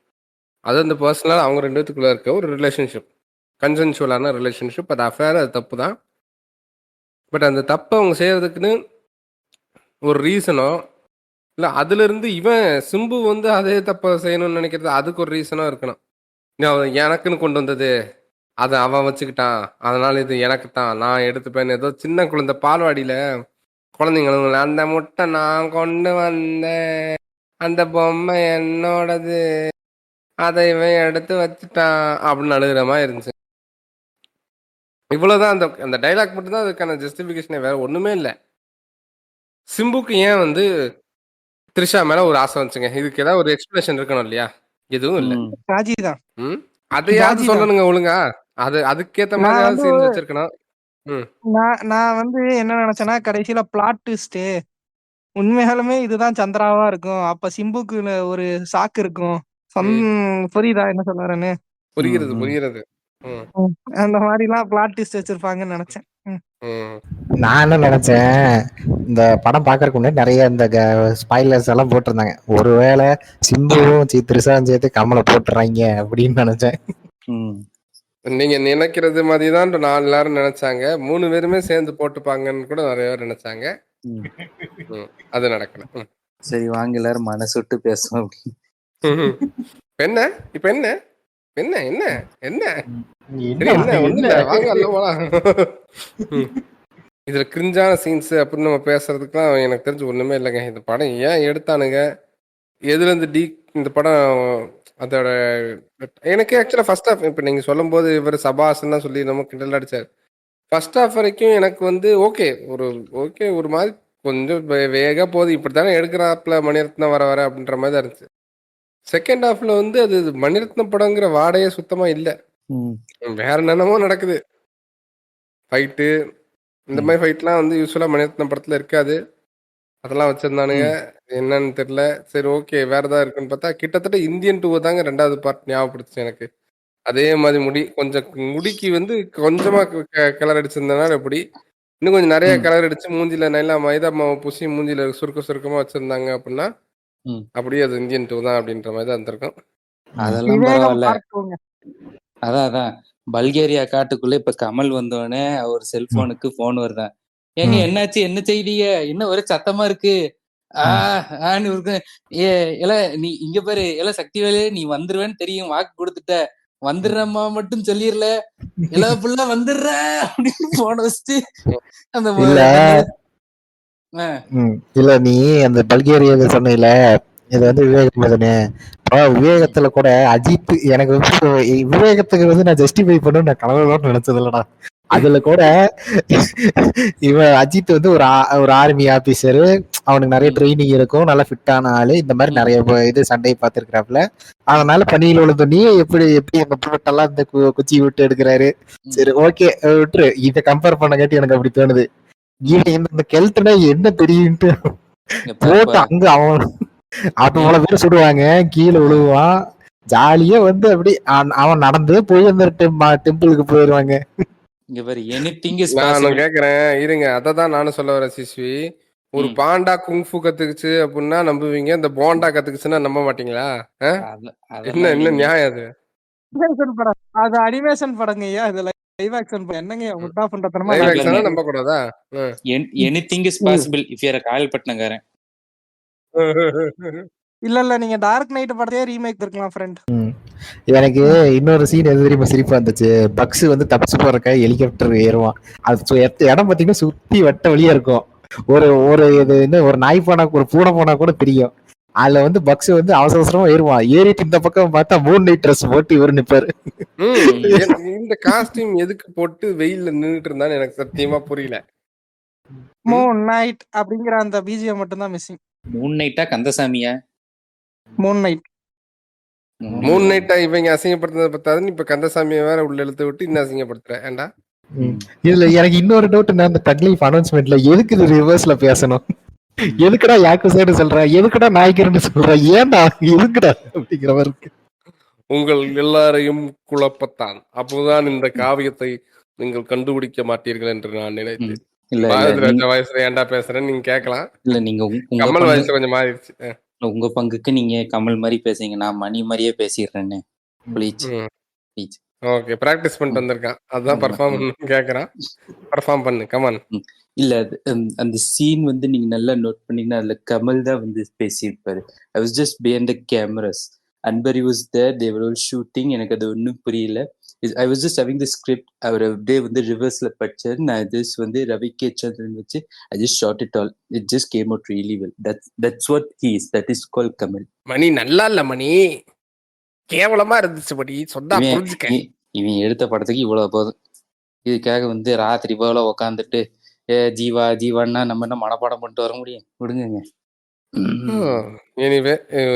அது அந்த பர்சனலா அவங்க 2 பேத்துக்குள்ள இருக்க ஒரு ரிலேஷன்ஷிப், கன்சென்சுவலான ரிலேஷன்ஷிப். அது அஃபேர், அது தப்பு தான். பட் அந்த தப்பை அவங்க செய்யறதுக்குன்னு ஒரு ரீசனோ, இல்லை அதுல இருந்து இவன் சிம்பு வந்து அதே தப்பை செய்யணும்னு நினைக்கிறது அதுக்கு ஒரு ரீசனோ இருக்கணும். அவன் எனக்குன்னு கொண்டு வந்தது, அதை அவன் வச்சுக்கிட்டான், அதனால இது எனக்கு தான், நான் எடுத்துப்பேன்னு ஏதோ சின்ன குழந்தை பால்வாடியில குழந்தைங்களும் அந்த முட்டை நான் கொண்டு வந்தேன், அந்த பொம்மை என்னோடது, அதை இவன் எடுத்து வச்சுட்டான் அப்படின்னு அழுகிற மாதிரி இருந்துச்சு. இவ்வளவுதான். அந்த அந்த டைலாக் மட்டும்தான் அதுக்கான ஜஸ்டிபிகேஷனே, வேற ஒண்ணுமே இல்லை. சிம்புக்கு ஏன் வந்து த்ரிஷா மேல ஒரு ஆசை வந்துச்சுங்க? இதுக்கு ஏதாவது ஒரு எக்ஸ்பிளேஷன் இருக்கணும் இல்லையா? எதுவும் இல்லை. ராஜி தான். அதையாவது சொல்லணுங்க ஒழுங்கா. அது அதுக்கேத்த மாதிரி ஏதாவது சீன்ஸ் வச்சிருக்கணும். நான் வந்து என்ன நினைச்சேன்னா, கடைசியில பிளாட் ட்விஸ்ட் உண்மையாலுமே இதுதான் சந்திராவா இருக்கும். அப்ப சிம்புக்கு ஒரு சாக்கு இருக்கும். புரியுதா என்ன சொல்றேன்னு? புரியுறது. அந்த மாதிரி எல்லாம் பிளாட் ட்விஸ்ட் வச்சிருப்பாங்கன்னு நினைச்சேன். நான் என்ன நினைச்சேன், இந்த படம் பாக்குறதுக்கு முன்னாடி நிறைய இந்த ஸ்பாய்லர்ஸ் எல்லாம் போட்டிருந்தாங்க. ஒருவேளை சிம்புவும் த்ரிஷாவும் சேர்த்து கமலை போட்டுறாங்க அப்படின்னு நினைச்சேன். நீங்க நினைக்கிறது மாதிரிதான் 4 எல்லாரும் நினைச்சாங்க. 3 பேருமே சேர்ந்து போட்டுப்பாங்கன்னு கூட நிறைய பேர் நினைச்சாங்க. அது நடக்கல. சரி வாங்க எல்லாரும் மனசு விட்டு பேசுவோம். என்ன இப்ப என்ன என்ன என்ன என்ன என்ன ஒண்ணு இல்ல, வாங்க அல்ல போலாம். இதுல கிரிஞ்சான சீன்ஸ் அப்படின்னு நம்ம பேசுறதுக்குலாம் எனக்கு தெரிஞ்சு ஒண்ணுமே இல்லைங்க. இந்த படம் ஏன் எடுத்தானுங்க, எதுல இருந்து இந்த படம் அதோட எனக்கு ஆக்சுவலா ஃபர்ஸ்ட் ஹாஃப், இப்ப நீங்க சொல்லும் போது இவர் சபாஸ்ன்னு தான் சொல்லி நம்ம கிண்டல் அடிச்சாரு. ஃபர்ஸ்ட் ஹாஃப் வரைக்கும் எனக்கு வந்து ஓகே ஒரு மாதிரி கொஞ்சம் வேகா போகுது, இப்படித்தானே எடுக்கிறாப்புல மணிரத்னம் வர வர அப்படின்ற மாதிரி தான் இருந்துச்சு. செகண்ட் ஹாஃப்ல வந்து அது மணிரத்னம் படங்கிற வாடையே சுத்தமா இல்ல. வேற என்னென்னமோ நடக்குது. ஃபைட்டு, இந்த மாதிரி ஃபைட்லாம் வந்து யூஸ்வலா மணிரத்னம் படத்துல இருக்காது. அதெல்லாம் வச்சிருந்தானுங்க, என்னன்னு தெரியல. சரி ஓகே வேற ஏதாவது இருக்குன்னு பார்த்தா கிட்டத்தட்ட இந்தியன் 2 தாங்க 2வது பார்ட் ஞாபகப்படுத்துச்சு எனக்கு. அதே மாதிரி கொஞ்சம் முடிக்கு வந்து கொஞ்சமா கலர் அடிச்சிருந்தனால எப்படி, இன்னும் கொஞ்சம் நிறைய கலர் அடிச்சு மூஞ்சில நல்லா மைதா மாவு பூசி மூஞ்சில சுருக்கமா வச்சிருந்தாங்க அப்படின்னா அப்படியே அது இந்தியன் 2 தான் அப்படின்ற மாதிரி தான் இருந்திருக்கும். அதெல்லாம் பரவாயில்ல. அதான் பல்கேரியா காட்டுக்குள்ள இப்ப கமல் வந்தோடனே அவர் செல்போனுக்கு போன் வருதான், ஏங்க என்னாச்சு, என்ன செய்திய, என்ன ஒரே சத்தமா இருக்கு, நீ இங்க பாரு, சக்திவேலு நீ வந்துருவேன்னு தெரியும், வாக்கு கொடுத்துட்ட, வந்துடுறம்மா மட்டும் சொல்லிடல, எல்லாம் ஃபுல்லா வந்துடுற அப்படின்னு போன வச்சுட்டு அந்த இல்ல நீ அந்த பல்கேரியா சொன்ன இது வந்து விவேகம் தானே. விவேகத்துல கூட அஜித் எனக்கு வந்து விவேகத்துக்கு வந்து நான் ஜஸ்டிஃபை பண்ணு நான் கனவுன்னு நினைச்சது இல்லடா. அதுல கூட இவன் அஜித் வந்து ஒரு ஆர்மி ஆபீசரு, அவனுக்கு நிறைய ட்ரைனிங் இருக்கும், நல்லா ஃபிட்டான ஆளு, இந்த மாதிரி நிறைய இது சண்டையை பார்த்திருக்கிறாப்புல. அதனால பணியில் உள்ள நீ எப்படி அந்த புல்லட்டெல்லாம் இந்த குச்சி விட்டு எடுக்கிறாரு. சரி ஓகே விட்டுரு, இதை கம்பேர் பண்ண கேட்டு எனக்கு அப்படி தோணுது. இந்த கெல்ட்னா என்ன தெரியும்ட்டு போட்டு அங்க அவன் அவ்வளவு பேர் சுடுவாங்க, கீழே விழுவான், ஜாலியா வந்து அப்படி அவன் நடந்து போய் அந்த டெம்பிளுக்கு போயிருவாங்க. நான் கேக்குறேன் இருங்க, அததான் நானும் சொல்ல வரேன் சிஸ்வி. ஒரு பாண்டா குங்ஃபு கத்துக்குச்சு அப்படின்னா நம்புவீங்க, இந்த போண்டா கத்துக்குச்சுன்னா நம்ப மாட்டீங்களா? என்ன நியாயம் அது? அது அனிமேஷன் படங்க, அது லைவ் ஆக்ஷன் படம். என்னங்க முட்டா பண்றதனமா லைவ் ஆக்ஷனா நம்ப கூடாதா? Anything is possible if you are காயல்பட்டனக்காரன். இல்ல நீங்க டார்க் நைட் படத்தையே ரீமேக் இருக்கலாம் ஃப்ரெண்ட். எனக்கு இன்னொரு சீன் எது தெரியுமா சிரிப்பா இருந்துச்சு, பக்ஸ் வந்து தப்பிச்சு போறக்க ஹெலிகாப்டர் ஏறுவான், அது இடம் பாத்தீங்கன்னா சுத்தி வட்ட வழியா இருக்கும். ஒரு இது ஒரு நாய் போனா ஒரு பூனை போனா கூட தெரியும். அதுல வந்து பக்ஸ் வந்து அவசரமா ஏறுவான், ஏறிட்டு இந்த பக்கம் பார்த்தா மூன் நைட் ட்ரெஸ் போட்டு இவரு நிப்பாரு. இந்த காஸ்டியூம் எதுக்கு போட்டு வெயில்ல நின்னுட்டு இருந்தான்னு எனக்கு சத்தியமா புரியல. மூன் நைட் அப்படிங்கிற அந்த பிஜிஎம் மட்டும் தான் மிஸ்ஸிங். மூன் நைட்டா கந்தசாமியா? Moon night. மூணு நைட்டா இவங்க அசிங்கப்படுத்துறத பத்தாதுன்னு இப்ப கந்தசாமியை வேற உள்ள இழுத்து விட்டு இன்னும் அசிங்கப்படுத்துற. ஏன்டா இதுல எனக்கு இன்னொரு டவுட் என்ன, இந்த தக்லீஃப் அனௌன்ஸ்மெண்ட்ல எதுக்கு இது ரிவர்ஸ்ல பேசணும்? எதுக்குடா யாக்குசைடு சொல்ற, எதுக்குடா நாய்க்கர்னு சொல்ற, ஏன்டா எதுக்குடா அப்படிங்கிற மாதிரி இருக்கு. உங்கள் எல்லாரையும் குழப்பத்தான். அப்போதான் இந்த காவியத்தை நீங்கள் கண்டுபிடிக்க மாட்டீர்கள் என்று நான் நினைத்தேன். இல்ல பாரதி இல்ல ராஜா வயசுல ஏன்டா பேசுறேன்னு நீங்க கேட்கலாம். இல்ல நீங்க உங்க கமல் பங்கு வயசுல கொஞ்சம் மாறிடுச்சு. உங்க பங்குக்கு நீங்க கமல் மாதிரி பேசுங்க, நான் மணி மாதிரியே பேசிடுறேன்னு. Please please. ஓகே, பிராக்டிஸ் பண்ணிட்டு வந்திருக்கான், அதான் பர்ஃபார்ம் பண்ணு கேக்குறான். பர்ஃபார்ம் பண்ணு, கமான். இல்ல அந்த சீன் வந்து நீங்க நல்லா நோட் பண்ணீங்கன்னா அதுல கமல் தான் வந்து பேசியிருப்பாரு. I was just behind the cameras, அன்பரி was there, they were all shooting. எனக்கு அது ஒன்றும் புரியல. I was just having the script. அவர் அப்படியே வந்து ரிவர்ஸ்ல படிச்சாரு. நான் ஜஸ்ட் வந்து ரவி கே சந்திரன் வச்சு I just shot it all. It just came out really well. That's what he is. That is call Kamal. Mani நல்லா இல்ல மணி, கேவலமா இருந்துச்சு மணி, சொன்னா புரிஞ்சுக்க. இவன் எடுத்த படத்துக்கு இவ்வளவு போதும். இதுக்காக வந்து ராத்திரி போல உக்காந்துட்டு ஜீவா ஜீவான்னா நம்ம என்ன மனப்பாடம் பண்ணிட்டு வர முடியும்? விடுங்க. எனிவே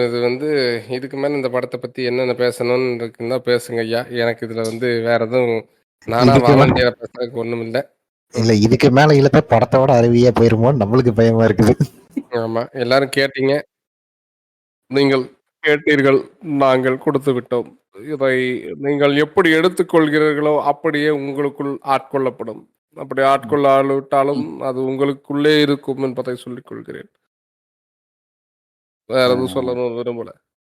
இது வந்து இதுக்கு மேல இந்த படத்தை பத்தி என்னென்ன பேசணும்னு இருக்குன்னா பேசுங்க ஐயா. எனக்கு இதுல வந்து வேற எதுவும் நானா வாலண்டியரா பேசுறதுக்கு ஒண்ணும் இல்லை. இல்ல இதுக்கு மேல இழுத்த படத்தோட அருவியா போயிருமோன்னு நம்மளுக்கு பயமா இருக்குது. ஆமா, எல்லாரும் கேட்டீங்க, நீங்கள் கேட்டீர்கள், நாங்கள் கொடுத்து விட்டோம். இதை நீங்கள் எப்படி எடுத்துக்கொள்கிறீர்களோ அப்படியே உங்களுக்குள் ஆட்கொள்ளப்படும். அப்படி ஆட்கொள்ளாவிட்டாலும் அது உங்களுக்குள்ளே இருக்கும் என்பதை சொல்லிக் கொள்கிறேன். வேற எதுவும் சொல்லணும் விரும்பல,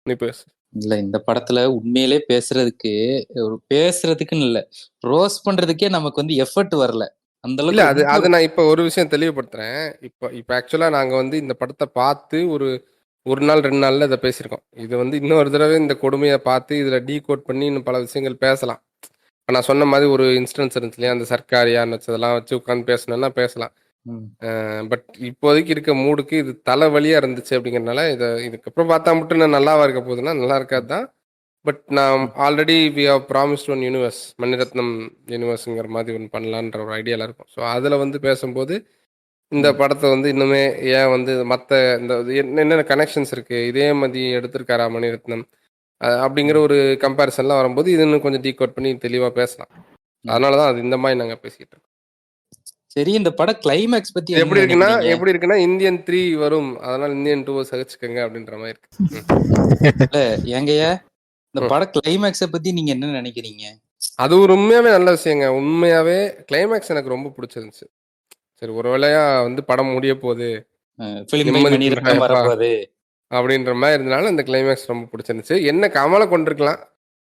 நீ பேசு. இல்ல இந்த படத்துல உண்மையிலே பேசுறதுக்குன்னு இல்ல, ரோஸ் பண்றதுக்கே நமக்கு வந்து எஃபர்ட் வரல அந்த இல்ல. அளவுக்கு. அது நான் இப்ப ஒரு விஷயம் தெளிவுபடுத்துறேன். இப்ப ஆக்சுவலா நாங்க வந்து இந்த படத்தை பார்த்து ஒரு நாள் 2 நாள்ல இதை பேசியிருக்கோம். இது வந்து இன்னொரு தடவை இந்த கொடுமையை பார்த்து இதுல டீகோட் பண்ணி இன்னும் பல விஷயங்கள் பேசலாம். நான் சொன்ன மாதிரி ஒரு இன்ஸ்டன்ஸ் இருந்துச்சு இல்லையா, அந்த சர்க்காரியான்னு வச்சதெல்லாம் வச்சு உட்காந்து பேசணும்னா பேசலாம். பட் இப்போதைக்கு இருக்க மூடுக்கு இது தலைவலியா இருந்துச்சு அப்படிங்கறதுனால இதுக்கப்புறம் பார்த்தா மட்டும் நான் நல்லாவா இருக்க போகுதுன்னா நல்லா இருக்காது தான். பட் நான் already we have promised one universe, Mani Ratnam யூனிவர்ஸுங்கிற மாதிரி ஒன்று பண்ணலான்ற ஒரு ஐடியாவில் இருக்கும். ஸோ அதில் வந்து பேசும்போது இந்த படத்தை வந்து இன்னுமே ஏன் வந்து மற்ற இந்த என்னென்ன கனெக்ஷன்ஸ் இருக்குது, இதே மாதிரி எடுத்திருக்காரா மணிரத்னம் அப்படிங்கிற ஒரு கம்பேரிசன்லாம் வரும்போது இது இன்னும் கொஞ்சம் டீகோட் பண்ணி தெளிவாக பேசலாம். அதனால தான் அது இந்த மாதிரி நாங்கள் பேசிக்கிட்டு இருக்கோம். சரி, இந்த படம் கிளைமேக்ஸ் பத்தி எப்படி இருக்குன்னா இந்தியன் 3 வரும், அதனால இந்தியன் 2 சகிச்சுக்கங்க அப்படின்ற மாதிரி இருக்கு. இல்ல ஏங்கய்யா, இந்த படம் கிளைமேக்ஸ பத்தி நீங்க என்ன நினைக்கிறீங்க? அது ஒரு உண்மையாவே நல்ல விஷயங்க. உண்மையாவே கிளைமேக்ஸ் எனக்கு ரொம்ப பிடிச்சிருந்துச்சு. சரி, ஒரு வேளையா வந்து படம் முடிய போகுது அப்படின்ற மாதிரி இருந்தனால இந்த கிளைமேக்ஸ் ரொம்ப பிடிச்சிருந்துச்சு. என்ன கமலை கொண்டிருக்கலாம்,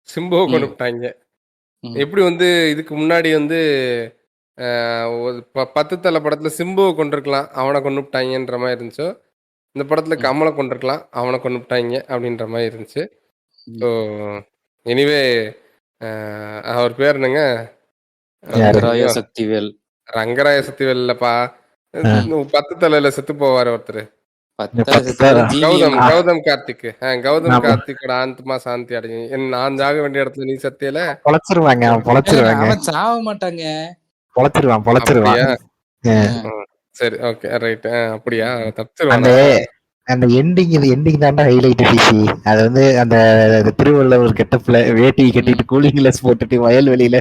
சிம்புவை கொண்டு விட்டாங்க. எப்படி வந்து இதுக்கு முன்னாடி வந்து 10 தலை படத்துல சிம்புவை கொண்டிருக்கலாம், அவனை கொண்டு விட்டாங்கன்ற மாதிரி இருந்துச்சோ, இந்த படத்துல கமலை கொண்டிருக்கலாம், அவனை கொண்டு விட்டாங்க அப்படின்ற மாதிரி இருந்துச்சு. ஸோ எனிவே அவர் பேர் என்னங்க, ரங்கராய சக்திவேல். ரங்கராய சக்திவேல் இல்லப்பா, 10 தலையில செத்து போவாரு ஒருத்தர், கௌதம் கார்த்திக். கௌதம் கார்த்திகோட ஆத்மா சாந்தி அடையும். நான் ஜாக வேண்டிய இடத்துல நீ சத்தியல பொழைச்சிருவாங்க. அவன் சாவ மாட்டாங்க, பொழைச்சிருவான். சரி, ஓகே, ரைட். அப்படியா, தப்பிச்சிருவான். அந்த எண்டிங் தாண்டா ஹைலைட் பிசி. அது வந்து அந்த திருவள்ளுவர் கெட்டப்ல வேட்டி கட்டிட்டு கூலிங் கிளாஸ் போட்டுட்டு வயல்வெளியில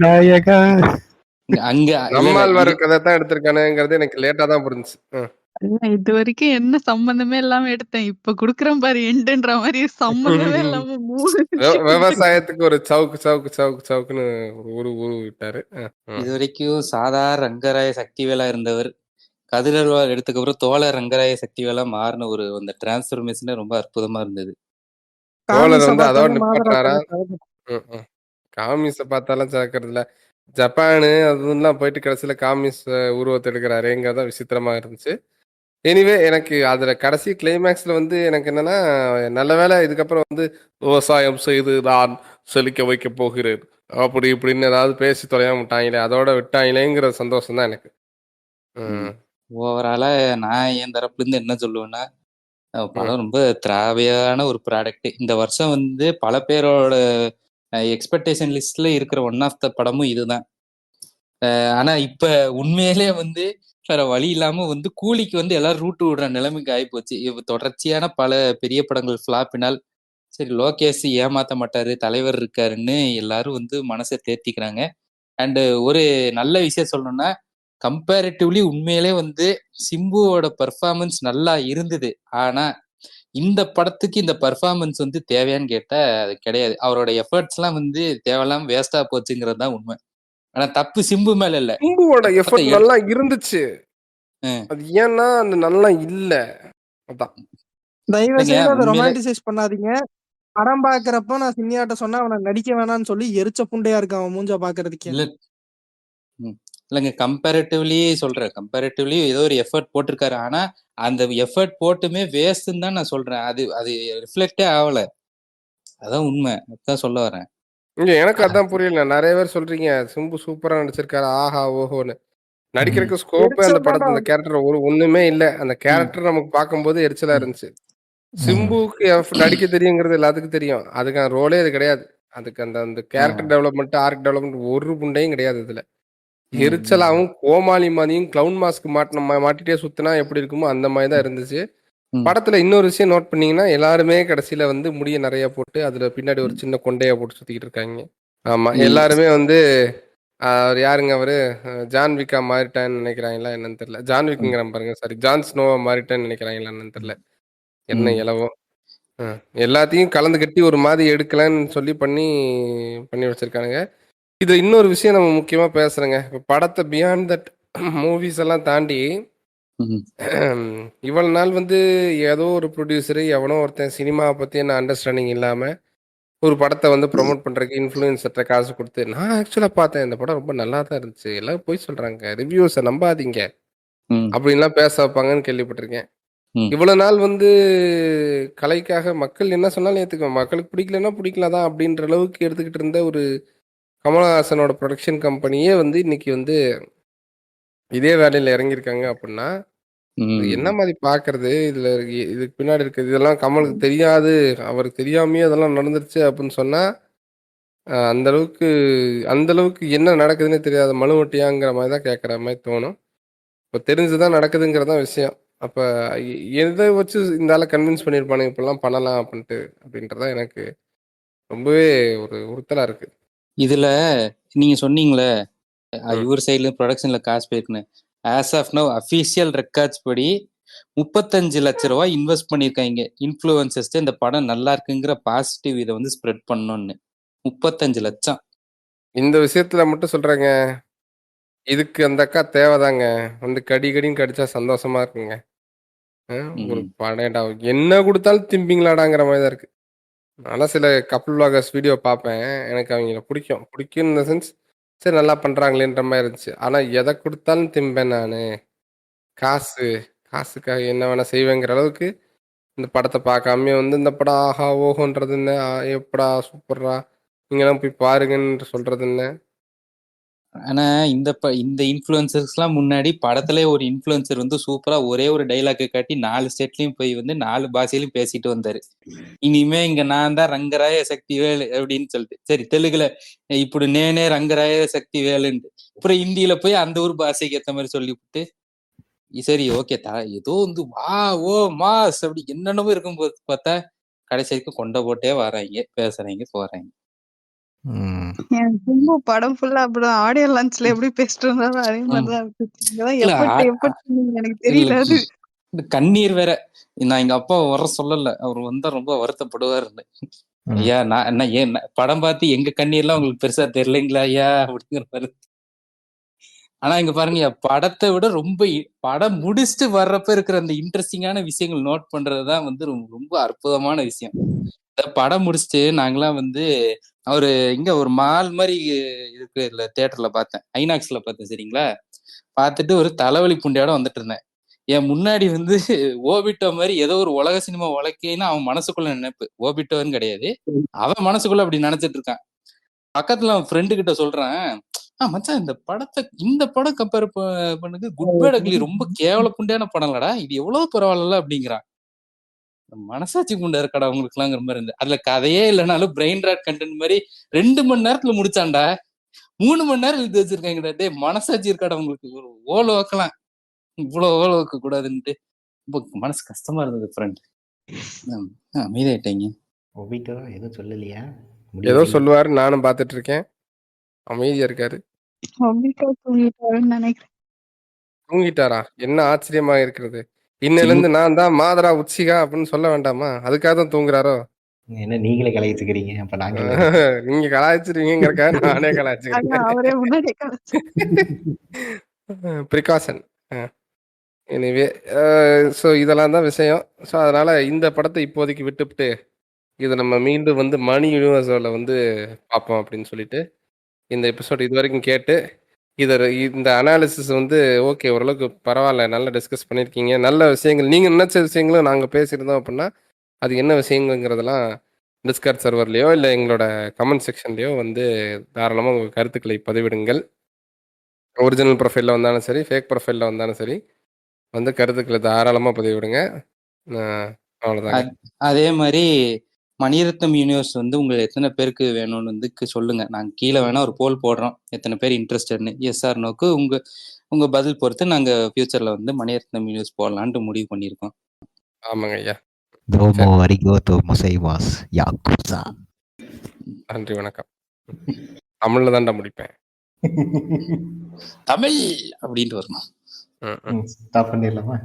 நாயகா அங்க நம்மால் வர கதை தான் எடுத்திருக்கானுங்கிறது எனக்கு லேட்டா தான் புரிஞ்சுச்சு. இது வரைக்கும் என்ன சம்பந்தமே இல்லாம எடுத்தேன், இப்ப குடுக்கறேன் பாரு எண்டுன்ற மாதிரி சம்பந்தமே இல்லாம 3 விவசாயத்துக்கு ஒரு சவுக்குன்னு ஒரு விட்டாரு. இது வரைக்கும் சாதாரண ரங்கராய சக்திவேலா இருந்தவர் கதிரவால் எடுத்துக்கப்புறம் தோழர் ரங்கராய சக்திவேலா மாறின ஒரு அந்த டிரான்ஸ்பர்மேஷன் ரொம்ப அற்புதமா இருந்தது. தோழர் வந்து அதோட நிப்பாட்டினாரா? காமிஸ பார்த்தாலும் சேர்க்கறது இல்ல, ஜப்பானு அதுலாம் போயிட்டு கடைசியில காமிஸ் உருவத்தை எடுக்கிறாருங்கிறதா விசித்திரமா இருந்துச்சு. எனிவே எனக்கு அதுல கடைசி கிளைமேக்ஸ்ல வந்து எனக்கு என்னன்னா, நல்ல வேலை இதுக்கப்புறம் வந்து விவசாயம் செய்து நான் செழிக்க வைக்க போகிறேன் அப்படி இப்படின்னு ஏதாவது பேசி தொலையாம விட்டாங்களே, அதோட விட்டாங்களேங்கிற சந்தோஷம் தான் எனக்கு. ஓவராலா நான் என் தரப்புல இருந்து என்ன சொல்லுவேன்னா, படம் ரொம்ப திராவியான ஒரு ப்ராடக்ட். இந்த வருஷம் வந்து பல பேரோட எக்ஸ்பெக்டேஷன் லிஸ்ட்ல இருக்கிற ஒன் ஆஃப் த படமும் இதுதான். ஆனா இப்ப உண்மையிலே வந்து வேற வழி இல்லாம வந்து கூலிக்கு வந்து எல்லாரும் ரூட்டு விடுற நிலைமைக்கு ஆயிப்போச்சு. இப்ப தொடர்ச்சியான பல பெரிய படங்கள் ஃபிளாப்பினால் சரி லோகேஷ் ஏமாத்த மாட்டாரு, தலைவர் இருக்காருன்னு எல்லாரும் வந்து மனசை தேர்த்திக்கிறாங்க. அண்ட் ஒரு நல்ல விஷயம் சொல்லணும்னா கம்பேரிட்டிவ்லி உண்மையிலே வந்து சிம்புவோட பர்ஃபார்மன்ஸ் நல்லா இருந்தது. ஆனா இந்த படத்துக்கு இந்த பர்ஃபார்மன்ஸ் வந்து தேவையான்னு கேட்டா அது கிடையாது. அவரோட எஃபர்ட்ஸ் எல்லாம் வந்து தேவையில்லாம வேஸ்டா போச்சுங்கிறது தான் உண்மை. ஆனா தப்பு சிம்பு மேல இல்ல, சிம்புவோட இந்த படத்தை எஃபர்ட் நல்லா இருந்துச்சு. ம். அது ஏன்னா அந்த நல்லா இல்ல. அதான் தயவு இல்லைங்க செய்து அதை உண்மையிலே ரொமான்டிசைஸ் பண்ணாதீங்க. படம் பாக்குறப்ப நான் சின்னியாட்ட சொன்னா அவனை நடிக்க வேணாம்னு சொல்லி எரிச்ச புண்டையா இருக்கு அவன் மூஞ்ச பாக்குறதுக்கே. இல்ல இல்லைங்க கம்பேரிட்டிவ்லி சொல்றேன். கம்பேரிட்டிவ்லி ஏதோ ஒரு எஃபர்ட் போட்டிருக்காரு. ஆனா அந்த எஃபர்ட் போட்டுமே வேஸ்ட்ன்னு தான் நான் சொல்றேன். அது அது ரிஃப்ளெக்டே ஆகல. அதான் உண்மை. அதான் சொல்ல வரேன். இங்க எனக்கு அதான் புரியல. நிறைய பேர் சொல்றீங்க சிம்பு சூப்பரா நடிச்சிருக்காரு ஆஹா ஓஹோன்னு. நடிக்கிறதுக்கு ஸ்கோப்பே அந்த எரிச்சல் தான்டா படத்துல அந்த கேரக்டர் ஒண்ணுமே இல்ல. அந்த கேரக்டர் நமக்கு பார்க்கும்போது எரிச்சலா இருந்துச்சு. சிம்புக்கு நடிக்க தெரியுங்கிறது எல்லாத்துக்கும் தெரியும். அதுக்கான ரோலே அது கிடையாது. அதுக்கு அந்த அந்த கேரக்டர் டெவலப்மெண்ட் ஆர்க் டெவலப்மெண்ட் ஒரு புண்டையும் கிடையாது இதுல. எரிச்சலாவும் கோமாளி மாதிரியும் கிளவுன் மாஸ்க் மாட்டிட்டே சுத்தினா எப்படி இருக்குமோ அந்த மாதிரி தான் இருந்துச்சு. படத்துல இன்னொரு விஷயம் நோட் பண்ணீங்கன்னா எல்லாருமே கடைசியில வந்து முடிய நிறைய போட்டு அதுல பின்னாடி ஒரு சின்ன கொண்டையா போட்டு சுத்திக்கிட்டு இருக்காங்க. ஆமா எல்லாருமே வந்து அவர் யாருங்க அவரு ஜான்விகா மாறிட்டான்னு நினைக்கிறாங்களா என்னன்னு தெரியல. ஜான்விக்குங்கிற பாருங்க சாரி ஜான் ஸ்னோவா மாறிட்டான்னு நினைக்கிறாங்களா என்னன்னு தெரியல. என்ன இலவோ எல்லாத்தையும் கலந்து கட்டி ஒரு மாதிரி எடுக்கலான்னு சொல்லி பண்ணி வச்சிருக்கானுங்க. இது இன்னொரு விஷயம் நம்ம முக்கியமா பேசுறேங்க. இப்போ படத்தை பியாண்ட் தட் மூவிஸ் எல்லாம் தாண்டி இவ்வளவு நாள் வந்து ஏதோ ஒரு ப்ரொடியூசரு எவனோ ஒருத்தன் சினிமாவை பத்தி என்ன அண்டர்ஸ்டாண்டிங் இல்லாம ஒரு படத்தை வந்து ப்ரொமோட் பண்றதுக்கு இன்ஃப்ளூயன்சர்ட்ட காசு கொடுத்து நான் ஆக்சுவலா பார்த்தேன் இந்த படம் ரொம்ப நல்லா தான் இருந்துச்சு எல்லாரும் போய் சொல்றாங்க ரிவ்யூஸை நம்பாதீங்க அப்படின்லாம் பேச வைப்பாங்கன்னு கேள்விப்பட்டிருக்கேன். இவ்வளவு நாள் வந்து கலைக்காக மக்கள் என்ன சொன்னாலும் ஏத்துக்குவேன், மக்களுக்கு பிடிக்கலன்னா பிடிக்கலாதான் அப்படின்ற அளவுக்கு எடுத்துக்கிட்டு இருந்த ஒரு கமலஹாசனோட ப்ரொடக்ஷன் கம்பெனியே வந்து இன்னைக்கு வந்து இதே வேலையில இறங்கியிருக்காங்க அப்படின்னா என்ன மாதிரி பாக்குறது இதுல இதுக்கு பின்னாடி இருக்குது இதெல்லாம் கமலுக்கு தெரியாது அவருக்கு தெரியாமையே அதெல்லாம் நடந்துருச்சு அப்படின்னு சொன்னா அந்த அளவுக்கு என்ன நடக்குதுன்னே தெரியாத மலுவட்டியாங்கிற மாதிரி தான் கேட்குற மாதிரி தோணும். இப்போ தெரிஞ்சுதான் நடக்குதுங்கிறதான் விஷயம். அப்ப எதை வச்சு இந்த ஆளை கன்வின்ஸ் பண்ணியிருப்பானுங்க இப்பெல்லாம் பண்ணலாம் அப்படின்றதா எனக்கு ரொம்பவே ஒரு உறுத்தலா இருக்கு. இதுல நீங்க சொன்னீங்களே இவர் சைட்ல ப்ரொடக்ஷன்ல காசு போயிருக்குன்னு. As of now official records படி 35 லட்சம் ரூபாய் இன்வெஸ்ட் பண்ணிருக்காங்க இன்ஃப்ளூயன்சர்ஸ் இந்த படம் நல்லா இருக்குங்கிற பாசிட்டிவ் இதை வந்து ஸ்ப்ரெட் பண்ணணும்னு. 35 லட்சம். இந்த விஷயத்துல மட்டும் சொல்றேங்க, இதுக்கு அந்த அக்கா தேவைதாங்க. வந்து கடின்னு கடிச்சா சந்தோஷமா இருக்குங்க. ஒரு படம்டா என்ன கொடுத்தாலும் திம்பிங்களாடாங்கிற மாதிரி தான் இருக்கு. ஆனால் சில கப்புள் விளாகர்ஸ் வீடியோ பார்ப்பேன், எனக்கு அவங்கள பிடிக்கும் இந்த சென்ஸ் சரி நல்லா பண்ணுறாங்களேன்ற மாதிரி இருந்துச்சு. ஆனால் எதை கொடுத்தாலும் திம்பேன் நான், காசுக்காக என்ன வேணா செய்வேங்கிற அளவுக்கு இந்த படத்தை பார்க்காம வந்து இந்த படம் ஆஹா ஓஹோன்றது என்ன, எப்படா சூப்பர்ரா நீங்களாம் போய் பாருங்கன்னு சொல்றது என்ன. ஆனா இந்த இன்ஃப்ளூயன்சர்ஸ் எல்லாம் முன்னாடி படத்துல ஒரு இன்ஃப்ளூயன்சர் வந்து சூப்பரா ஒரே ஒரு டைலாக் காட்டி 4 ஸ்டேட்லயும் போய் வந்து 4 பாஷையிலும் பேசிட்டு வந்தாரு. இனிமே இங்க நான் தான் ரங்கராய சக்தி வேலு அப்படின்னு சொல்லிட்டு, சரி தெலுங்குல இப்படி நேனே ரங்கராய சக்தி வேலுன்னு, அப்புறம் இந்தியில போய் அந்த ஒரு பாஷைக்கு ஏத்த மாதிரி சொல்லிவிட்டு சரி ஓகே ஏதோ வந்து வா ஓ மாஸ் அப்படி என்னென்னமோ இருக்கும்போது பார்த்தா கடைசி வரைக்கும் கொண்ட போட்டே வராங்க, பேசுறாங்க, போறாங்க. சிம்பு படம் ஃபுல்லா அப்படிதான் ஆடியோ லான்ச்ல எப்படி பேசிட்டு இருந்தாலும் அதே மாதிரிதான் எனக்கு தெரியல. அது இந்த கண்ணீர் வேற. நான் எங்க அப்பா வர சொல்லல, அவர் வந்தா ரொம்ப வருத்தப்படுவாருன்னு. ஐயா நான் என்ன ஏன் படம் பார்த்து எங்க கண்ணீர்லாம் உங்களுக்கு பெருசா தெரியலைங்களா ஐயா அப்படிங்கிற மாதிரி. ஆனா இங்க பாருங்க, படத்தை விட ரொம்ப படம் முடிச்சுட்டு வர்றப்ப இருக்கிற அந்த இன்ட்ரெஸ்டிங்கான விஷயங்கள் நோட் பண்றதுதான் வந்து ரொம்ப அற்புதமான விஷயம். படம் முடிச்சுட்டு நாங்கெல்லாம் வந்து இங்க ஒரு மால் மாதிரி இருக்கு இல்ல, தியேட்டர்ல பார்த்தேன், ஐநாக்ஸ்ல பார்த்தேன். சரிங்களா, பார்த்துட்டு ஒரு தலைவலி புண்டையோட வந்துட்டு இருந்தேன். என் முன்னாடி வந்து ஓபிட்டோ மாதிரி ஏதோ ஒரு உலக சினிமா உலகேன்னு அவன் மனசுக்குள்ள நினைப்பு, ஓபிட்டோன்னு கிடையாது, அவன் மனசுக்குள்ள அப்படி நினைச்சிட்டு இருக்கான். பக்கத்துல அவன் ஃப்ரெண்டு கிட்ட சொல்றான், மச்சான் இந்த படம் கம்பேர் பண்ணுங்க, குட் பேட் அக்லி ரொம்ப கேவல புண்டையான படம் இல்லடா, இது எவ்வளவு பரவாயில்ல அப்படிங்கிறான். மனசாட்சி புண்டை இருக்கடா உங்களுக்கு எல்லாங்கிற மாதிரி இருந்து. அதுல கதையே இல்லைனாலும் பிரெயின் ராட் கண்டென்ட் மாதிரி 2 மணி நேரத்துல முடிச்சான்டா. 3 மணி நேரம் இழுத்து வச்சிருக்காங்கடா. டேய் மனசாட்சி இருக்காடா உங்களுக்கு? ஒரு ஓல வைக்கலாம், இவ்வளவு ஓல வைக்க கூடாதுன்ட்டு ரொம்ப மனசு கஷ்டமா இருந்தது ஃப்ரெண்ட். அமைதியாயிட்டீங்க. ஒபிட்டோ எதுவும் சொல்லலையா? ஏதோ சொல்லுவாரு, நானும் பார்த்துட்டு இருக்கேன். அமைதியா இருக்காரு. ஒபிட்டோ தூங்கிட்டாருன்னு நினைக்கிறேன். தூங்கிட்டாரா? என்ன ஆச்சரியமா இருக்கிறது. இன்னையில இருந்து நான் தான் மாதரா உச்சிகா அப்படின்னு சொல்ல வேண்டாமா? அதுக்காக தான் தூங்குறாரோ? என்ன நீங்களே கலாய்ச்சிக்கிறீங்க? அப்ப நாங்க நீங்க கலாய்ச்சிருவீங்கிறக்காக நானே அதான் கலாய்ச்சிக்கிறேன். அவரே முன்னாடி கலைச்சு. ப்ரிகாஷன். எனிவே, ஸோ இதெல்லாம் தான் விஷயம். ஸோ அதனால இந்த படத்தை இப்போதைக்கு விட்டுவிட்டு இதை நம்ம மீண்டும் வந்து மணி யூனிவர்ஸோட வந்து பார்ப்போம் அப்படின்னு சொல்லிட்டு இந்த எபிசோட் இது வரைக்கும் கேட்டு இந்த அனாலிசிஸ் வந்து ஓகே, ஓரளவுக்கு பரவாயில்ல, நல்லா டிஸ்கஸ் பண்ணியிருக்கீங்க. நல்ல விஷயங்கள் நீங்கள் நினைச்ச விஷயங்களும் நாங்கள் பேசியிருந்தோம் அப்படின்னா அது என்ன விஷயங்கிறதெல்லாம் டிஸ்கார்ட் சர்வர்லேயோ இல்லை எங்களோட கமெண்ட் செக்ஷன்லேயோ வந்து தாராளமாக உங்கள் கருத்துக்களை பதிவிடுங்கள். ஒரிஜினல் ப்ரொஃபைலில் வந்தாலும் சரி, ஃபேக் ப்ரொஃபைலில் வந்தாலும் சரி, வந்து கருத்துக்களை தாராளமாக பதிவிடுங்க. அவ்வளோதாங்க. அதே மாதிரி மணிரத்னம் யூனிவர்ஸ் வந்து உங்களுக்கு எத்தனை பேருக்கு வேணும்னு வந்து சொல்லுங்க. நாங்கள் கீழே வேணா ஒரு போல் போடுறோம், எத்தனை பேர் இன்ட்ரெஸ்டட்னு. எஸ் ஆர் நோக்கு உங்க பதில் பொறுத்து நாங்கள் ஃபியூச்சர்ல வந்து மணிரத்னம் யூனிவர்ஸ் போடலான்ட்டு முடிவு பண்ணியிருக்கோம். ஆமாங்க ஐயா. நன்றி, வணக்கம். தமிழ்ல தான்டா முடிப்பேன். தமிழ் அப்படின்ட்டு வரணும். ஸ்டாப் பண்ணிடலாமா?